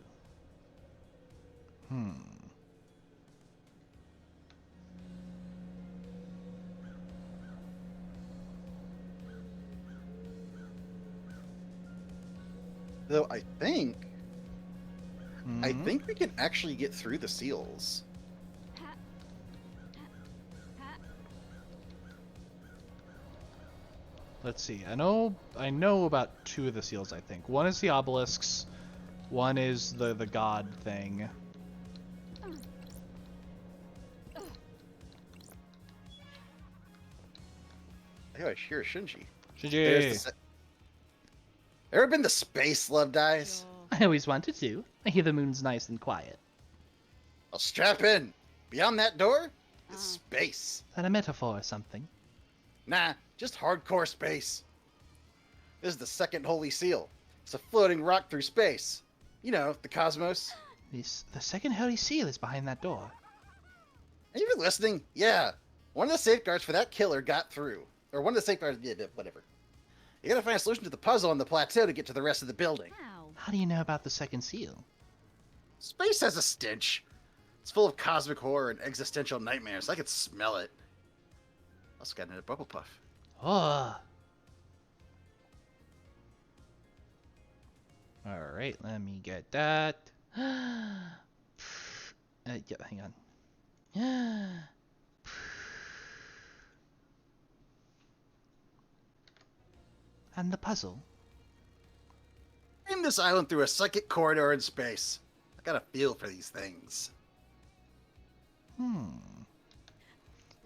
Though I think Hmm? we can actually get through the seals. Let's see. I know about 2 of the seals, I think. One is the obelisks. One is the god thing. Oh, I hear Shinji. Shinji! Ever been to space, Love Dice? I always wanted to. I hear the moon's nice and quiet. Well, strap in. Beyond that door is space. Is that a metaphor or something? Nah, just hardcore space. This is the second holy seal. It's a floating rock through space. You know, the cosmos. The second holy seal is behind that door. Are you even listening? Yeah. One of the safeguards for that killer got through. Or one of the safeguards, yeah, whatever. You gotta find a solution to the puzzle on the plateau to get to the rest of the building. How? How do you know about the second seal? Space has a stench. It's full of cosmic horror and existential nightmares. I could smell it. Also got another bubble puff. Oh. Alright, let me get that. Yeah, hang on. And the puzzle. Name this island through a psychic corridor in space. I got a feel for these things.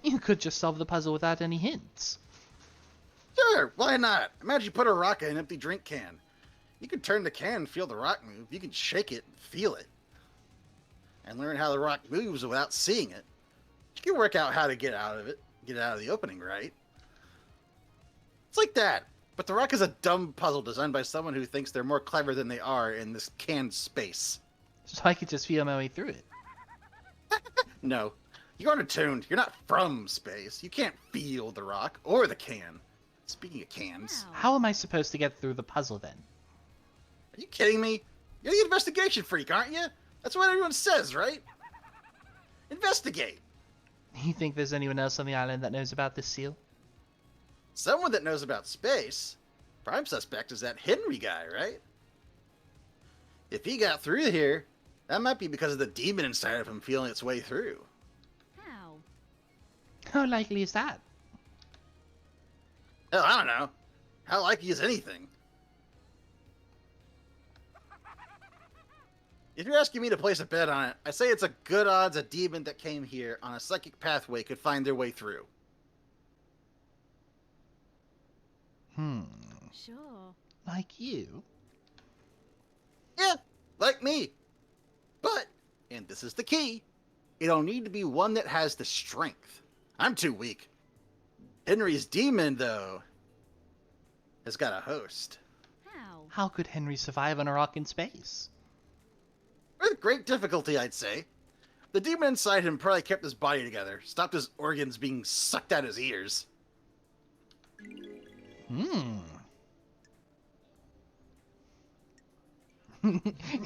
You could just solve the puzzle without any hints. Sure, why not? Imagine you put a rock in an empty drink can. You can turn the can and feel the rock move. You can shake it and feel it. And learn how the rock moves without seeing it. You can work out how to get out of it. Get out of the opening, right? It's like that. But the rock is a dumb puzzle designed by someone who thinks they're more clever than they are in this canned space. So I could just feel my way through it. No. You're unattuned. You're not from space. You can't feel the rock or the can. Speaking of cans. How am I supposed to get through the puzzle then? Are you kidding me? You're the investigation freak, aren't you? That's what everyone says, right? Investigate. You think there's anyone else on the island that knows about this seal? Someone that knows about space. Prime suspect is that Henry guy, right? If he got through here, that might be because of the demon inside of him feeling its way through. How? How likely is that? Hell, I don't know. How likely is anything? If you're asking me to place a bet on it, I say it's a good odds a demon that came here on a psychic pathway could find their way through. Sure. Like you? Yeah, like me. But, and this is the key, it'll need to be one that has the strength. I'm too weak. Henry's demon, though, has got a host. How? How could Henry survive on a rock in space? With great difficulty, I'd say. The demon inside him probably kept his body together, stopped his organs being sucked out his ears.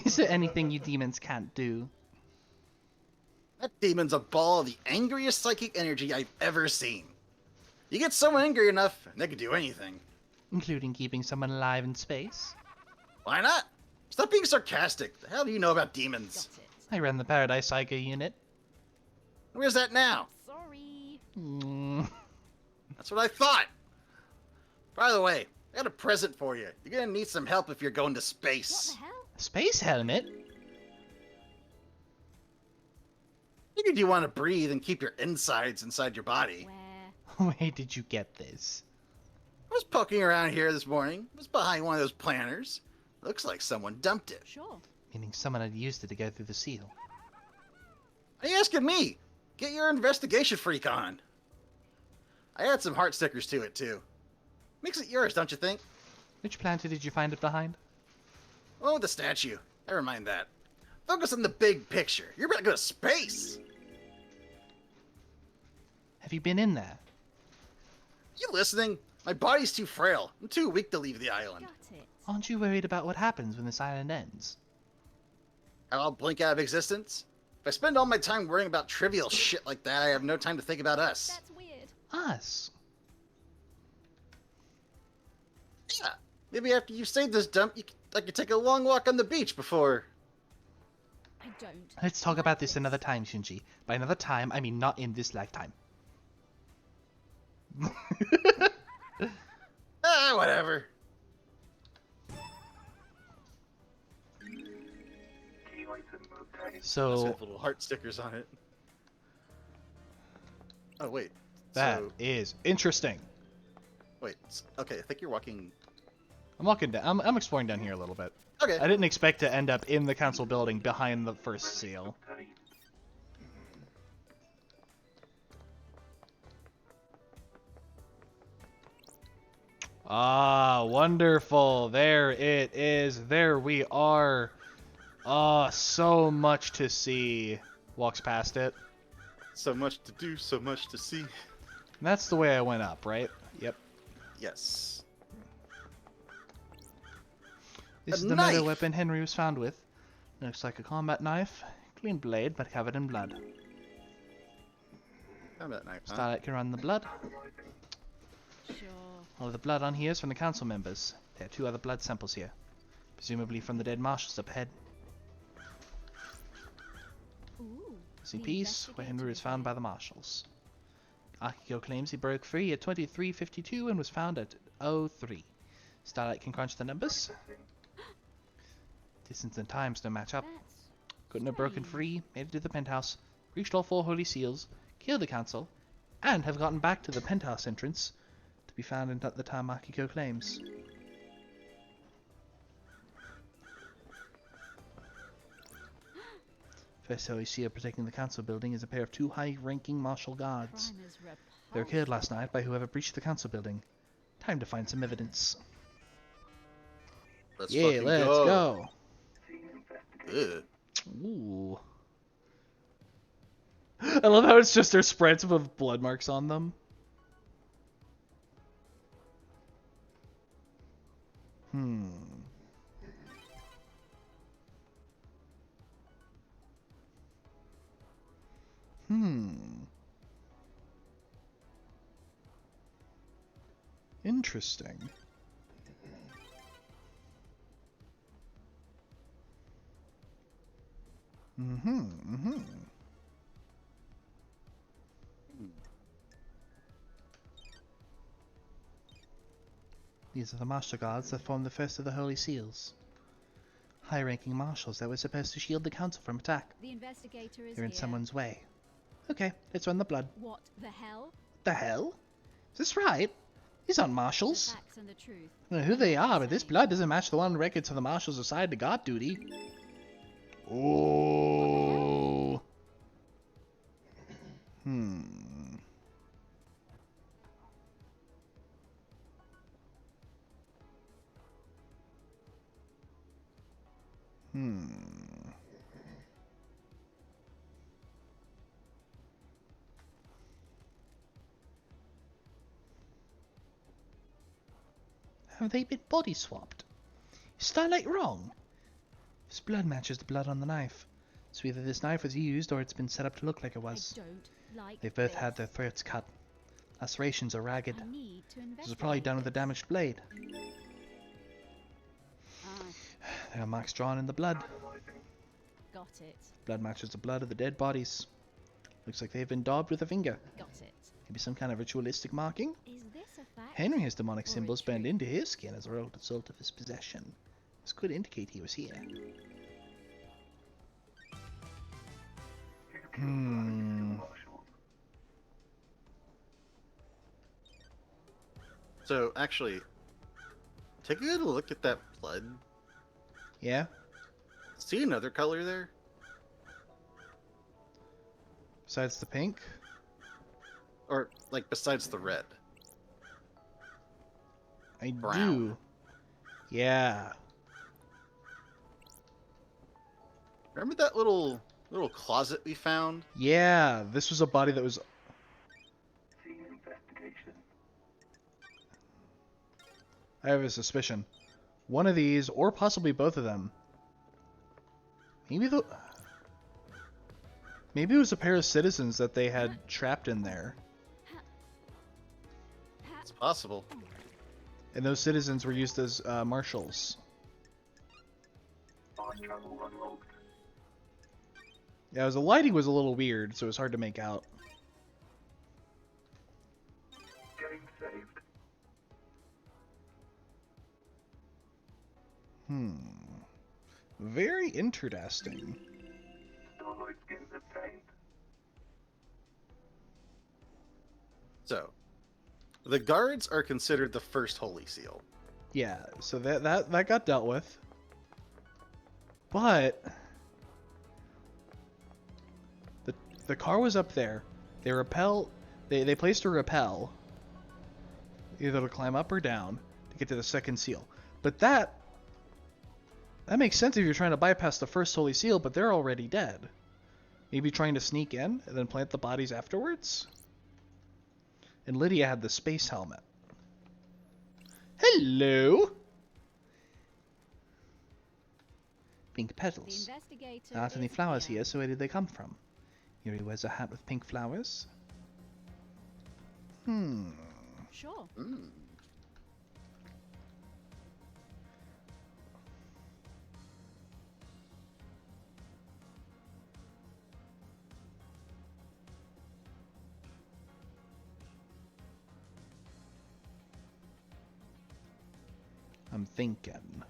Is there anything you demons can't do? That demon's a ball of the angriest psychic energy I've ever seen. You get someone angry enough, and they can do anything. Including keeping someone alive in space. Why not? Stop being sarcastic. The hell do you know about demons? Got it. I ran the Paradise Psycho unit. Where's that now? Sorry. That's what I thought. By the way, I got a present for you. You're gonna need some help if you're going to What space. the hell? Space helmet? Figured you want to breathe and keep your insides inside your body. Where? Where did you get this? I was poking around here this morning. It was behind one of those planters. Looks like someone dumped it. Sure. Meaning someone had used it to go through the seal. Are you asking me? Get your investigation freak on. I add some heart stickers to it too. Makes it yours, don't you think? Which planter did you find it behind? Oh, the statue. Never mind that. Focus on the big picture. You're about to go to space. Have you been in there? You listening? My body's too frail. I'm too weak to leave the island. Got it. Aren't you worried about what happens when this island ends? I'll blink out of existence. If I spend all my time worrying about trivial shit like that, I have no time to think about us. That's weird. Us? Yeah. Maybe after you've saved this dump, I could take a long walk on the beach before. I don't. Let's talk about this another time, Shinji. By another time, I mean not in this lifetime. Whatever. So With little heart stickers on it. Oh wait. that So, is interesting. wait. Okay, I think you're walking. I'm walking down. I'm exploring down here a little bit. Okay. I didn't expect to end up in the council building behind the first seal. Ah, wonderful. There it is. There we are. Ah, so much to see. Walks past it. So much to do, so much to see. That's the way I went up, right? Yep. Yes. This A is the metal knife! weapon Henry was found with. Looks like a combat knife. Clean blade, but covered in blood. Found that knife, huh? Starlight can run the blood. Sure. All of the blood on here is from the council members. There are 2 other blood samples here. Presumably from the dead marshals up ahead. Ooh. Missing the piece, where Henry was investigator found by the marshals. Akiko claims he broke free at 23:52 and was found at 03. Starlight can crunch the numbers. Distance and times don't match up. That's Couldn't have broken strange. free, made it to the penthouse, reached all 4 holy seals, killed the council, and have gotten back to the penthouse entrance to be found at the time Akiko claims. First holy seal protecting the council building is a pair of 2 high-ranking martial guards. Crime is They were repulsive. killed last night by whoever breached the council building. Time to find some evidence. Let's Yeah, fucking let's go. Ugh. Ooh. I love how it's just their spreads with blood marks on them. Hmm. Interesting. Mm-hmm. These are the martial guards that formed the first of the Holy Seals. High-ranking marshals that were supposed to shield the council from attack. The investigator is They're in here. someone's way. Okay, let's run the blood. What the hell? The hell? Is this right? These aren't The marshals. facts and the truth. I don't know who they are, but this blood doesn't match the one records of the marshals assigned to guard duty. Oh. Hmm. Have they been body swapped? Is Starlight wrong? His blood matches the blood on the knife. So either this knife was used or it's been set up to look like it was. I don't like They've both this. had their throats cut. Lacerations are ragged. I need to This was probably done with a damaged blade. Ah, There are marks drawn in the blood. got it. Blood matches the blood of the dead bodies. Looks like they've been daubed with a finger. Got it. Maybe some kind of ritualistic marking? Is this a fact? Henry has demonic or a symbols burned trick? into his skin as a result of his possession. This could indicate he was here. So actually, take a good look at that blood. Yeah? See another color there? Besides the pink? Or like besides the red? I Brown. do. Yeah. Remember that little closet we found? Yeah, this was a body that was... I have a suspicion. One of these, or possibly both of them. Maybe it was a pair of citizens that they had trapped in there. It's possible. And those citizens were used as marshals. Yeah, the lighting was a little weird, so it was hard to make out. Very interesting. So, the guards are considered the first holy seal. Yeah, so that got dealt with. But the car was up there. They placed a rappel either to climb up or down to get to the second seal. But that makes sense if you're trying to bypass the first holy seal, but they're already dead. Maybe trying to sneak in and then plant the bodies afterwards? And Lydia had the space helmet. Hello! Pink The petals. investigator There aren't any is flowers here, so where did they come from? Yuri wears a hat with pink flowers. Sure. I'm thinking.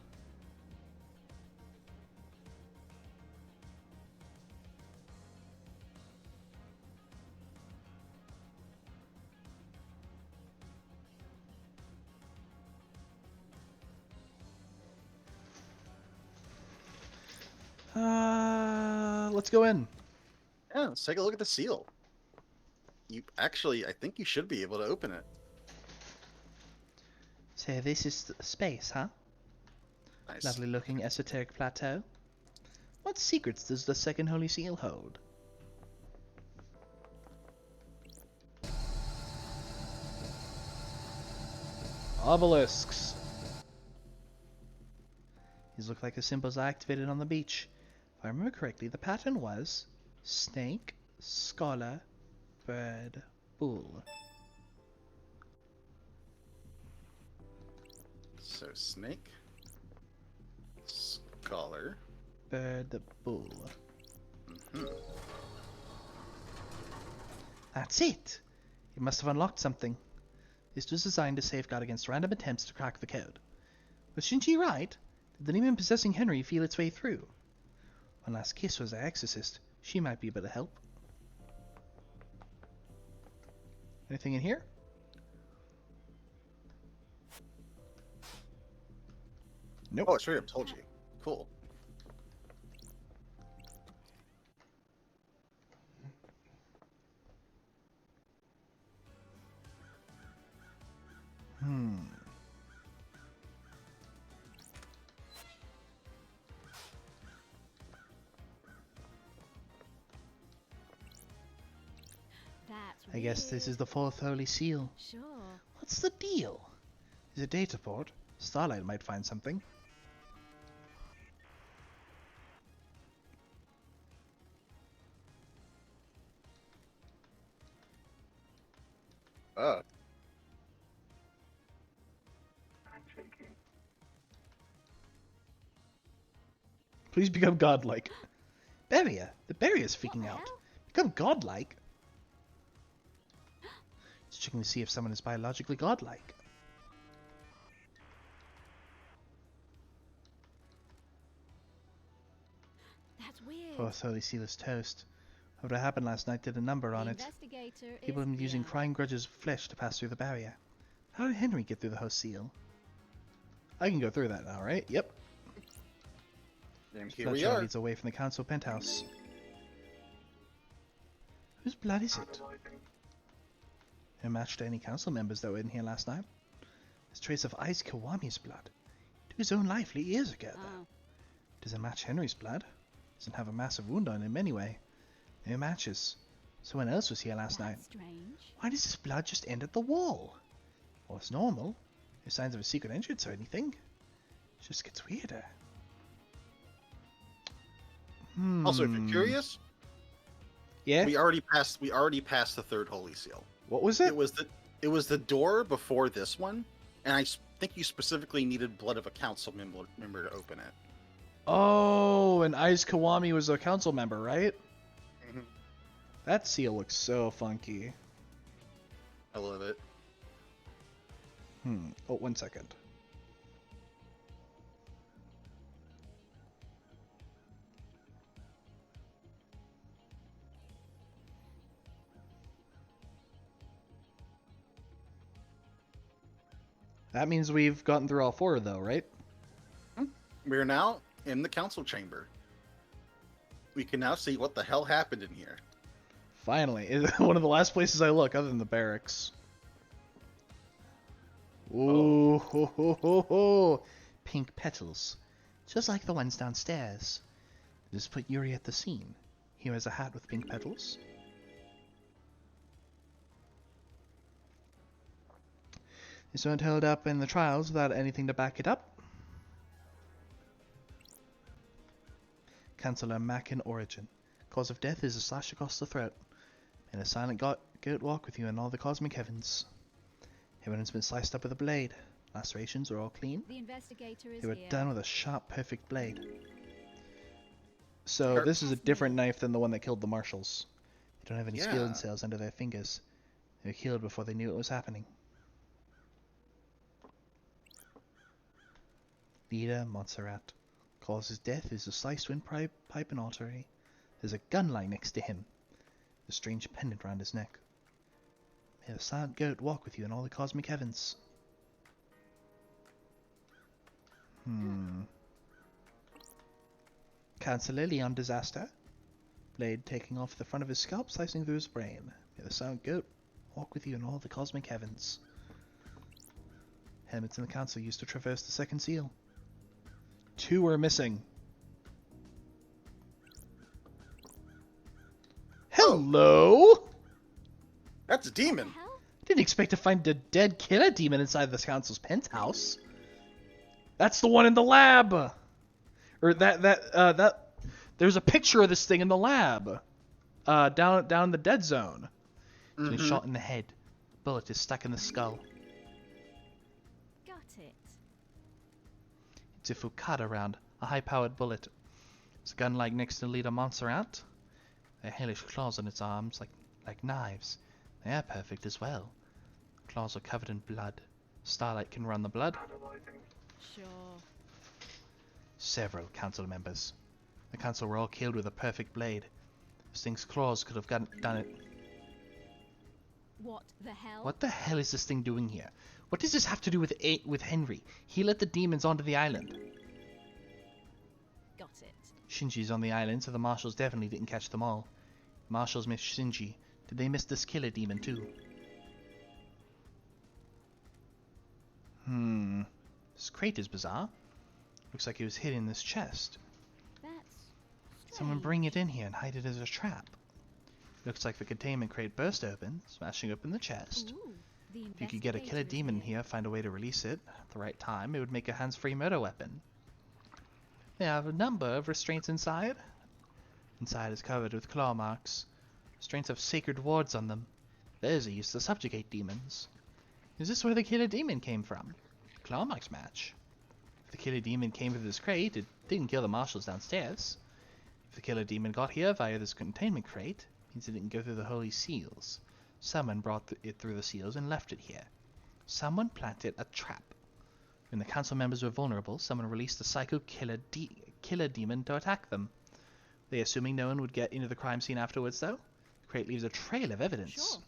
Let's go in. Yeah, let's take a look at the seal. I think you should be able to open it. So this is space, huh? Nice. Lovely looking esoteric plateau. What secrets does the second holy seal hold? Obelisks. These look like the symbols I activated on the beach. If I remember correctly, the pattern was snake, scholar, bird, bull. So snake, scholar, Bird, bull. Mm-hmm. That's it! It must have unlocked something. This was designed to safeguard against random attempts to crack the code. Was Shinji right? Did the demon possessing Henry feel its way through? When Last Kiss was our exorcist, she might be able to help. Anything in here? Nope. Oh, it straight up told you. Cool. That's I guess this is the fourth holy seal. Sure. What's the deal? Is it data port? Starlight might find something. Oh. Handshaking. Please become godlike. Barrier. The barrier's freaking the out. hell? Become godlike. Just checking to see if someone is biologically godlike. That's weird. Oh, thoroughly sealess toast. Whatever happened last night did a number on The it. investigator People is have been using here. crying grudges of flesh to pass through the barrier. How did Henry get through the host seal? I can go through that now, right? Yep. And here Blood we trail are. leads away from the council penthouse. Whose blood is it? Analyzing. No match to any council members that were in here last night. There's trace of Ice Kiwami's blood. Took his own life years ago, though. Oh, Does it match Henry's blood? Doesn't have a massive wound on him anyway. No matches. Someone else was here last night. that's strange. Why does this blood just end at the wall? Well, it's normal. No signs of a secret entrance or anything. It just gets weirder. Also, if you're curious, yeah. we already passed the third holy seal. What was it? It was the door before this one, and think you specifically needed blood of a council member to open it. Oh, and Ice Kiwami was a council member, right? Mhm. That seal looks so funky. I love it. Oh, 1 second. That means we've gotten through all 4, though, right? We're now in the council chamber. We can now see what the hell happened in here. Finally. It's one of the last places I look, other than the barracks. Ooh, ho, ho, ho, ho. Pink petals. Just like the ones downstairs. Just put Yuri at the scene. He wears a hat with pink petals. This weren't held up in the trials without anything to back it up. Councillor Mackin Origin. Cause of death is a slash across the throat. And a silent goat walk with you in all the cosmic heavens. Everyone's been sliced up with a blade. Lacerations are all clean. The investigator is They were here. done with a sharp, perfect blade. So Sure. this is a different knife than the one that killed the marshals. They don't have any Yeah. skeleton cells under their fingers. They were killed before they knew it was happening. Leader Montserrat. Cause his death is a sliced windpipe and artery. There's a gun lying next to him. A strange pendant round his neck. May the silent goat walk with you in all the cosmic heavens. Councillor Leon Disaster. Blade taking off the front of his scalp, slicing through his brain. May the silent goat walk with you in all the cosmic heavens. Helmets in the council used to traverse the second seal. 2 are missing. Hello? That's a demon. Hell? Didn't expect to find a dead killer demon inside this council's penthouse. That's the one in the lab. Or that there's a picture of this thing in the lab. Down the dead zone. He's been shot in the head. Bullet is stuck in the skull. Got it. It's a Fukada round, a high-powered bullet. There's a gun like next to Leader Montserrat. There are hellish claws on its arms, like knives. They are perfect as well. Claws are covered in blood. Starlight can run the blood. Analyzing. Sure. Several council members. The council were all killed with a perfect blade. This thing's claws could have done it. What the hell? What the hell is this thing doing here? What does this have to do with Henry? He let the demons onto the island. Got it. Shinji's on the island, so the marshals definitely didn't catch them all. Marshals missed Shinji. Did they miss this killer demon too? This crate is bizarre. Looks like it was hidden in this chest. That's Someone bring it in here and hide it as a trap. Looks like the containment crate burst open, smashing open the chest. Ooh, the If you could get a killer investigator is demon in here, find a way to release it at the right time, it would make a hands-free murder weapon. They have a number of restraints inside. Inside is covered with claw marks. Restraints have sacred wards on them. Those are used to subjugate demons. Is this where the killer demon came from? Claw marks match. If the killer demon came through this crate, it didn't kill the marshals downstairs. If the killer demon got here via this containment crate, it means it didn't go through the holy seals. Someone brought it through the seals and left it here. Someone planted a trap. When the council members were vulnerable, someone released a psycho killer demon to attack them. They assuming no one would get into the crime scene afterwards, though? The crate leaves a trail of evidence. Sure.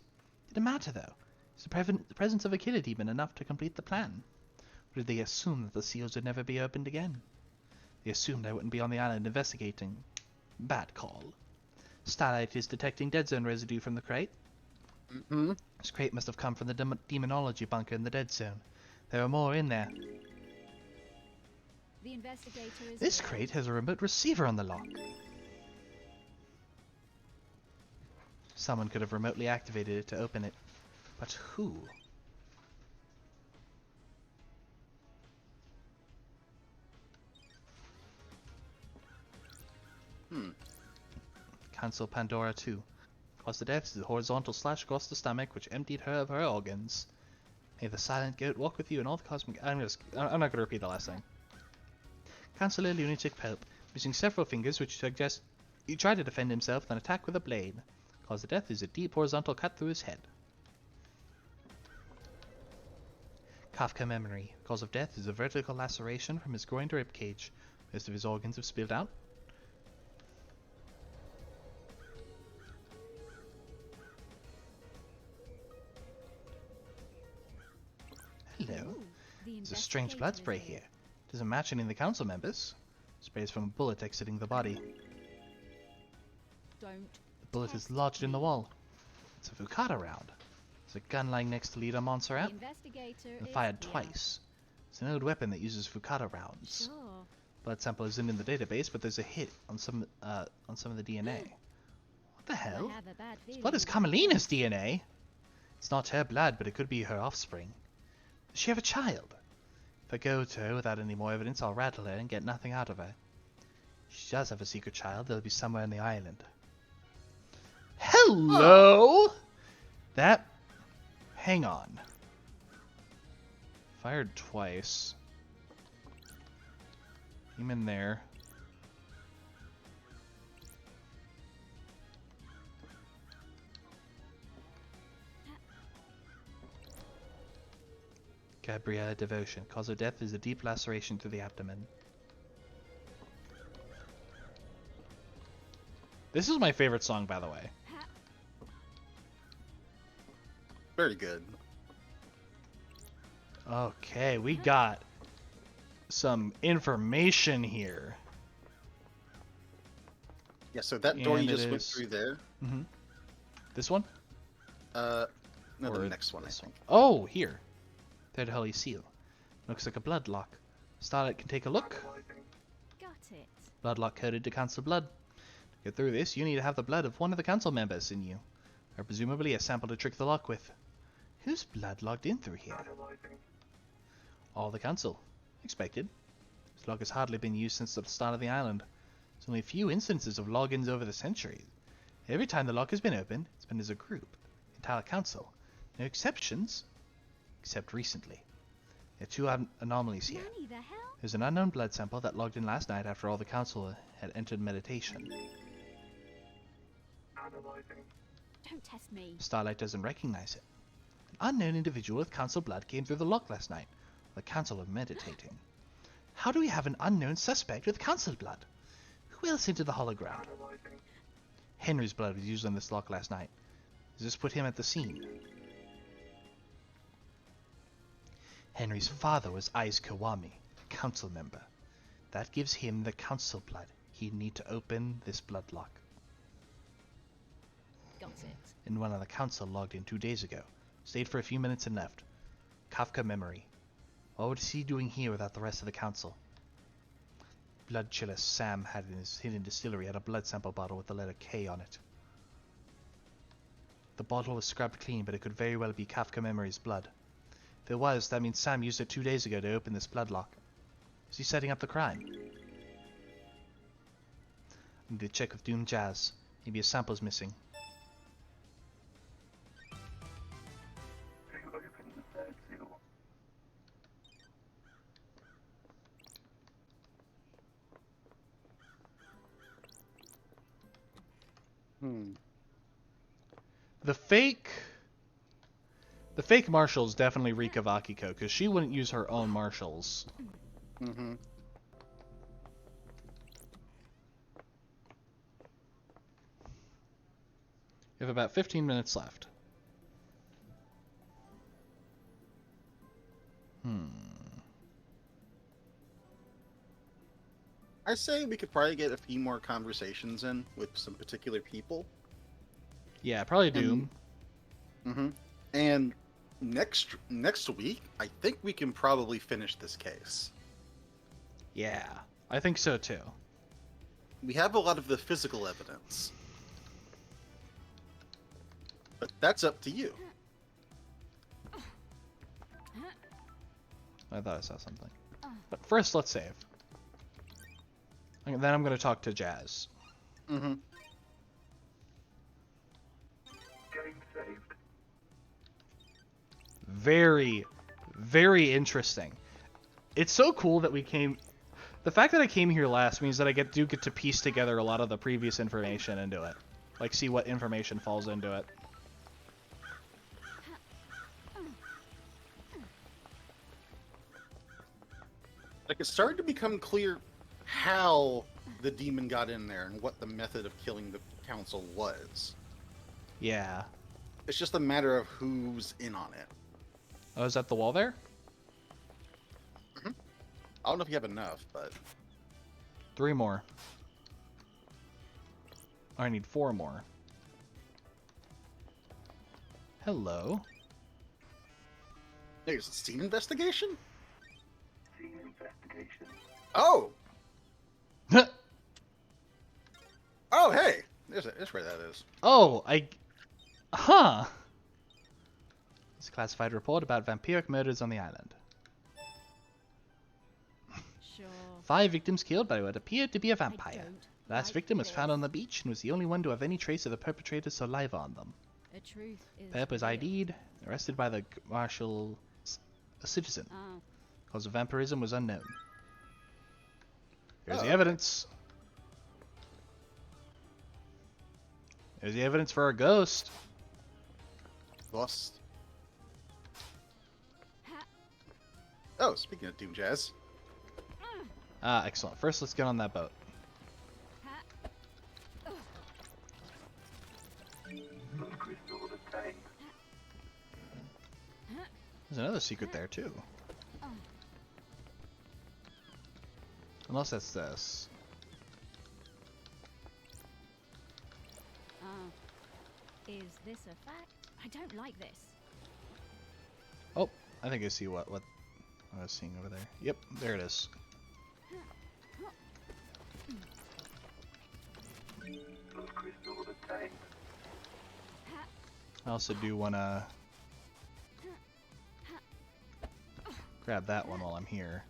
Didn't matter, though. Is the presence of a killer demon enough to complete the plan? Or did they assume that the seals would never be opened again? They assumed I wouldn't be on the island investigating. Bad call. Starlight is detecting dead zone residue from the crate. Mm-hmm. This crate must have come from the demonology bunker in the dead zone. There are more in there. The investigator is This here. crate has a remote receiver on the lock. Someone could have remotely activated it to open it. But who? Cancel Pandora 2. Caused the death is a horizontal slash across the stomach which emptied her of her organs. May the silent goat walk with you in all the cosmic... I'm not going to repeat the last thing. Cancel a lunatic pope, using several fingers which suggest he tried to defend himself with an attack with a blade. Cause the death is a deep horizontal cut through his head. Kafka memory. Cause of death is a vertical laceration from his groin to ribcage. Most of his organs have spilled out. Hello. Ooh, the There's a strange blood spray investigator is here. Doesn't match any of the council members. Sprays from a bullet exiting the body. Don't. The bullet is lodged in the wall. It's a Fukata round. There's a gun lying next to lead a monster The out investigator and is fired here. twice. It's an old weapon that uses Fukata rounds. Sure. Blood sample isn't in the database, but there's a hit on some of the DNA. What the hell? I have a bad This feeling blood is about Carmelina's this. DNA. It's not her blood, but it could be her offspring. Does she have a child? If I go to her without any more evidence, I'll rattle her and get nothing out of her. If she does have a secret child, they'll be somewhere on the island. Hello? That... Hang on. Fired twice. Him in there. Gabriella Devotion. Cause of death is a deep laceration through the abdomen. This is my favorite song, by the way. Very good. Okay, we got some information here. Yeah, so that door And you it just went is- through there. Mm-hmm. This one? No, Or the next one, I this think. Oh, here. Third holy seal. Looks like a blood lock. Starlight can take a look. Got it. Blood lock coded to cancel blood. To get through this, you need to have the blood of one of the council members in you. Or presumably a sample to trick the lock with. Whose blood logged in through here? All the council. Expected. This lock has hardly been used since the start of the island. There's only a few instances of logins over the centuries. Every time the lock has been opened, it's been as a group. Entire council. No exceptions. Except recently. There are two anomalies here. Nanny, the hell? There's an unknown blood sample that logged in last night after all the council had entered meditation. Don't test me. Starlight doesn't recognize it. An unknown individual with council blood came through the lock last night. The council were meditating. How do we have an unknown suspect with council blood? Who else entered the hollow ground? Henry's blood was used on this lock last night. Does this put him at the scene? Henry's father was Aiz Kawami, a council member. That gives him the council blood. He'd need to open this blood lock. Got it. And one of the council logged in 2 days ago. Stayed for a few minutes and left. Kafka memory. What was he doing here without the rest of the council? Blood chiller Sam had in his hidden distillery had a blood sample bottle with the letter K on it. The bottle was scrubbed clean, but it could very well be Kafka memory's blood. If it was, that means Sam used it 2 days ago to open this blood lock. Is he setting up the crime? I need to check with Doom Jazz. Maybe a sample's missing. The fake marshals definitely reek of Akiko, because she wouldn't use her own marshals. Mm-hmm. We have about 15 minutes left. I say we could probably get a few more conversations in with some particular people. Yeah, probably Doom. Mm-hmm. And next week, I think we can probably finish this case. Yeah, I think so too. We have a lot of the physical evidence. But that's up to you. I thought I saw something. But first, let's save. And then I'm going to talk to Jazz. Mm-hmm. Game saved. Very, very interesting. It's so cool that we came... The fact that I came here last means that I do get to piece together a lot of the previous information into it. Like, see what information falls into it. Like, it started to become clear how the demon got in there and what the method of killing the council was. Yeah. It's just a matter of who's in on it. Oh, is that the wall there? I don't know if you have enough, but... 3 more. I need 4 more. Hello. There's a scene investigation? Scene investigation. Oh! Oh, hey! There's where that is. Oh, Huh! It's a classified report about vampiric murders on the island. Sure. 5 victims killed by what appeared to be a I vampire. don't The last like victim was found this. on the beach and was the only one to have any trace of the perpetrator's saliva on them. The truth is. Pep was real. ID'd, arrested by the marshal, a citizen. Oh. Cause of vampirism was unknown. Here's the Oh. evidence. There's the evidence for our ghost. Lost. Oh, speaking of Doom Jazz. Ah, excellent. First, let's get on that boat. Crystal obtained. There's another secret there, too. Unless that's this. Oh. Is this a fact? I don't like this. Oh, I think I see what I was seeing over there. Yep, there it is. Crystal obtained. I also do want to grab that one while I'm here.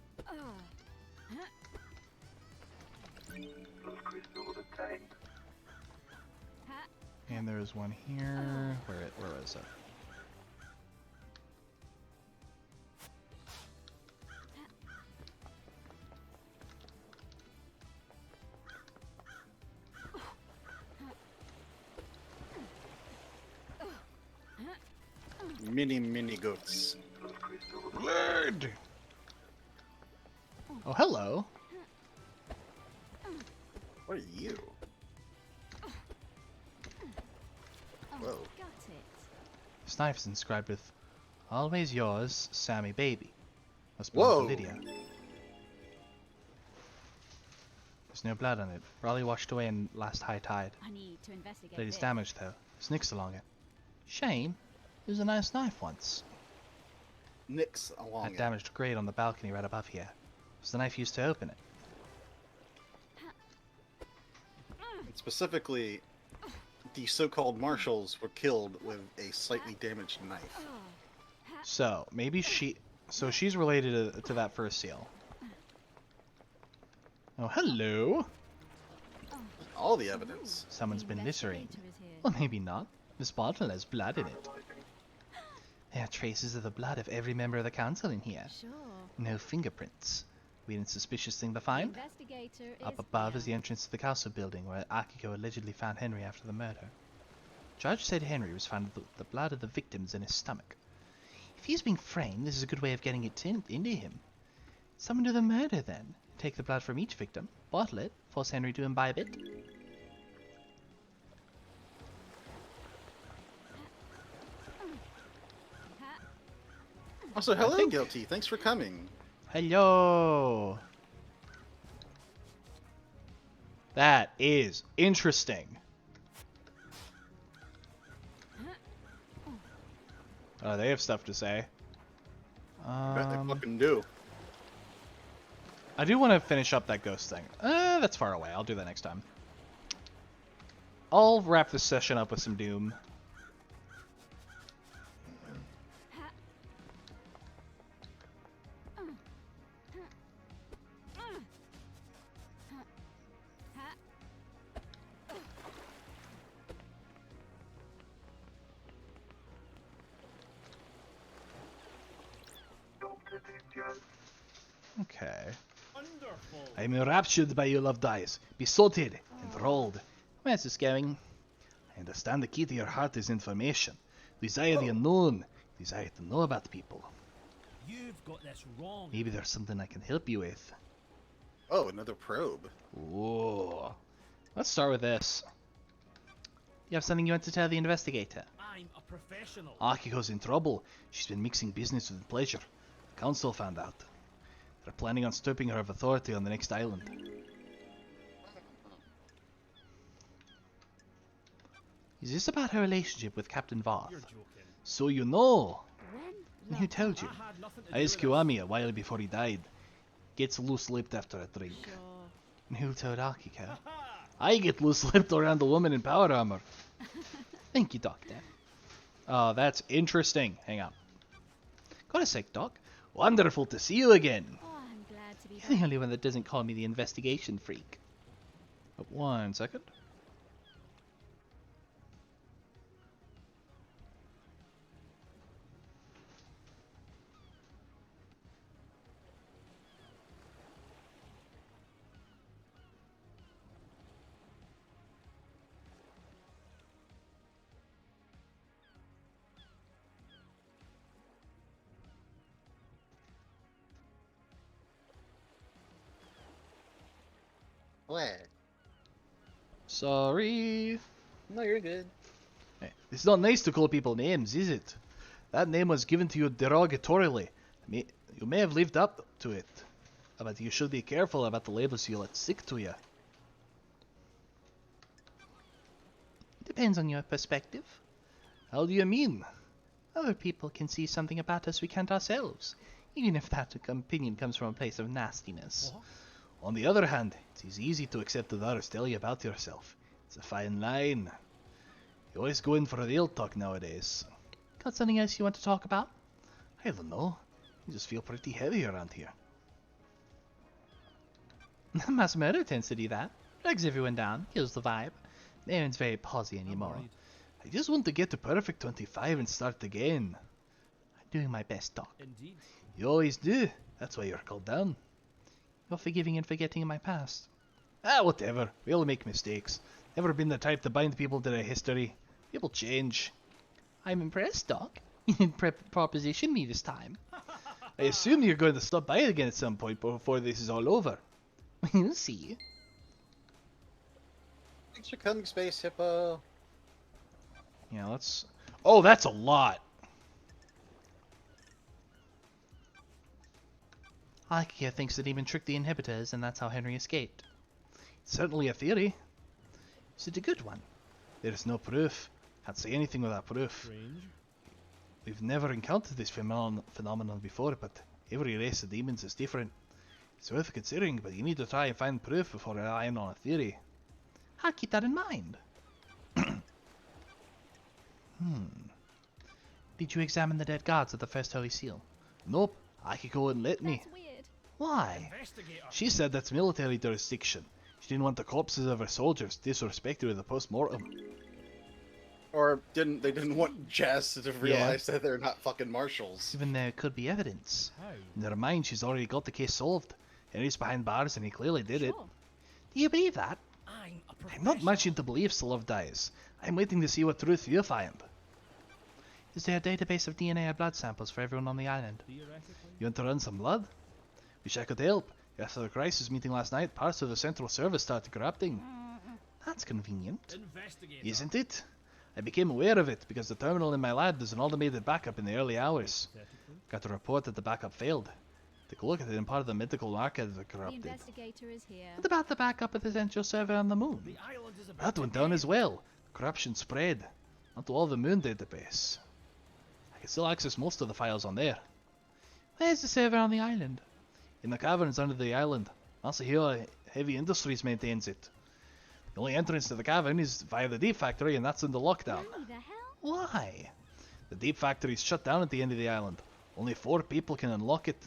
Crystal obtained. And there's one here. Where is it? Mini goats. Lord! Oh, hello. What are you? Oh, Whoa. got it. This knife is inscribed with, "Always yours, Sammy Baby." Must be Whoa. Lydia. There's no blood on it. Probably washed away in last high tide. I need to investigate But it's this. damaged though. Snicks along it. Shame. It was a nice knife once. Nicks along That it. damaged grate on the balcony right above here. It was the knife used to open it. And specifically, the so-called marshals were killed with a slightly damaged knife. So maybe she's related to that first seal. Oh, hello. All the evidence. Someone's been littering. Investigator is here. Or maybe not. This bottle has blood in it. There are traces of the blood of every member of the council in here. Sure. No fingerprints. We an suspicious thing to The find? investigator Up is above here. is the entrance to the castle building where Akiko allegedly found Henry after the murder. Judge said Henry was found with the blood of the victims in his stomach. If he's being framed, this is a good way of getting it into him. Someone do the murder then. Take the blood from each victim, bottle it, force Henry to imbibe it. Also, hello, think- Guilty. Thanks for coming. Hello! That is interesting. Oh, they have stuff to say. Bet they fucking do. I do want to finish up that ghost thing. That's far away. I'll do that next time. I'll wrap this session up with some Doom. Okay. I am enraptured by your loved eyes, besotted, enthralled. Where's this going? I understand the key to your heart is information. Desire the unknown. Desire to know about people. You've got this wrong. Maybe there's something I can help you with. Oh, another probe. Whoa. Let's start with this. You have something you want to tell the investigator? I'm a professional. Akiko's in trouble. She's been mixing business with pleasure. The council found out. They're planning on stripping her of authority on the next island. Is this about her relationship with Captain Voth? You're joking. So you know. When? Who told you? I had nothing to I do asked with this. Kiwami a while before he died. Gets loose-lipped after a drink. Sure. And who told Akiko? I get loose-lipped around a woman in power armor. Thank you, Doctor. Oh, that's interesting. Hang on. Got a sec, Doc. Wonderful to see you again. Oh, I'm glad to be You're the back. only one that doesn't call me the investigation freak. But 1 second. What? Sorry. No, you're good. Hey, it's not nice to call people names, is it? That name was given to you derogatorily. You may have lived up to it, but you should be careful about the labels you let stick to you. Depends on your perspective. How do you mean? Other people can see something about us we can't ourselves, even if that opinion comes from a place of nastiness. On the other hand, it is easy to accept what others tell you about yourself. It's a fine line. You always go in for a real talk nowadays. Got something else you want to talk about? I don't know. You just feel pretty heavy around here. Mass murder tends to do that. Drags everyone down, kills the vibe. No one's very posy anymore. I just want to get to perfect 25 and start again. I'm doing my best, Doc. Indeed. You always do. That's why you're called down. You're forgiving and forgetting in my past. Ah, whatever. We all make mistakes. Never been the type to bind people to their history. People change. I'm impressed, Doc. You didn't proposition me this time. I assume you're going to stop by again at some point before this is all over. We'll see. Thanks for coming, Space Hippo. Yeah, let's... Oh, that's a lot. Akiko thinks that even tricked the inhibitors, and that's how Henry escaped. It's certainly a theory. Is it a good one? There's no proof. Can't say anything without proof. Strange. We've never encountered this phenomenon before, but every race of demons is different. It's worth considering, but you need to try and find proof before relying on a theory. I'll keep that in mind. Did you examine the dead guards at the first Holy Seal? Nope. Akiko wouldn't let me. That's weird. Why? Investigator. She said that's military jurisdiction. She didn't want the corpses of her soldiers disrespected with a post-mortem. Or they didn't want Jess to realize that they're not fucking marshals. Even there could be evidence. How? In her mind, she's already got the case solved. Henry's behind bars and he clearly did it. Sure. Do you believe that? I'm a I'm professional. not much into beliefs, Love Dies. I'm waiting to see what truth you find. Is there a database of DNA or blood samples for everyone on the island? Theoretically. You want to run some blood? Wish I could help. After the crisis meeting last night, parts of the central service started corrupting. That's convenient. Investigator. Isn't it? I became aware of it because the terminal in my lab does an automated backup in the early hours. Hypothetically. Got a report that the backup failed. Took a look at it and part of the medical market had The corrupted. investigator is here. What about the backup of the central server on the moon? The island is about That to went down end. as well. Corruption spread onto all the moon database. I can still access most of the files on there. Where's the server on the island? In the caverns under the island. Masahiro Heavy Industries maintains it. The only entrance to the cavern is via the Deep Factory, and that's under lockdown. Who the hell? Why? The Deep Factory is shut down at the end of the island. Only 4 people can unlock it.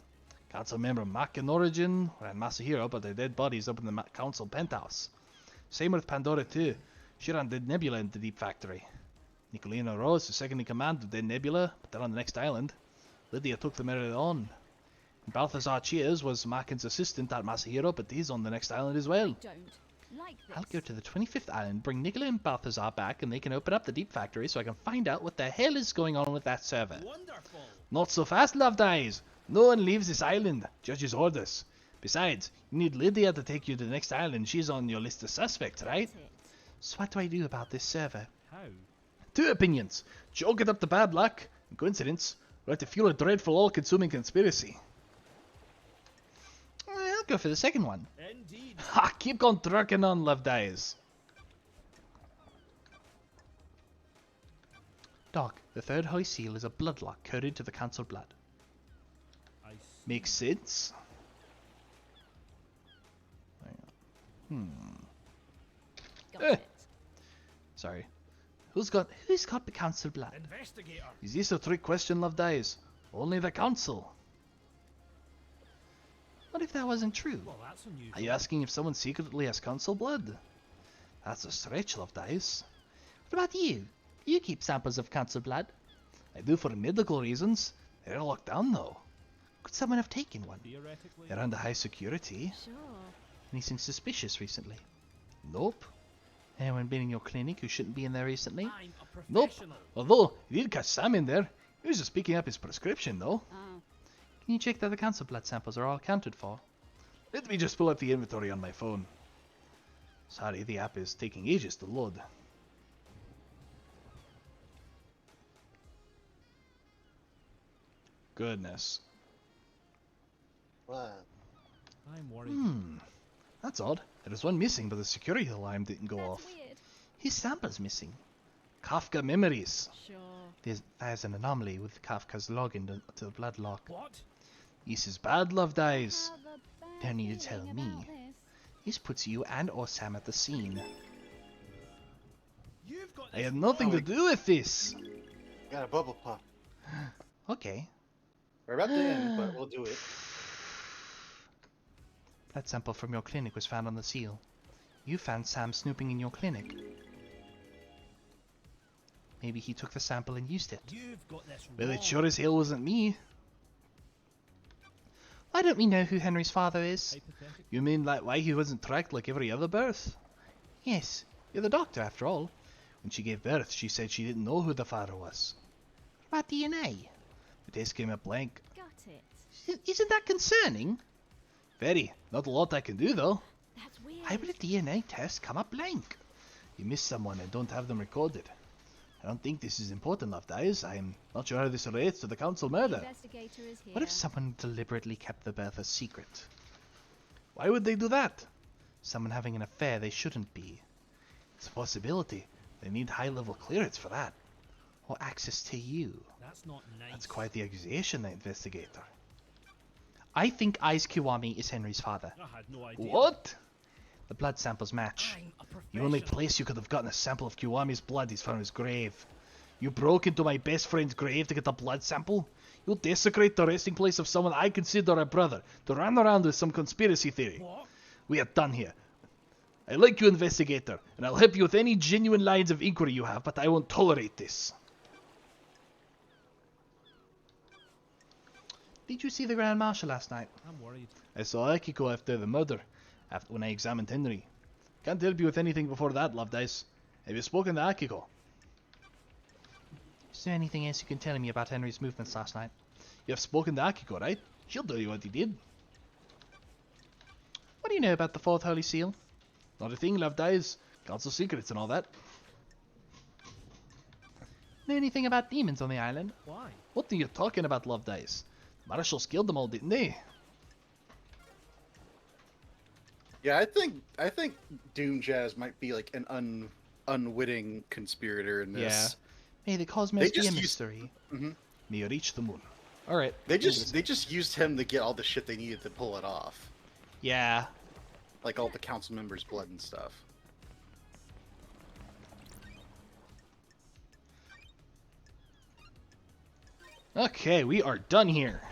Council member Mac in Origin and Masahiro, but their dead bodies up in the council penthouse. Same with Pandora too. She ran Dead Nebula in the Deep Factory. Nicolina Rose is second in command of Dead Nebula, but they're on the next island. Lydia took them earlier on. Balthazar Cheers was Mackin's assistant at Masahiro, but he's on the next island as well. Don't like this. I'll go to the 25th island, bring Nicola and Balthazar back, and they can open up the Deep Factory so I can find out what the hell is going on with that server. Wonderful. Not so fast, Love Dies. No one leaves this island. Judge's orders. Besides, you need Lydia to take you to the next island. She's on your list of suspects, right? That's it. So what do I do about this server? How? 2 opinions. Chalk it up to bad luck and coincidence, or to fuel a dreadful all-consuming conspiracy. I'll go for the second one. Indeed. Ha! Keep on trucking on, Love Dies. Doc, the third Holy Seal is a bloodlock coded to the Council blood. I see. Makes sense. Got Eh. it. Sorry. Who's got the Council blood? Investigator. Is this a trick question, Love Dies? Only the council. What if that wasn't true? Well, that's unusual. Are you asking if someone secretly has council blood? That's a stretch, Love Dies. What about you? You keep samples of Council blood. I do for medical reasons. They're locked down though. Could someone have taken one? Theoretically. They're under high security. Sure. Anything suspicious recently? Nope. Anyone been in your clinic who shouldn't be in there recently? I'm a Nope. professional. Although, you did catch Sam in there. He was just picking up his prescription though. Ah, Can you check that the Council blood samples are all accounted for? Let me just pull up the inventory on my phone. Sorry, the app is taking ages to load. Goodness. What? I'm worried. That's odd. There is one missing, but the security alarm didn't go that's off. weird. His sample's missing. Kafka memories. Sure. There's an anomaly with Kafka's login to the blood lock. What? This is bad, Love Dies. Have a bad Don't need to tell feeling me. about this. This puts you and or Sam at the scene. You've got I this had nothing to wrong. do with this. Got a bubble pop. Okay. We're about to end, but we'll do it. Blood sample from your clinic was found on the seal. You found Sam snooping in your clinic. Maybe he took the sample and used it. You've got this Well, wrong. it sure as hell wasn't me. Why don't we know who Henry's father is? Hypothetical. You mean like why he wasn't tracked like every other birth? Yes, you're the doctor after all. When she gave birth, she said she didn't know who the father was. What about DNA? The test came up blank. Got it. Isn't that concerning? Very. Not a lot I can do though. That's weird. Why would a DNA test come up blank? You miss someone and don't have them recorded. I don't think this is important, Love Dies. I'm not sure how this relates to the council The murder. investigator is here. What if someone deliberately kept the birth a secret? Why would they do that? Someone having an affair they shouldn't be. It's a possibility. They need high-level clearance for that. Or access to you. That's not nice. That's quite the accusation, investigator. I think Aiz Kiwami is Henry's father. I had no idea. What? The blood samples match. I'm a The only professional. place you could have gotten a sample of Kiwami's blood is from his grave. You broke into my best friend's grave to get a blood sample? You'll desecrate the resting place of someone I consider a brother to run around with some conspiracy theory. What? We are done here. I like you, investigator, and I'll help you with any genuine lines of inquiry you have, but I won't tolerate this. Did you see the Grand Marshal last night? I'm worried. I saw Akiko after the murder, when I examined Henry. Can't help you with anything before that, Lovedice. Have you spoken to Akiko? Is there anything else you can tell me about Henry's movements last night? You have spoken to Akiko, right? She'll tell you what he did. What do you know about the Fourth Holy Seal? Not a thing, Lovedice. Council secrets and all that. Know anything about demons on the island? Why? What are you talking about, Lovedice? The Marshals killed them all, didn't they? Yeah, I think Doom Jazz might be like an unwitting conspirator in this. May the cosmos They be a just used- mystery. May you reach the moon. Alright. They just used him to get all the shit they needed to pull it off, Yeah. like all the council members' blood and stuff. Okay, we are done here.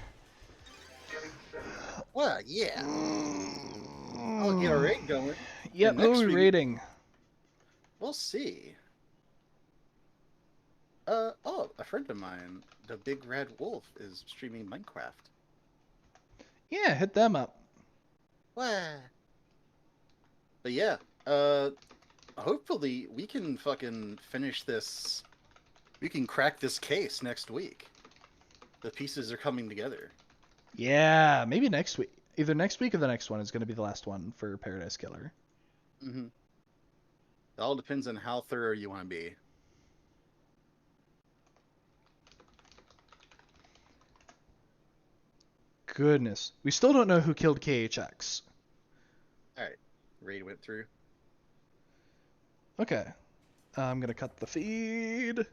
Well, yeah. I'll get a raid going. Yep, And next who are we week- rating? We'll see. A friend of mine, the Big Red Wolf, is streaming Minecraft. Yeah, hit them up. Wah. But yeah, hopefully we can fucking finish this. We can crack this case next week. The pieces are coming together. Yeah, maybe next week. Either next week or the next one is going to be the last one for Paradise Killer. Mm-hmm. It all depends on how thorough you want to be. Goodness. We still don't know who killed KHX. Alright. Raid went through. Okay. I'm going to cut the feed.